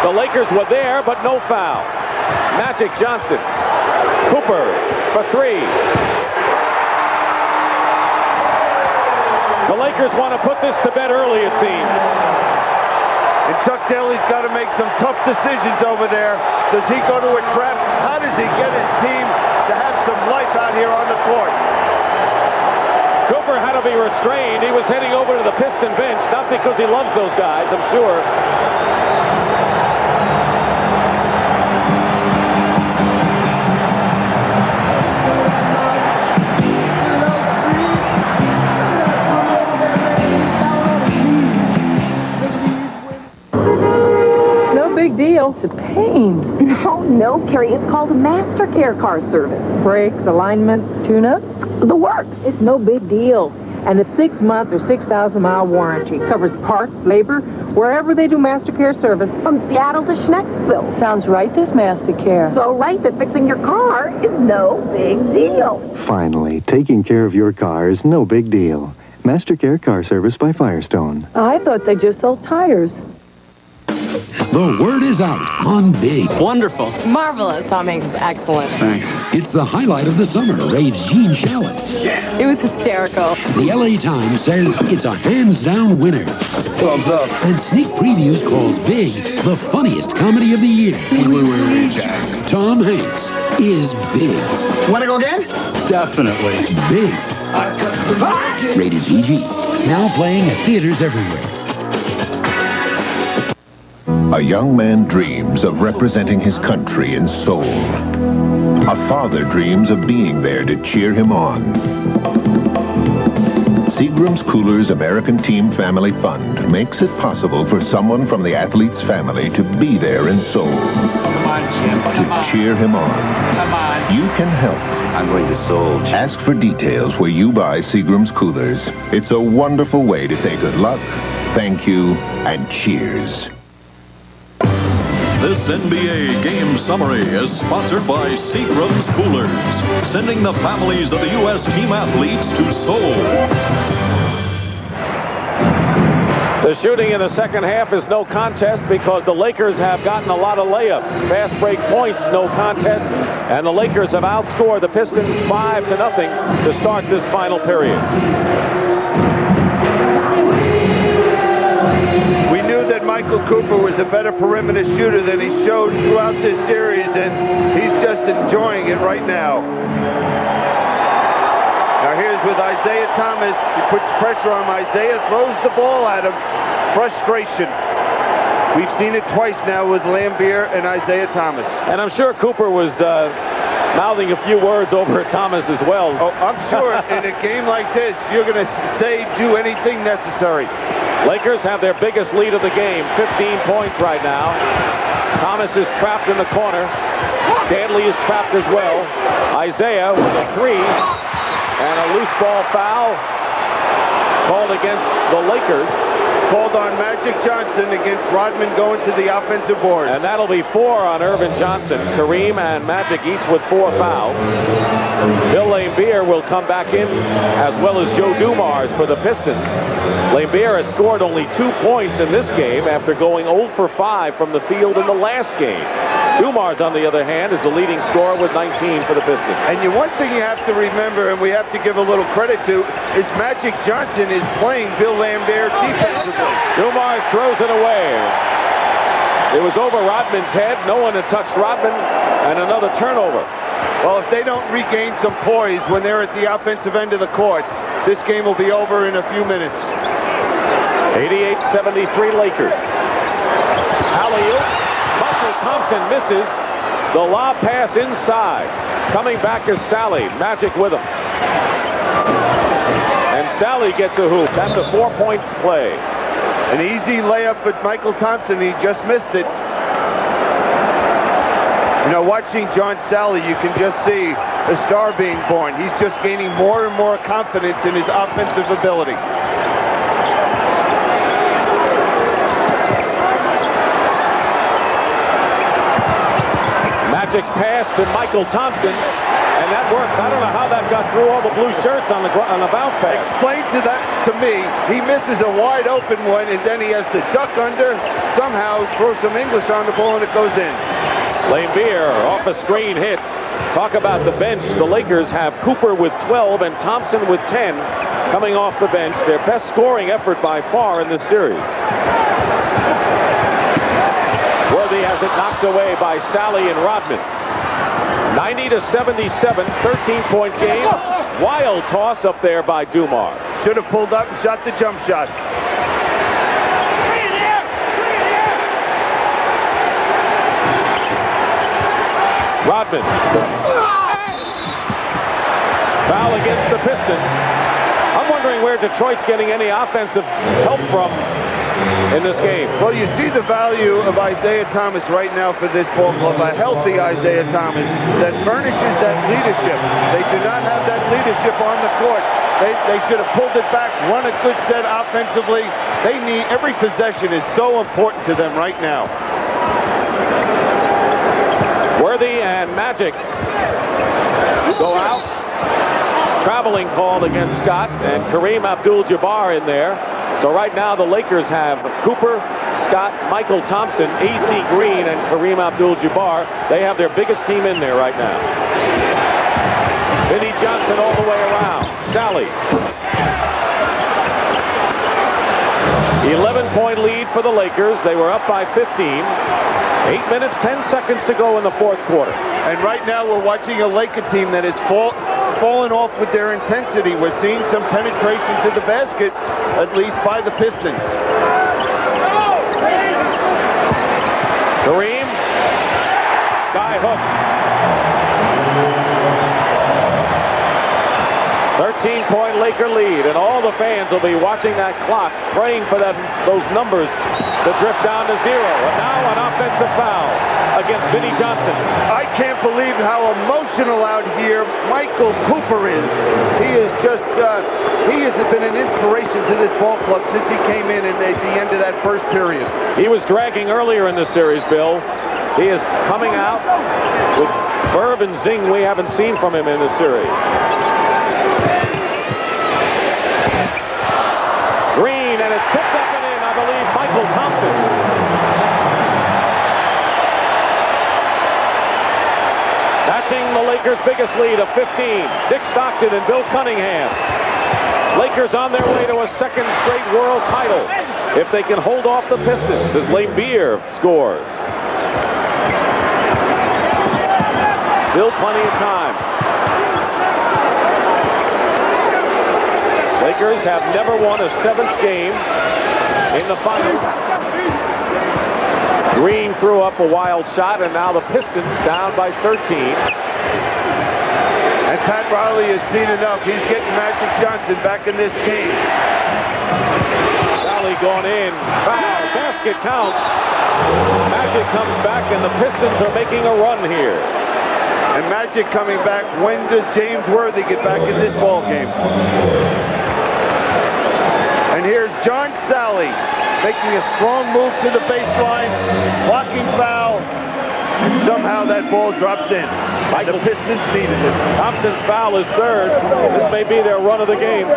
The Lakers were there, but no foul. Magic Johnson. Cooper for three. The Lakers want to put this to bed early, it seems. And Chuck Daly's got to make some tough decisions over there. Does he go to a trap? How does he get his team to have some life out here on the court? Cooper had to be restrained. He was heading over to the Piston bench, not because he loves those guys, I'm sure. Big deal. It's a pain. No, Carrie. It's called a Master Care car service. Brakes, alignments, tune-ups. The works. It's no big deal. And a 6-month or 6,000-mile warranty covers parts, labor, wherever they do Master Care service. From Seattle to Schnecksville. Sounds right, this Master Care. So right that fixing your car is no big deal. Finally, taking care of your car is no big deal. Master Care car service by Firestone. I thought they just sold tires. The word is out on Big. Wonderful. Marvelous. Tom Hanks is excellent. Thanks. It's the highlight of the summer, raves Gene Shalit. Yeah. It was hysterical. The LA Times says it's a hands-down winner. Thumbs up. And Sneak Previews calls Big the funniest comedy of the year. Tom Hanks is Big. Want to go again? Definitely. Big. Rated PG. Now playing at theaters everywhere. A young man dreams of representing his country in Seoul. A father dreams of being there to cheer him on. Seagram's Coolers American Team Family Fund makes it possible for someone from the athlete's family to be there in Seoul. Come on, Jim. To cheer him on. Come on. You can help. I'm going to Seoul. Ask for details where you buy Seagram's Coolers. It's a wonderful way to say good luck, thank you, and cheers. This NBA game summary is sponsored by Seagram's Coolers, sending the families of the U.S. team athletes to Seoul. The shooting in the second half is no contest because the Lakers have gotten a lot of layups. Fast break points, no contest. And the Lakers have outscored the Pistons 5-0 to start this final period. We knew that Michael Cooper was a better perimeter shooter than he showed throughout this series, and he's just enjoying it right now. Now here's with Isaiah Thomas. He puts pressure on Isaiah, throws the ball at him. Frustration. We've seen it twice now with Lambier and Isaiah Thomas. And I'm sure Cooper was mouthing a few words over at Thomas as well. Oh, I'm sure in a game like this, you're going to say do anything necessary. Lakers have their biggest lead of the game, 15 points right now. Thomas is trapped in the corner. Danley is trapped as well. Isaiah with a three. And a loose ball foul called against the Lakers. It's called on Magic Johnson against Rodman going to the offensive board. And that'll be 4 on Irvin Johnson. Kareem and Magic each with 4 fouls. Bill Lambier will come back in, as well as Joe Dumars for the Pistons. Lambier has scored only 2 points in this game after going 0 for 5 from the field in the last game. Dumars, on the other hand, is the leading scorer with 19 for the Pistons. And one thing you have to remember, and we have to give a little credit to, is Magic Johnson is playing Bill Lambier defensively. Dumars throws it away. It was over Rodman's head. No one had touched Rodman, and another turnover. Well, if they don't regain some poise when they're at the offensive end of the court, this game will be over in a few minutes. 88-73 Lakers. Alley-oop. Michael Thompson misses. The lob pass inside. Coming back is Sally. Magic with him. And Sally gets a hoop. That's a 4-point play. An easy layup for Michael Thompson. He just missed it. You know, watching John Sally, you can just see the star being born. He's just gaining more and more confidence in his offensive ability. Magic's pass to Michael Thompson, and And that works. I don't know how that got through all the blue shirts on the bounce pass. Explain to me, he misses a wide open one, and then he has to duck under, somehow throw some English on the ball, and it goes in. Laimbeer off a screen hits. Talk about the bench. The Lakers have Cooper with 12 and Thompson with 10 coming off the bench. Their best scoring effort by far in this series. Worthy has it knocked away by Sally and Rodman. 90-77, 13-point game. Wild toss up there by Dumars. Should have pulled up and shot the jump shot. Rodman. Foul against the Pistons. I'm wondering where Detroit's getting any offensive help from in this game. Well, you see the value of Isaiah Thomas right now for this ball club. A healthy Isaiah Thomas that furnishes that leadership. They do not have that leadership on the court. They should have pulled it back, run a good set offensively. They need, every possession is so important to them right now. Worthy and Magic go out. Traveling called against Scott and Kareem Abdul-Jabbar in there. So right now the Lakers have Cooper, Scott, Michael Thompson, A.C. Green, and Kareem Abdul-Jabbar. They have their biggest team in there right now. Vinnie Johnson all the way around. Sally. 11-point lead for the Lakers. They were up by 15. 8 minutes, 10 seconds to go in the fourth quarter. And right now we're watching a Laker team that is fallen off with their intensity. We're seeing some penetration to the basket, at least by the Pistons. Kareem. Sky hook. 13-point Laker lead, and all the fans will be watching that clock, praying for those numbers to drift down to zero. And now an offensive foul against Vinnie Johnson. I can't believe how emotional out here Michael Cooper is. He is just, he has been an inspiration to this ball club since he came in at the end of that first period. He was dragging earlier in this series, Bill. He is coming out with verve and zing we haven't seen from him in this series. Green, and it's picked up and in, I believe, Michael Thompson. Matching the Lakers' biggest lead of 15. Dick Stockton and Bill Cunningham. Lakers on their way to a second straight world title if they can hold off the Pistons as Laimbeer scores. Still plenty of time. Lakers have never won a seventh game in the finals. Green threw up a wild shot, and now the Pistons down by 13. And Pat Riley has seen enough. He's getting Magic Johnson back in this game. Sally gone in. Foul. Basket counts. Magic comes back, and the Pistons are making a run here. And Magic coming back. When does James Worthy get back in this ball game? And here's John Sally making a strong move to the baseline, blocking foul, and somehow that ball drops in. The Pistons needed it. Thompson's foul is third. This may be their run of the game.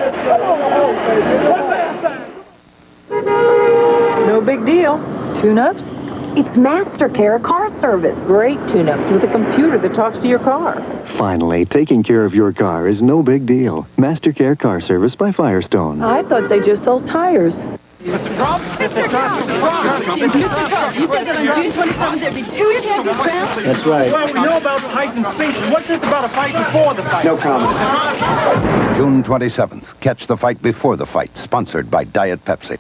No big deal. Tune-ups? It's MasterCare Car Service. Great tune-ups with a computer that talks to your car. Finally, taking care of your car is no big deal. MasterCare Car Service by Firestone. I thought they just sold tires. Mr. Trump? Mr. Trump! Mr. Trump, you said that on June 27th there'd be 2 champions crowned? That's right. Well, we know about Tyson's speech. What's this about a fight before the fight? No comment. June 27th. Catch the fight before the fight. Sponsored by Diet Pepsi.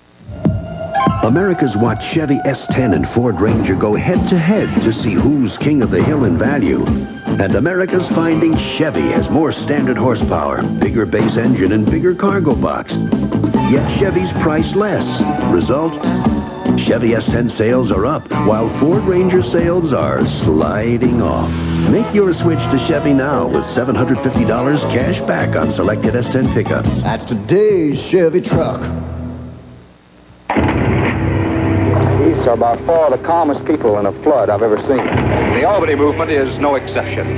America's watched Chevy S10 and Ford Ranger go head-to-head to see who's king of the hill in value. And America's finding Chevy has more standard horsepower, bigger base engine, and bigger cargo box. Yet Chevy's priced less. Result? Chevy S10 sales are up, while Ford Ranger sales are sliding off. Make your switch to Chevy now with $750 cash back on selected S10 pickups. That's today's Chevy truck. He's Celtics are by far the calmest people in a flood I've ever seen. The Albany movement is no exception.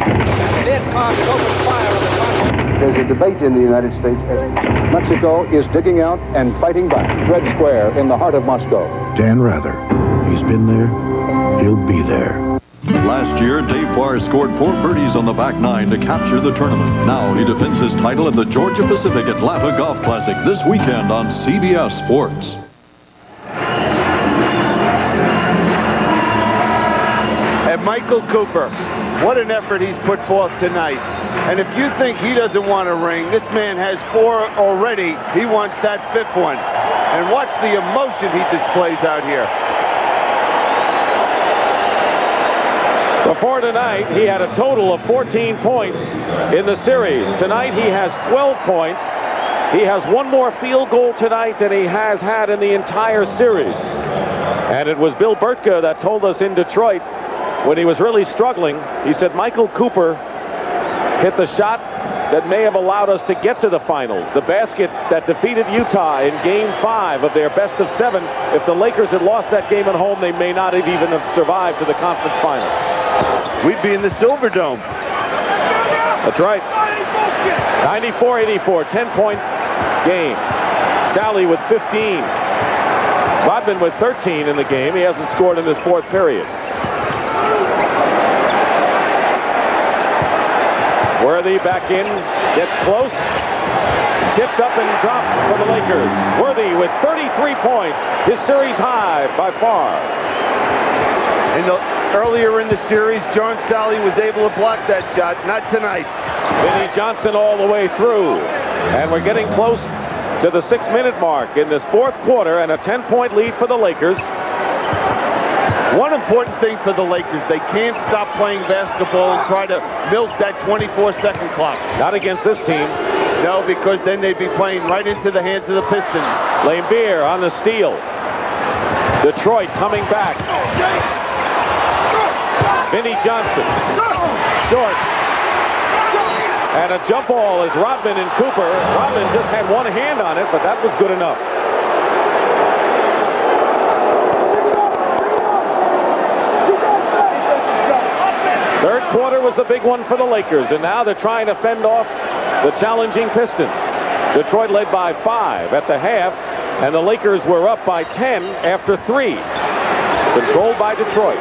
There's a debate in the United States. Mexico is digging out and fighting back. Red Square in the heart of Moscow. Dan Rather. He's been there. He'll be there. Last year, Dave Barr scored 4 birdies on the back 9 to capture the tournament. Now he defends his title at the Georgia Pacific Atlanta Golf Classic this weekend on CBS Sports. And Michael Cooper, what an effort he's put forth tonight. And if you think he doesn't want a ring, this man has 4 already. He wants that 5th one. And watch the emotion he displays out here. Before tonight, he had a total of 14 points in the series. Tonight, he has 12 points. He has 1 more field goal tonight than he has had in the entire series. And it was Bill Burtka that told us in Detroit when he was really struggling. He said Michael Cooper hit the shot that may have allowed us to get to the finals. The basket that defeated Utah in Game 5 of their best of 7. If the Lakers had lost that game at home, they may not have even have survived to the conference final. We'd be in the Silver Dome. That's right. 94-84, 10-point game. Sally with 15. Rodman with 13 in the game. He hasn't scored in this 4th period. Worthy back in, gets close, tipped up and drops for the Lakers. Worthy with 33 points, his series high by far. And earlier in the series, John Sally was able to block that shot. Not tonight. Vinnie Johnson all the way through. And we're getting close to the 6-minute mark in this 4th quarter and a 10-point lead for the Lakers. One important thing for the Lakers, they can't stop playing basketball and try to milk that 24-second clock. Not against this team. No, because then they'd be playing right into the hands of the Pistons. Lambier on the steal. Detroit coming back. Vinnie Johnson. Short. And a jump ball is Rodman and Cooper. Rodman just had 1 hand on it, but that was good enough. Third quarter was the big one for the Lakers, and now they're trying to fend off the challenging Pistons. Detroit led by 5 at the half, and the Lakers were up by 10 after 3. Controlled by Detroit.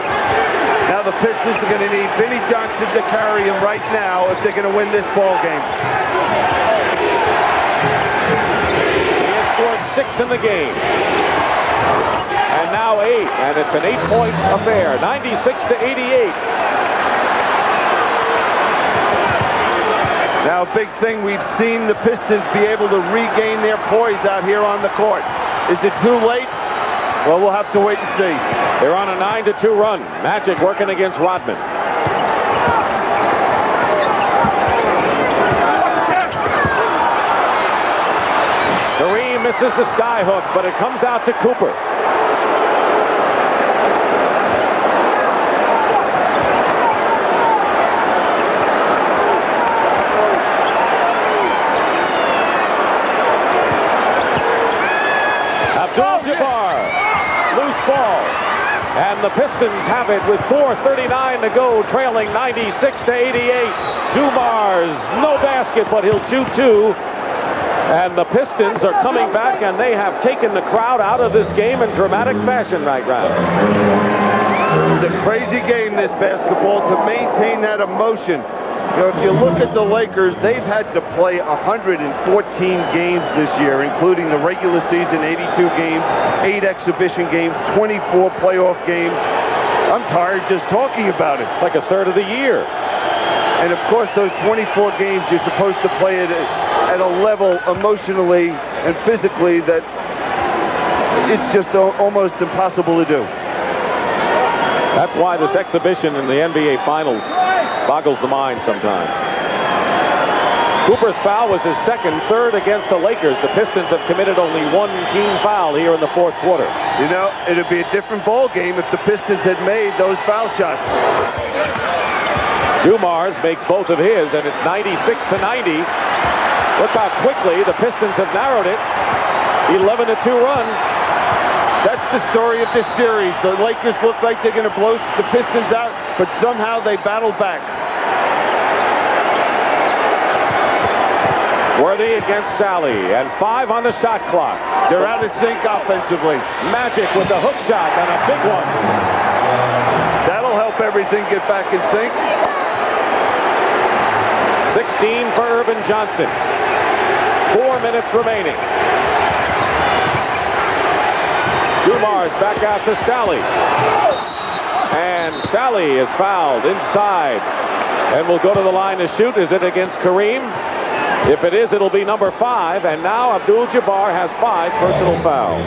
Now the Pistons are going to need Vinnie Johnson to carry him right now if they're going to win this ball game. He has scored 6 in the game. And now 8, and it's an 8-point affair, 96-88. Now, a big thing, we've seen the Pistons be able to regain their poise out here on the court. Is it too late? Well, we'll have to wait and see. They're on a 9-2 run. Magic working against Rodman. Kareem misses the skyhook, but it comes out to Cooper. Loose ball. And the Pistons have it with 4:39 to go, trailing 96-88. Dumars, no basket, but he'll shoot 2. And the Pistons are coming back, and they have taken the crowd out of this game in dramatic fashion right now. It's a crazy game, this basketball, to maintain that emotion. You know, if you look at the Lakers, they've had to play 114 games this year, including the regular season, 82 games, 8 exhibition games, 24 playoff games. I'm tired just talking about it. It's like a third of the year. And of course, those 24 games, you're supposed to play at a level emotionally and physically that it's just almost impossible to do. That's why this exhibition in the NBA Finals boggles the mind sometimes. Cooper's foul was his second, 3rd against the Lakers. The Pistons have committed only 1 team foul here in the 4th quarter. You know, it'd be a different ball game if the Pistons had made those foul shots. Dumars makes both of his, and it's 96-90. Look how quickly the Pistons have narrowed it. 11-2 run. That's the story of this series. The Lakers look like they're going to blow the Pistons out, but somehow they battle back. Worthy against Sally, and 5 on the shot clock. They're out of sync offensively. Magic with the hook shot, and a big one. That'll help everything get back in sync. 16 for Urban Johnson. 4 minutes remaining. Dumars back out to Sally. And Sally is fouled inside and will go to the line to shoot. Is it against Kareem? If it is, it'll be number 5. And now Abdul-Jabbar has 5 personal fouls.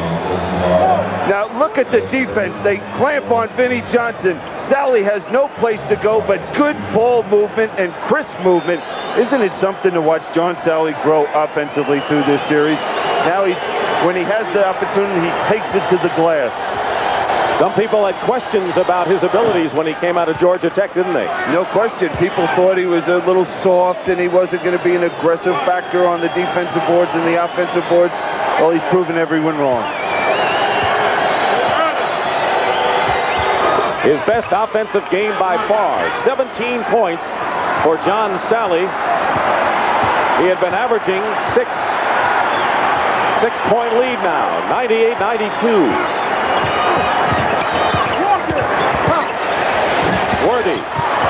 Now look at the defense. They clamp on Vinnie Johnson. Sally has no place to go but good ball movement and crisp movement. Isn't it something to watch John Sally grow offensively through this series? Now when he has the opportunity, he takes it to the glass. Some people had questions about his abilities when he came out of Georgia Tech, didn't they? No question. People thought he was a little soft and he wasn't going to be an aggressive factor on the defensive boards and the offensive boards. Well, he's proven everyone wrong. His best offensive game by far, 17 points for John Sally. He had been averaging 6-point lead now, 98-92. Worthy.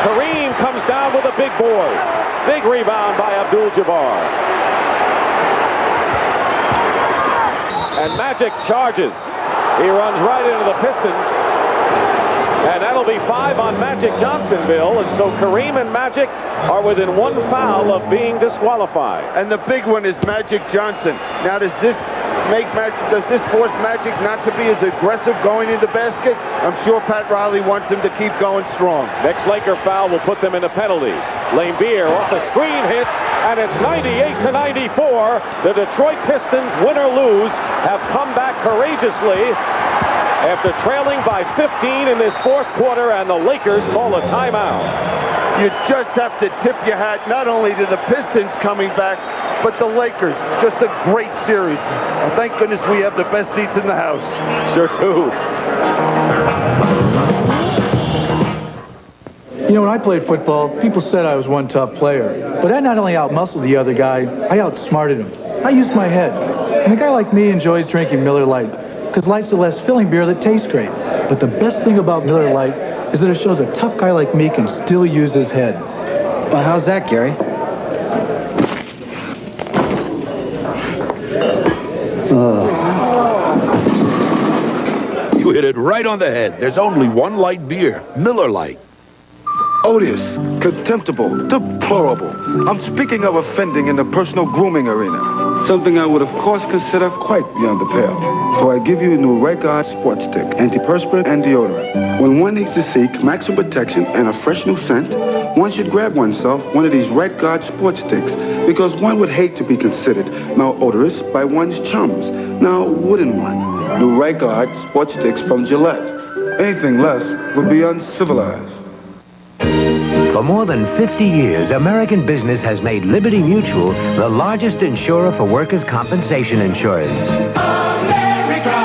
Kareem comes down with a big board. Big rebound by Abdul-Jabbar. And Magic charges. He runs right into the Pistons. And that'll be 5 on Magic Johnson, Bill. And so Kareem and Magic are within 1 foul of being disqualified. And the big one is Magic Johnson. Now, does this force Magic not to be as aggressive going in the basket? I'm sure Pat Riley wants him to keep going strong. Next Laker foul will put them in a penalty. Laimbeer off the screen hits, and it's 98-94. The Detroit Pistons, win or lose, have come back courageously after trailing by 15 in this 4th quarter, and the Lakers call a timeout. You just have to tip your hat not only to the Pistons coming back, but the Lakers. Just a great series. Thank goodness we have the best seats in the house. Sure do. You know, when I played football, people said I was one tough player. But I not only outmuscled the other guy, I outsmarted him. I used my head. And a guy like me enjoys drinking Miller Lite, because Light's a less filling beer that tastes great. But the best thing about Miller Lite is that it shows a tough guy like me can still use his head. Well, how's that, Gary? You hit it right on the head. There's only one light beer, Miller Lite. Odious, contemptible, deplorable. I'm speaking of offending in the personal grooming arena. Something I would, of course, consider quite beyond the pale. So I give you a new Red Guard Sport Stick, antiperspirant and deodorant. When one needs to seek maximum protection and a fresh new scent, one should grab oneself one of these Red Guard Sport Sticks, because one would hate to be considered malodorous by one's chums. Now, wouldn't one? New Red Guard Sport Sticks from Gillette. Anything less would be uncivilized. For more than 50 years, American business has made Liberty Mutual the largest insurer for workers' compensation insurance. America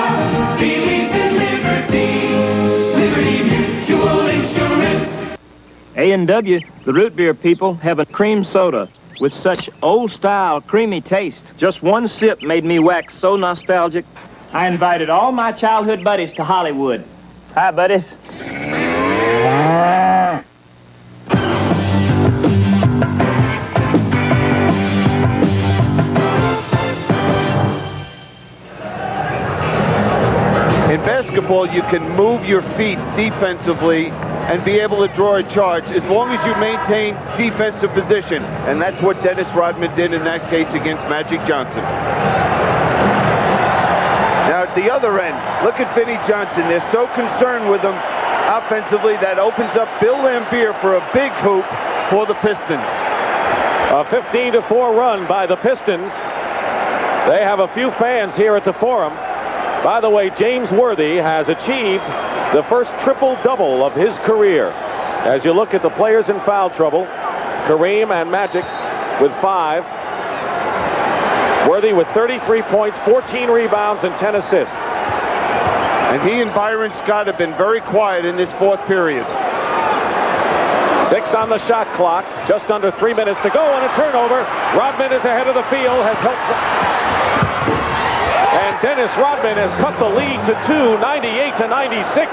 believes in liberty. Liberty Mutual Insurance. A&W, the root beer people, have a cream soda with such old-style, creamy taste. Just one sip made me wax so nostalgic. I invited all my childhood buddies to Hollywood. Hi, buddies. In basketball, you can move your feet defensively and be able to draw a charge as long as you maintain defensive position. And that's what Dennis Rodman did in that case against Magic Johnson. Now at the other end, look at Vinnie Johnson. They're so concerned with him offensively that opens up Bill Laimbeer for a big hoop for the Pistons. A 15-4 run by the Pistons. They have a few fans here at the Forum. By the way, James Worthy has achieved the first triple-double of his career. As you look at the players in foul trouble, Kareem and Magic with 5. Worthy with 33 points, 14 rebounds, and 10 assists. And he and Byron Scott have been very quiet in this fourth period. 6 on the shot clock. Just under 3 minutes to go and a turnover. Rodman is ahead of the field, has helped. And Dennis Rodman has cut the lead to 2, 98-96.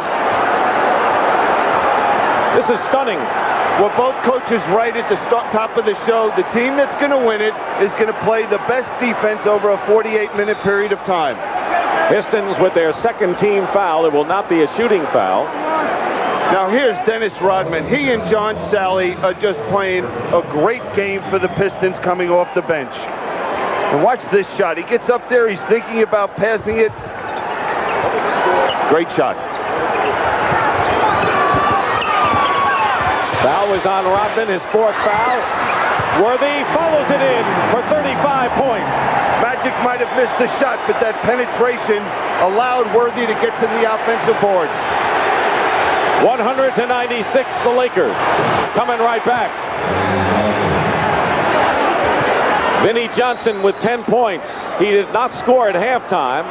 This is stunning. Well, both coaches right at the top of the show. The team that's going to win it is going to play the best defense over a 48-minute period of time. Pistons with their second team foul. It will not be a shooting foul. Now here's Dennis Rodman. He and John Sally are just playing a great game for the Pistons coming off the bench. And watch this shot. He gets up there. He's thinking about passing it. Great shot. Foul is on Rodman, his fourth foul. Worthy follows it in for 35 points. Magic might have missed the shot, but that penetration allowed Worthy to get to the offensive boards. 100-96, the Lakers. Coming right back. Vinnie Johnson with 10 points. He did not score at halftime.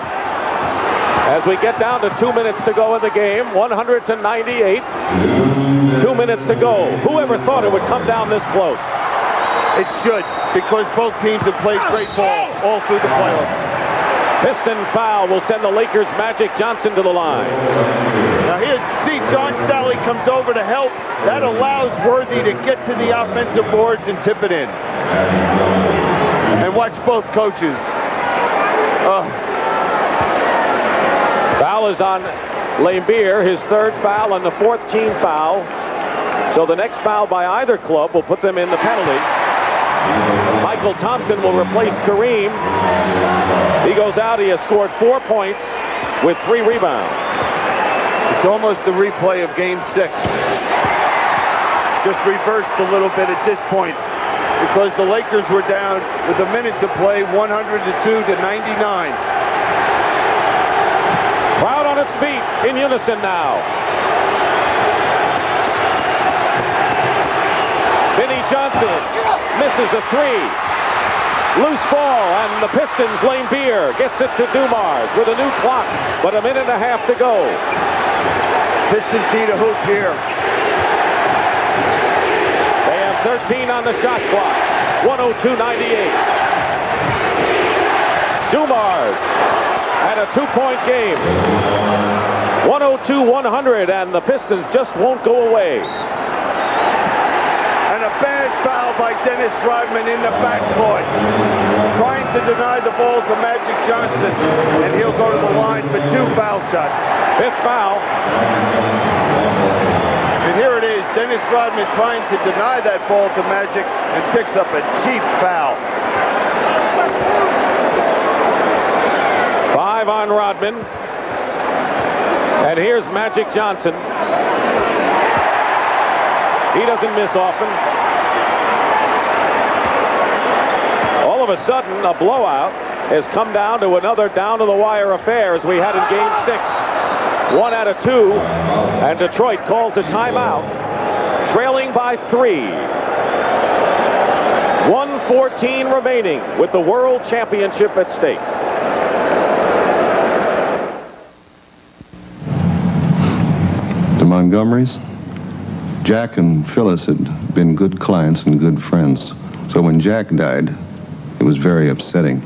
As we get down to 2 minutes to go in the game, 100-98. 2 minutes to go. Whoever thought it would come down this close? It should, because both teams have played great ball all through the playoffs. Piston foul will send the Lakers' Magic Johnson to the line. Now see, John Sally comes over to help. That allows Worthy to get to the offensive boards and tip it in. And watch both coaches. Foul is on Lambier, his third foul and the fourth team foul. So the next foul by either club will put them in the penalty. Michael Thompson will replace Kareem. He goes out. He has scored 4 points with 3 rebounds. It's almost the replay of Game 6. Just reversed a little bit at this point because the Lakers were down with a minute to play, 102-99. Crowd on its feet in unison now. Vinnie Johnson misses a 3. Loose ball, and the Pistons, Lambier gets it to Dumars with a new clock, but a minute and a half to go. Pistons need a hoop here. They have 13 on the shot clock. 102-98. Dumars at a 2-point game. 102-100, and the Pistons just won't go away. And a bad foul by Dennis Rodman in the backcourt. Trying to deny the ball to Magic Johnson, and he'll go to the line for 2 foul shots. 5th foul. And here it is, Dennis Rodman trying to deny that ball to Magic and picks up a cheap foul. 5 on Rodman. And here's Magic Johnson. He doesn't miss often. All of a sudden, a blowout has come down to another down-to-the-wire affair as we had in Game 6. 1 out of 2, and Detroit calls a timeout, trailing by 3. 1:14 remaining with the World Championship at stake. The Montgomerys, Jack and Phyllis had been good clients and good friends. So when Jack died, it was very upsetting.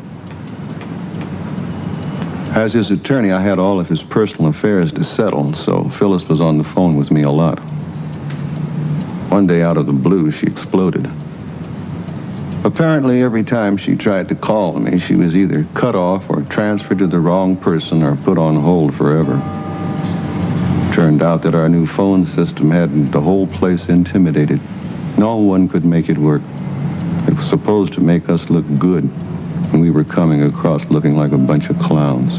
As his attorney, I had all of his personal affairs to settle, so Phyllis was on the phone with me a lot. One day, out of the blue, she exploded. Apparently, every time she tried to call me, she was either cut off or transferred to the wrong person or put on hold forever. Turned out that our new phone system had the whole place intimidated. No one could make it work. It was supposed to make us look good, and we were coming across looking like a bunch of clowns.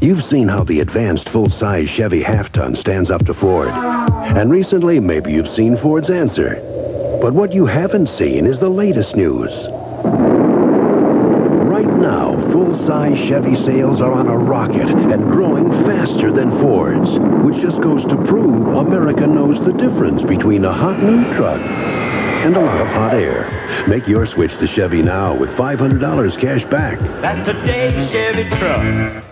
You've seen how the advanced full-size Chevy half-ton stands up to Ford. And recently, maybe you've seen Ford's answer. But what you haven't seen is the latest news. Right now, full-size Chevy sales are on a rocket and growing faster than Ford's, which just goes to prove America knows the difference between a hot new truck and a lot of hot air. Make your switch to Chevy now with $500 cash back. That's today's Chevy truck.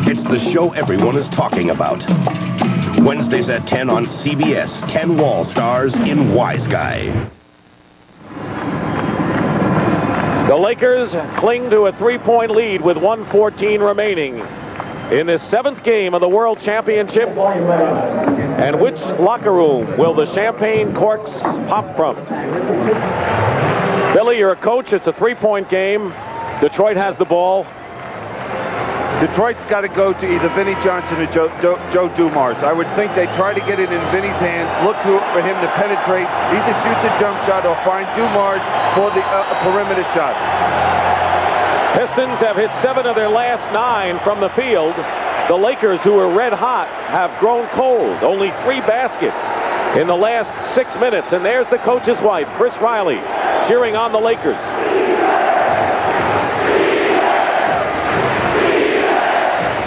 It's the show everyone is talking about. Wednesdays at 10 on CBS. Ken Wall stars in Wise Guy. The Lakers cling to a 3-point lead with 1:14 remaining in this 7th game of the World Championship. And which locker room will the champagne corks pop from? Billy, you're a coach. It's a 3-point game. Detroit has the ball. Detroit's got to go to either Vinnie Johnson or Joe Dumars. I would think they try to get it in Vinnie's hands, look for him to penetrate, either shoot the jump shot or find Dumars for the perimeter shot. Pistons have hit 7 of their last 9 from the field. The Lakers, who are red hot, have grown cold. Only 3 baskets in the last 6 minutes. And there's the coach's wife, Chris Riley, cheering on the Lakers.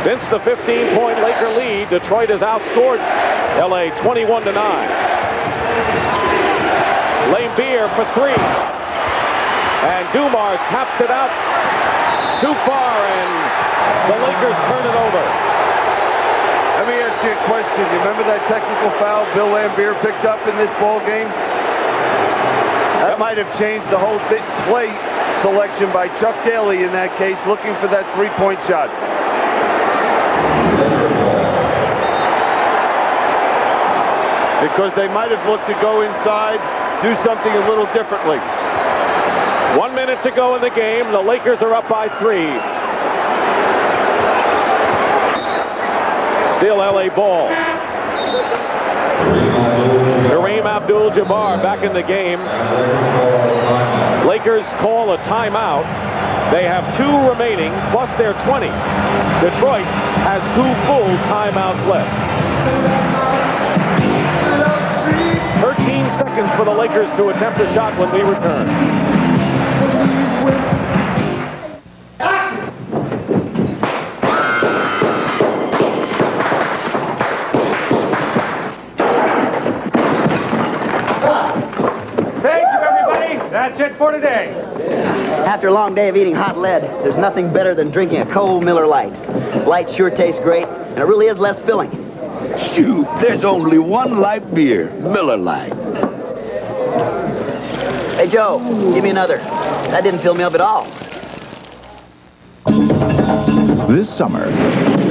Since the 15-point Laker lead, Detroit has outscored L.A. 21-9. Lambeer for 3. And Dumars taps it out too far, and the Lakers turn it over. Let me ask you a question. You remember that technical foul Bill Lambeer picked up in this ball game? That might have changed the whole play selection by Chuck Daly in that case, looking for that 3-point shot. Because they might have looked to go inside, do something a little differently. 1 minute to go in the game. The Lakers are up by 3. Still L.A. ball. Kareem Abdul-Jabbar back in the game. Lakers call a timeout. They have 2 remaining, plus their 20. Detroit has 2 full timeouts left. 13 seconds for the Lakers to attempt a shot when we return. Thank you, everybody. That's it for today. After a long day of eating hot lead, there's nothing better than drinking a cold Miller Lite. Light sure tastes great, and it really is less filling. Shoot, there's only one light beer, Miller Lite. Hey, Joe, give me another. That didn't fill me up at all. This summer,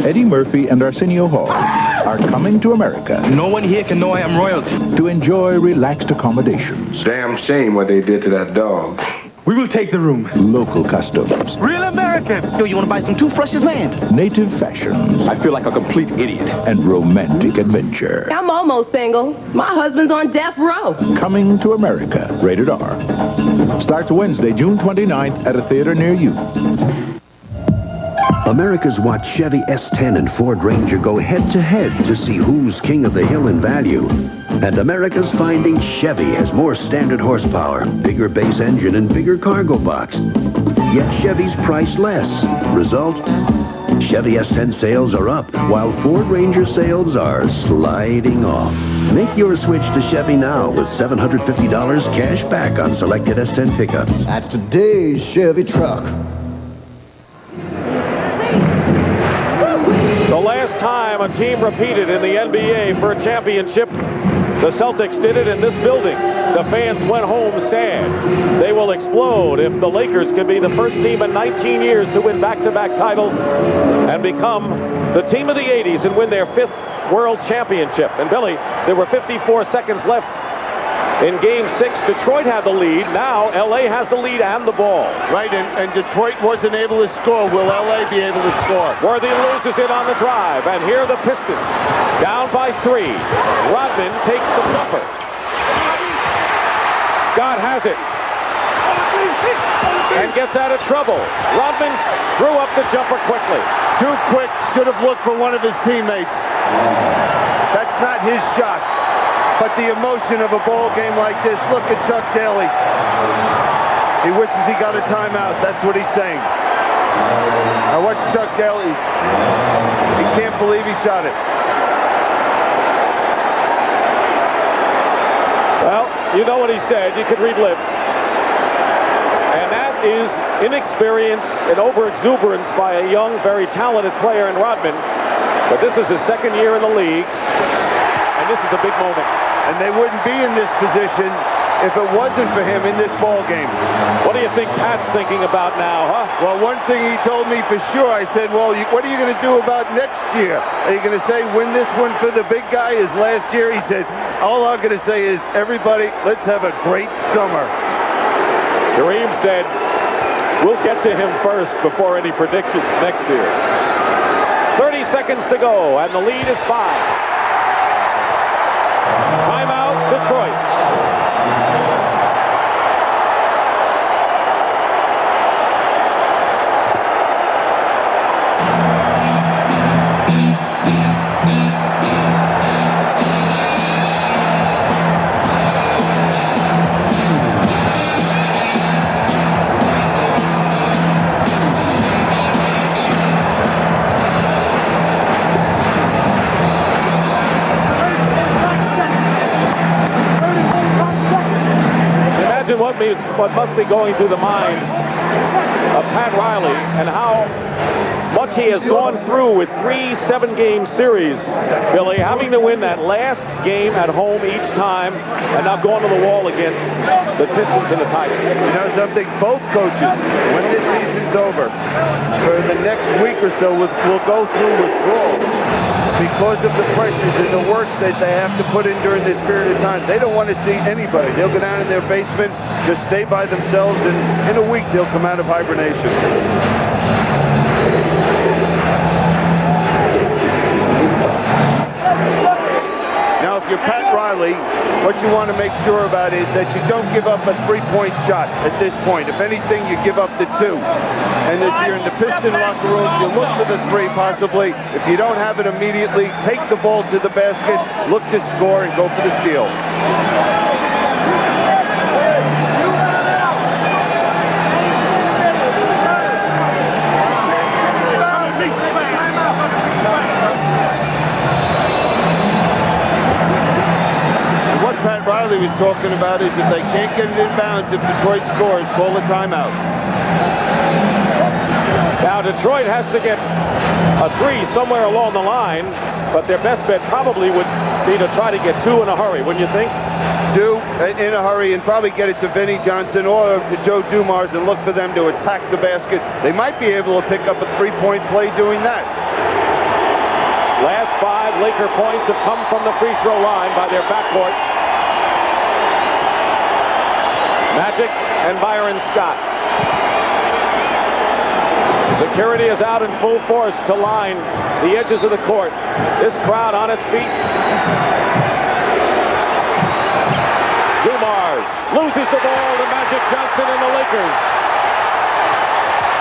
Eddie Murphy and Arsenio Hall are coming to America. No one here can know I am royalty. To enjoy relaxed accommodations. Damn shame what they did to that dog. We will take the room. Local customs. Real American. Yo, you want to buy some toothbrushes, man? Native fashions. I feel like a complete idiot. And romantic adventure. I'm almost single. My husband's on death row. Coming to America. Rated R. Starts Wednesday, June 29th at a theater near you. America's watched Chevy S10 and Ford Ranger go head-to-head to see who's king of the hill in value. And America's finding Chevy has more standard horsepower, bigger base engine, and bigger cargo box. Yet Chevy's priced less. Result? Chevy S10 sales are up, while Ford Ranger sales are sliding off. Make your switch to Chevy now with $750 cash back on selected S10 pickups. That's today's Chevy truck. The last time a team repeated in the NBA for a championship, the Celtics did it in this building. The fans went home sad. They will explode if the Lakers can be the first team in 19 years to win back-to-back titles and become the team of the 80s and win their 5th World Championship. And Billy, there were 54 seconds left in Game 6. Detroit had the lead. Now L.A. has the lead and the ball. Right, and Detroit wasn't able to score. Will L.A. be able to score? Worthy loses it on the drive, and here are the Pistons. Down by 3. Rodman takes the jumper. Scott has it. And gets out of trouble. Rodman threw up the jumper quickly. Too quick. Should have looked for one of his teammates. That's not his shot. But the emotion of a ball game like this, look at Chuck Daly. He wishes he got a timeout. That's what he's saying. I watched Chuck Daly. He can't believe he shot it. Well, you know what he said. You could read lips. And that is inexperience and overexuberance by a young, very talented player in Rodman. But this is his second year in the league, and this is a big moment. And they wouldn't be in this position if it wasn't for him in this ball game. What do you think Pat's thinking about now, huh? Well, one thing he told me for sure, I said, well, what are you going to do about next year? Are you going to say win this one for the big guy as last year? He said, all I'm going to say is, everybody, let's have a great summer. Kareem said, we'll get to him first before any predictions next year. 30 seconds to go, and the lead is 5. Timeout, Detroit. What must be going through the mind of Pat Riley and how much he has gone through with 3 7-game series, Billy, having to win that last game at home each time and now going to the wall against the Pistons and the Tigers. You know something? Both coaches, when this season's over, for the next week or so, will go through withdrawal because of the pressures and the work that they have to put in during this period of time. They don't want to see anybody. They'll go down in their basement, just stay by themselves, and in a week they'll come out of hibernation. Now, if you're Pat Riley, what you want to make sure about is that you don't give up a 3-point shot at this point. If anything, you give up the 2. And if you're in the Piston locker room, you look for the 3 possibly. If you don't have it immediately, take the ball to the basket, look to score, and go for the steal. Pat Riley was talking about is if they can't get it in bounds, if Detroit scores, call a timeout. Now Detroit has to get a 3 somewhere along the line, but their best bet probably would be to try to get 2 in a hurry, wouldn't you think? 2 in a hurry and probably get it to Vinnie Johnson or Joe Dumars and look for them to attack the basket. They might be able to pick up a 3-point play doing that. Last 5 Laker points have come from the free throw line by their backcourt. Magic and Byron Scott. Security is out in full force to line the edges of the court. This crowd on its feet. Dumars loses the ball to Magic Johnson and the Lakers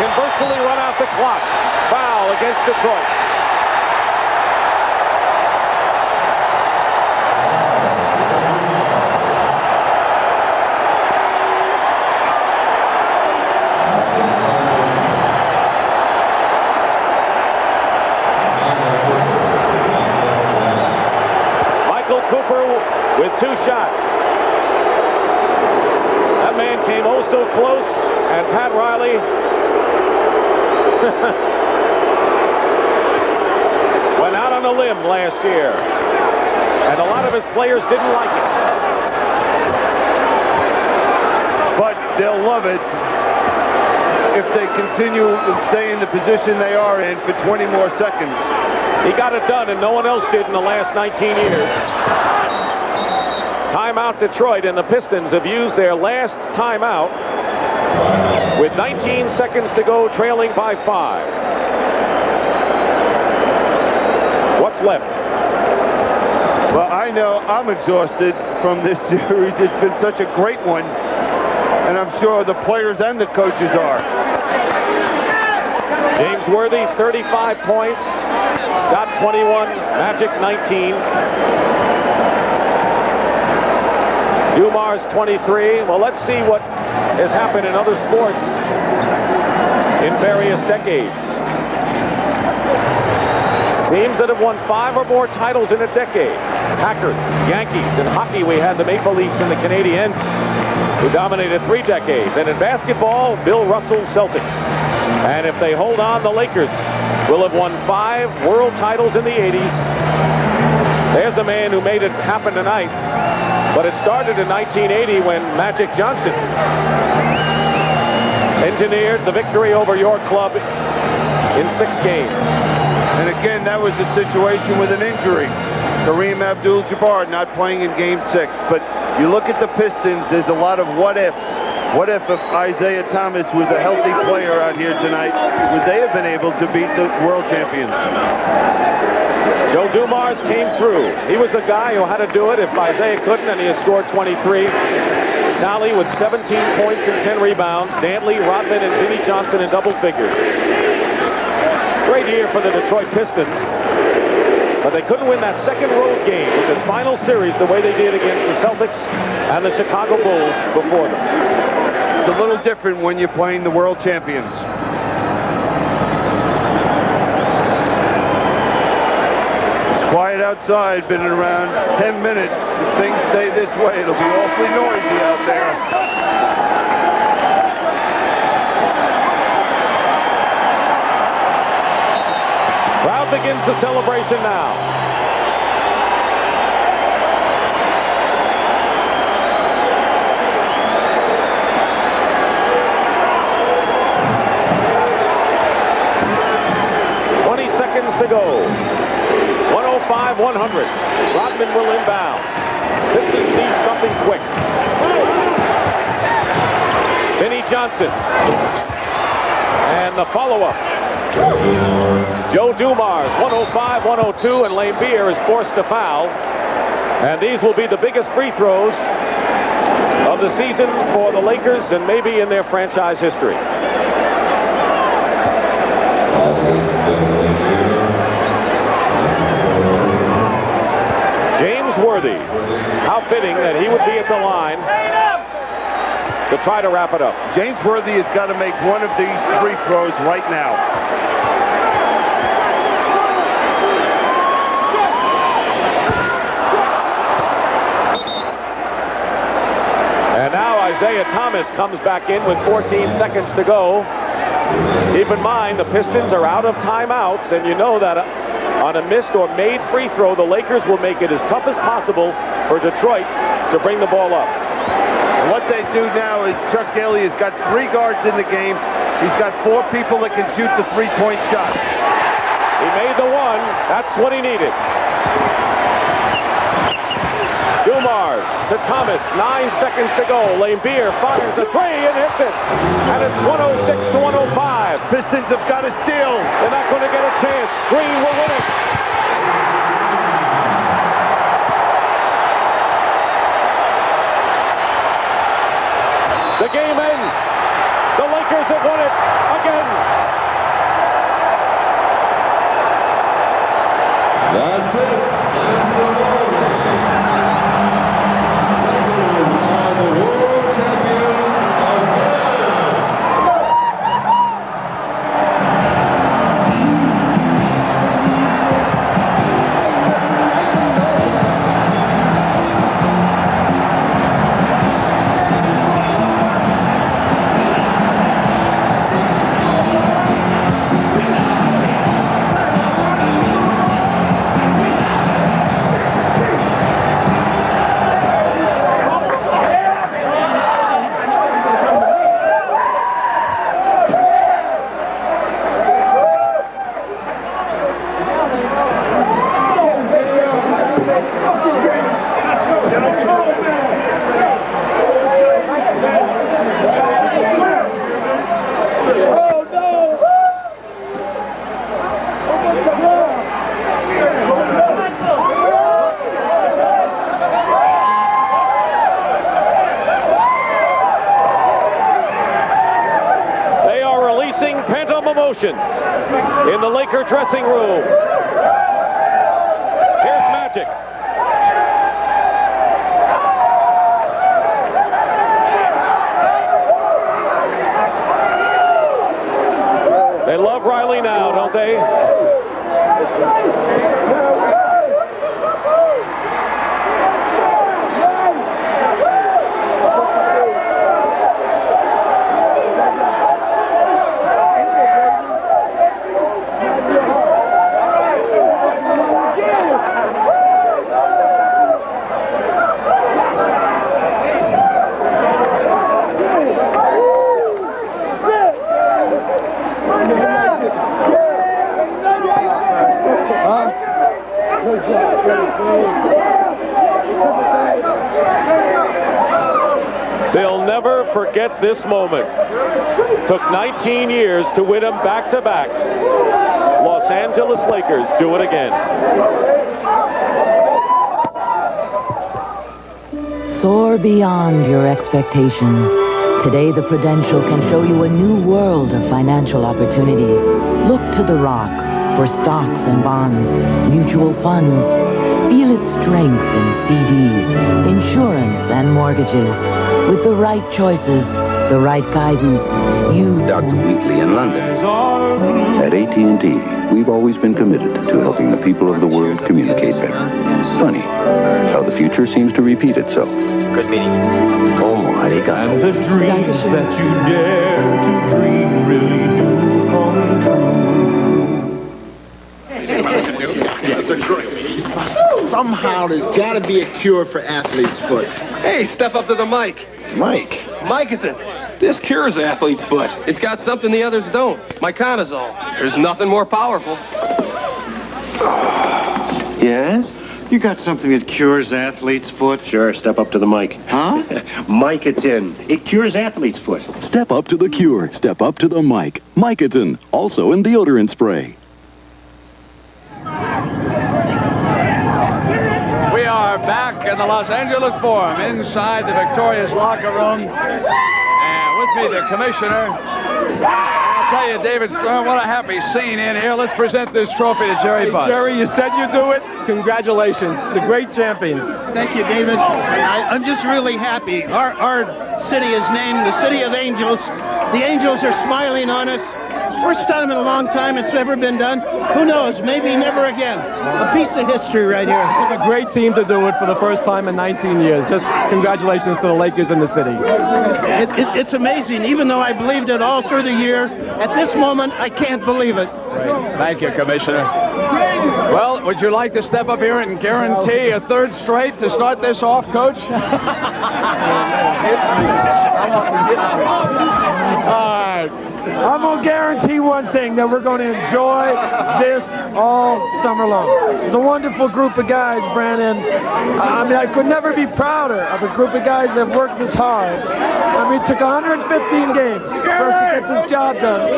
can virtually run out the clock. Foul against Detroit. With 2 shots. That man came oh so close, and Pat Riley went out on a limb last year, and a lot of his players didn't like it. But they'll love it if they continue and stay in the position they are in for 20 more seconds. He got it done, and no one else did in the last 19 years. Timeout Detroit, and the Pistons have used their last timeout with 19 seconds to go, trailing by 5. What's left? Well, I know I'm exhausted from this series. It's been such a great one, and I'm sure the players and the coaches are. James Worthy, 35 points. Scott, 21. Magic, 19. Dumars 23. Well, let's see what has happened in other sports in various decades. Teams that have won 5 or more titles in a decade. Packers, Yankees. In hockey, we had the Maple Leafs and the Canadiens, who dominated 3 decades. And in basketball, Bill Russell's Celtics. And if they hold on, the Lakers will have won 5 world titles in the 80s. There's the man who made it happen tonight. But it started in 1980 when Magic Johnson engineered the victory over your club in 6 games. And again, that was a situation with an injury. Kareem Abdul-Jabbar not playing in Game 6. But you look at the Pistons, there's a lot of what-ifs. What if Isaiah Thomas was a healthy player out here tonight? Would they have been able to beat the world champions? Joe Dumars came through. He was the guy who had to do it if Isaiah couldn't, and he has scored 23. Sally with 17 points and 10 rebounds. Dantley, Rodman, and Vinnie Johnson in double figures. Great year for the Detroit Pistons, but they couldn't win that second road game in this final series the way they did against the Celtics and the Chicago Bulls before them. It's a little different when you're playing the world champions. It's quiet outside, been around 10 minutes. If things stay this way, it'll be awfully noisy out there. Crowd begins the celebration now. To go. 105-100. Rodman will inbound. Pistons need something quick. Vinnie Johnson. And the follow-up. Joe Dumars, 105-102, and Lambeer is forced to foul. And these will be the biggest free throws of the season for the Lakers and maybe in their franchise history. James Worthy. How fitting that he would be at the line to try to wrap it up. James Worthy has got to make one of these free throws right now. And now Isaiah Thomas comes back in with 14 seconds to go. Keep in mind, the Pistons are out of timeouts, and you know that on a missed or made free throw, the Lakers will make it as tough as possible for Detroit to bring the ball up. And what they do now is Chuck Daly has got 3 guards in the game. He's got 4 people that can shoot the 3-point shot. He made the one. That's what he needed. Dumars to Thomas. 9 seconds to go. Lambeer fires a 3 and hits it. And it's 106-105. Pistons have got to steal. They're not going to get a chance. Green will win it. The game ends. The Lakers have won it again. That's it. In the Laker dressing room. Here's Magic. They love Riley now, don't they? They'll never forget this moment. Took 19 years to win them back-to-back. Los Angeles Lakers do it again. Soar beyond your expectations. Today, the Prudential can show you a new world of financial opportunities. Look to the Rock for stocks and bonds, mutual funds. Feel its strength in CDs, insurance, and mortgages. With the right choices, the right guidance, you... Dr. Wheatley in London. At AT&T, we've always been committed to helping the people of the world communicate better. Funny how the future seems to repeat itself. Good meeting. Oh, arigato. And the dreams that you dare to dream really do come true. Somehow there's got to be a cure for athlete's foot. Hey, step up to the mic. Mike? Micatin. This cures athlete's foot. It's got something the others don't. Myconazole. There's nothing more powerful. Yes? You got something that cures athlete's foot? Sure, step up to the mic. Huh? Micatin. It cures athlete's foot. Step up to the cure. Step up to the mic. Micatin, also in deodorant spray. We are back in the Los Angeles Forum, inside the victorious locker room. And with me, the commissioner. I'll tell you, David Stern, what a happy scene in here. Let's present this trophy to Jerry Buss. Jerry, you said you'd do it. Congratulations. The great champions. Thank you, David. I'm just really happy. Our city is named the City of Angels. The Angels are smiling on us. First time in a long time it's ever been done. Who knows? Maybe never again. A piece of history right here. It's a great team to do it for the first time in 19 years. Just congratulations to the Lakers and the city. It's amazing. Even though I believed it all through the year, at this moment, I can't believe it. Thank you, Commissioner. Well, would you like to step up here and guarantee a third straight to start this off, Coach? All right. I'm going to guarantee one thing, that we're going to enjoy this all summer long. It's a wonderful group of guys, Brandon. I mean, I could never be prouder of a group of guys that have worked this hard. I mean, it took 115 games for us to get this job done.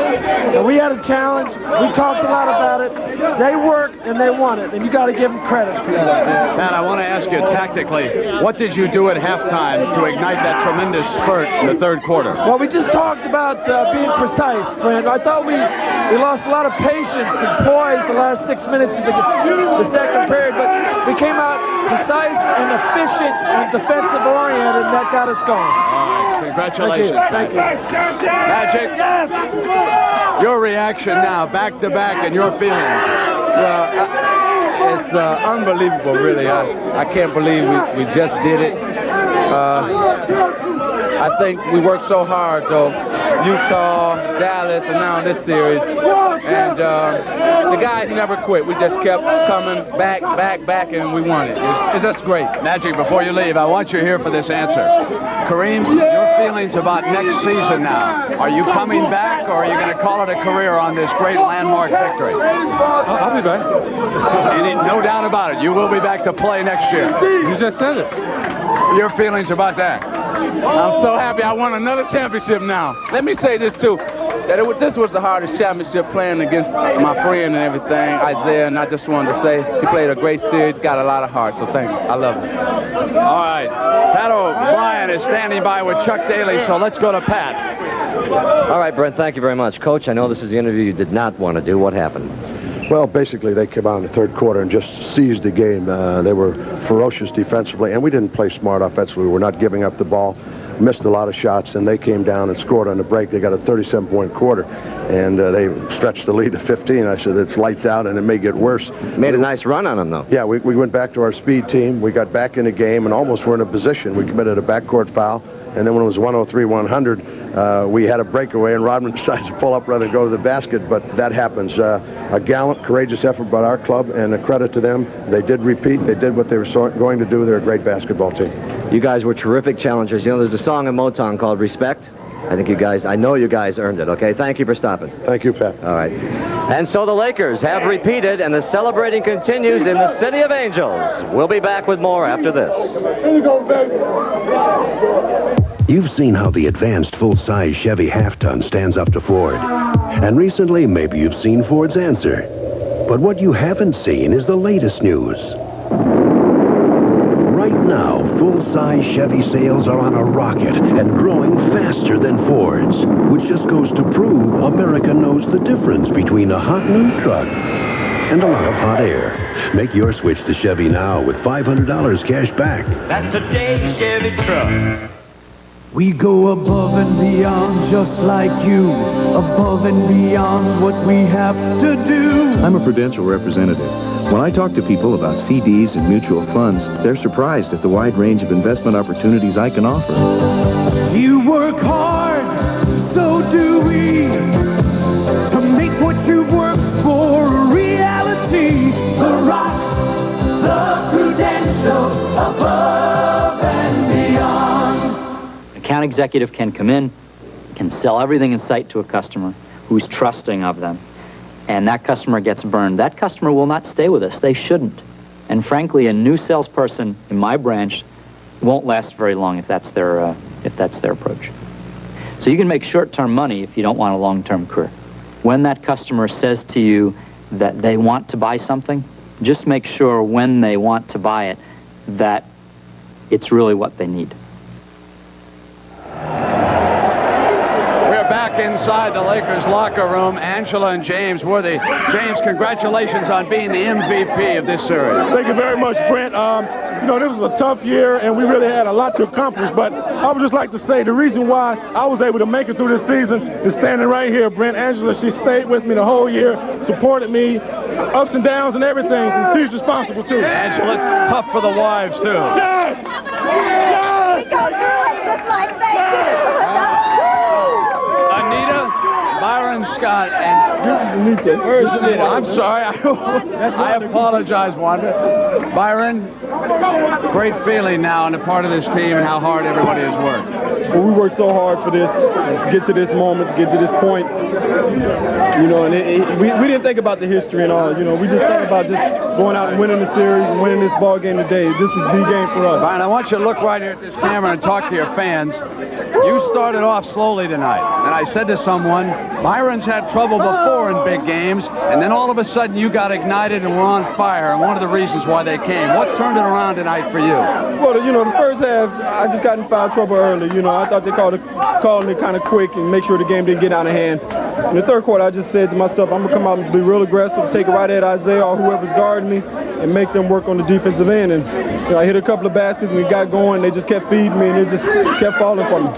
And we had a challenge. We talked a lot about it. They worked and they won it, and you got to give them credit for that. Matt, I want to ask you tactically, what did you do at halftime to ignite that tremendous spurt in the third quarter? Well, we just talked about being precise, Brent. I thought we lost a lot of patience and poise the last 6 minutes of the second period, but we came out precise and efficient and defensive-oriented, and that got us going. All right, congratulations. Thank you. Magic, yes! Your reaction now, back-to-back, and your feelings. Well, it's unbelievable, really. I can't believe we just did it. I think we worked so hard, though. Utah, Dallas, and now this series. And the guys never quit. We just kept coming back, and we won it. It's just great. Magic, before you leave, I want you here for this answer. Kareem, your feelings about next season now. Are you coming back, or are you going to call it a career on this great landmark victory? I'll be back. No doubt about it. You will be back to play next year. You just said it. Your feelings about that? I'm so happy I won another championship now. Let me say this, too, that this was the hardest championship playing against my friend and everything, Isaiah, and I just wanted to say he played a great series, got a lot of heart, so thank you. I love him. All right. Pat O'Brien is standing by with Chuck Daly, so let's go to Pat. All right, Brent, thank you very much. Coach, I know this is the interview you did not want to do. What happened? Well, basically, they came out in the third quarter and just seized the game. They were ferocious defensively, and we didn't play smart offensively. We were not giving up the ball, missed a lot of shots, and they came down and scored on the break. They got a 37-point quarter. and they stretched the lead to 15. I said, it's lights out, and it may get worse. Made a nice run on them, though. Yeah, we went back to our speed team. We got back in the game and almost were in a position. We committed a backcourt foul, and then when it was 103-100, we had a breakaway, and Rodman decides to pull up rather than go to the basket, but that happens. A gallant, courageous effort by our club, and a credit to them. They did repeat. They did what they were going to do. They're a great basketball team. You guys were terrific challengers. You know, there's a song in Motown called Respect. I know you guys earned it, okay? Thank you for stopping. Thank you, Pat. All right. And so the Lakers have repeated, and the celebrating continues in the City of Angels. We'll be back with more after this. You've seen how the advanced full-size Chevy half-ton stands up to Ford. And recently, maybe you've seen Ford's answer. But what you haven't seen is the latest news. Right now, full-size Chevy sales are on a rocket and growing faster than Ford's, which just goes to prove America knows the difference between a hot new truck and a lot of hot air. Make your switch to Chevy now with $500 cash back. That's today's Chevy truck. We go above and beyond just like you, above and beyond what we have to do. I'm a Prudential representative. When I talk to people about CDs and mutual funds, they're surprised at the wide range of investment opportunities I can offer. You work hard, so do we, to make what you've worked for a reality. The Rock, the Prudential, above and beyond. Account executive can come in, can sell everything in sight to a customer who's trusting of them, and that customer gets burned. That customer will not stay with us. They shouldn't. And frankly, a new salesperson in my branch won't last very long if that's their approach. So you can make short-term money if you don't want a long-term career. When that customer says to you that they want to buy something, just make sure when they want to buy it that it's really what they need. Back inside the Lakers locker room, Angela and James Worthy. James, congratulations on being the MVP of this series. Thank you very much, Brent. You know, this was a tough year, and we really had a lot to accomplish, but I would just like to say the reason why I was able to make it through this season is standing right here, Brent. Angela, she stayed with me the whole year, supported me, ups and downs and everything, and she's responsible, too. Angela, tough for the wives, too. Yes! Yes! We go through it just like they do. Anita, Byron Scott, and where's Anita? I'm sorry. I apologize, Wanda. Byron, great feeling now on the part of this team and how hard everybody has worked. Well, we worked so hard for this, to get to this moment, to get to this point. You know, and we didn't think about the history and all. You know, we just thought about just going out and winning the series and winning this ball game today. This was the game for us. Byron, I want you to look right here at this camera and talk to your fans. You started off slowly tonight, and I said to someone, Byron's had trouble before in big games, and then all of a sudden you got ignited and were on fire, and one of the reasons why they came. What turned it around tonight for you? Well, you know, the first half, I just got in foul trouble early. You know, I thought they called me kind of quick and make sure the game didn't get out of hand. In the third quarter, I just said to myself, I'm going to come out and be real aggressive, take it right at Isaiah or whoever's guarding me, and make them work on the defensive end. And you know, I hit a couple of baskets, and we got going. They just kept feeding me, and it just kept falling for me.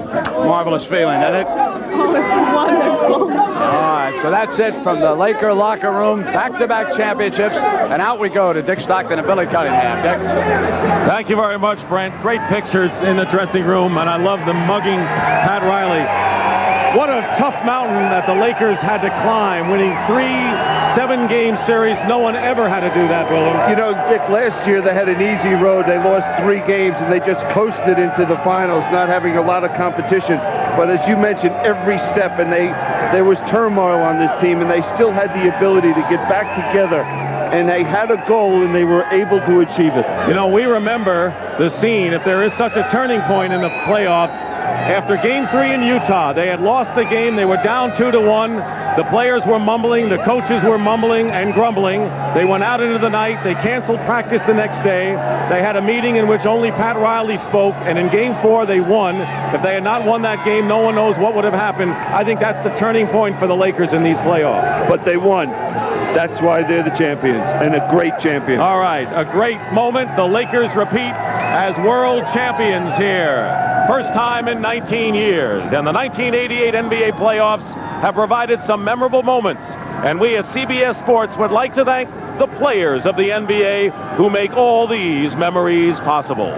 Marvelous feeling, isn't it? Oh, it's wonderful. All right, so that's it from the Laker locker room. Back-to-back championships, and out we go to Dick Stockton and Billy Cunningham. Dick? Thank you very much, Brent. Great pictures in the dressing room, and I love the mugging Pat Riley. What a tough mountain that the Lakers had to climb, winning 3 7-game series. No one ever had to do that, Willem. You know, Dick, last year they had an easy road. They lost 3 games, and they just coasted into the finals, not having a lot of competition. But as you mentioned, every step, and there was turmoil on this team, and they still had the ability to get back together. And they had a goal, and they were able to achieve it. You know, we remember the scene, if there is such a turning point in the playoffs, after Game 3 in Utah. They had lost the game. They were down 2-1. The players were mumbling. The coaches were mumbling and grumbling. They went out into the night. They canceled practice the next day. They had a meeting in which only Pat Riley spoke, and in Game 4 they won. If they had not won that game, no one knows what would have happened. I think that's the turning point for the Lakers in these playoffs. But they won. That's why they're the champions, and a great champion. All right, a great moment. The Lakers repeat as world champions here. First time in 19 years. And the 1988 NBA playoffs have provided some memorable moments, and we at CBS Sports would like to thank the players of the NBA who make all these memories possible.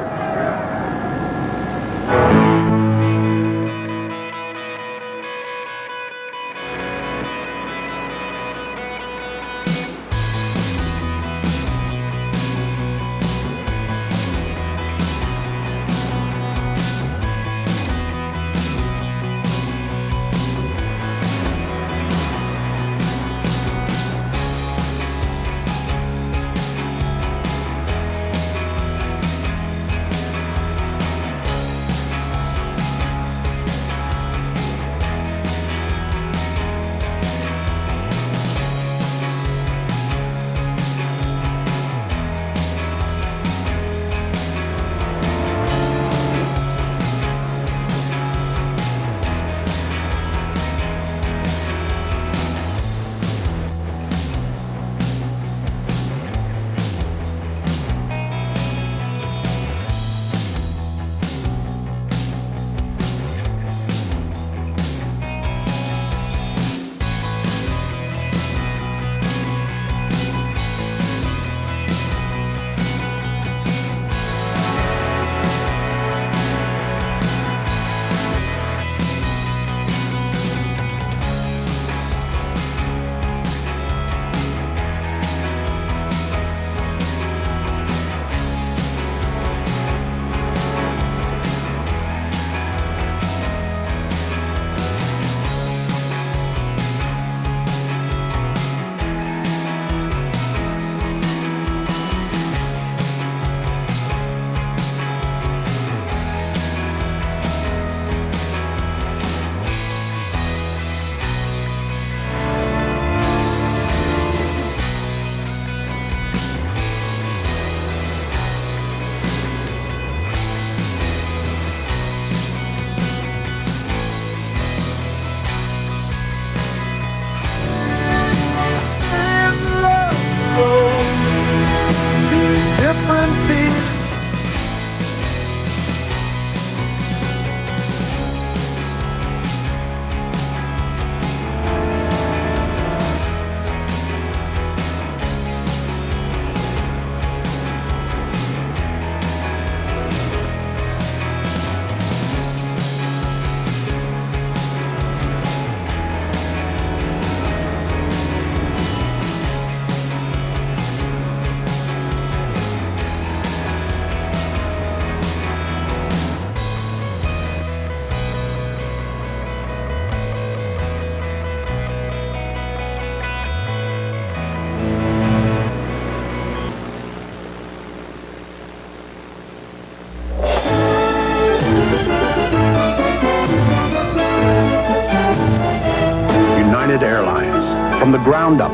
From the ground up,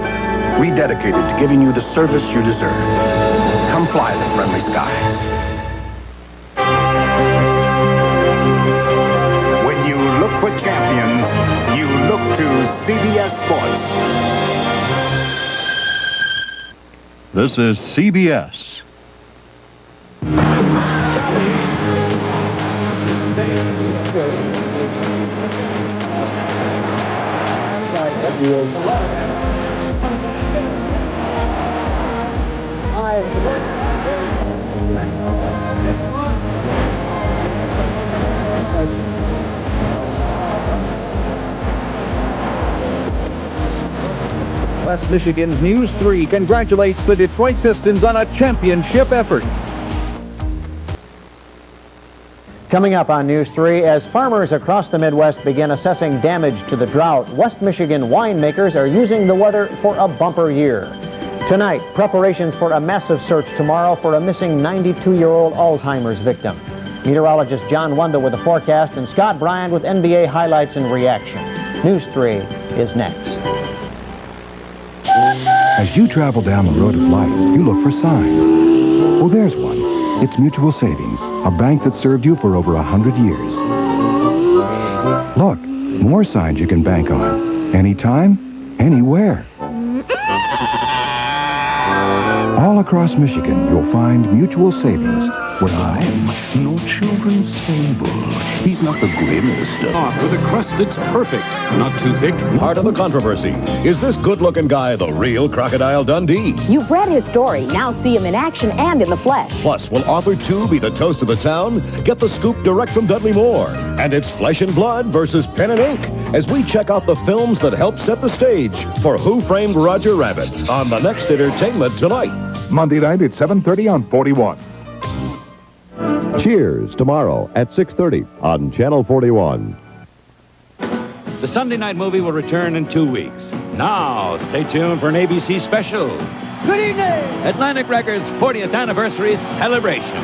rededicated to giving you the service you deserve. Come fly the friendly skies. When you look for champions, you look to CBS Sports. This is CBS. West Michigan's News 3 congratulates the Detroit Pistons on a championship effort. Coming up on News 3, as farmers across the Midwest begin assessing damage to the drought, West Michigan winemakers are using the weather for a bumper year. Tonight, preparations for a massive search tomorrow for a missing 92-year-old Alzheimer's victim. Meteorologist John Wanda with the forecast and Scott Bryant with NBA highlights and reaction. News 3 is next. As you travel down the road of life, you look for signs. Well, there's one. It's Mutual Savings, a bank that served you for over 100 years. Look, more signs you can bank on. Anytime, anywhere. All across Michigan, you'll find Mutual Savings, Well, I'm no children's fable. He's not the grimmest. With a crust that's perfect, not too thick. Part of the controversy. Is this good-looking guy the real Crocodile Dundee? You've read his story. Now see him in action and in the flesh. Plus, will author 2 be the toast of the town? Get the scoop direct from Dudley Moore. And it's flesh and blood versus pen and ink as we check out the films that help set the stage for Who Framed Roger Rabbit on the next Entertainment Tonight. Monday night at 7:30 on 41. Cheers tomorrow at 6:30 on Channel 41. The Sunday night movie will return in 2 weeks. Now, stay tuned for an ABC special. Good evening. Atlantic Records' 40th anniversary celebration.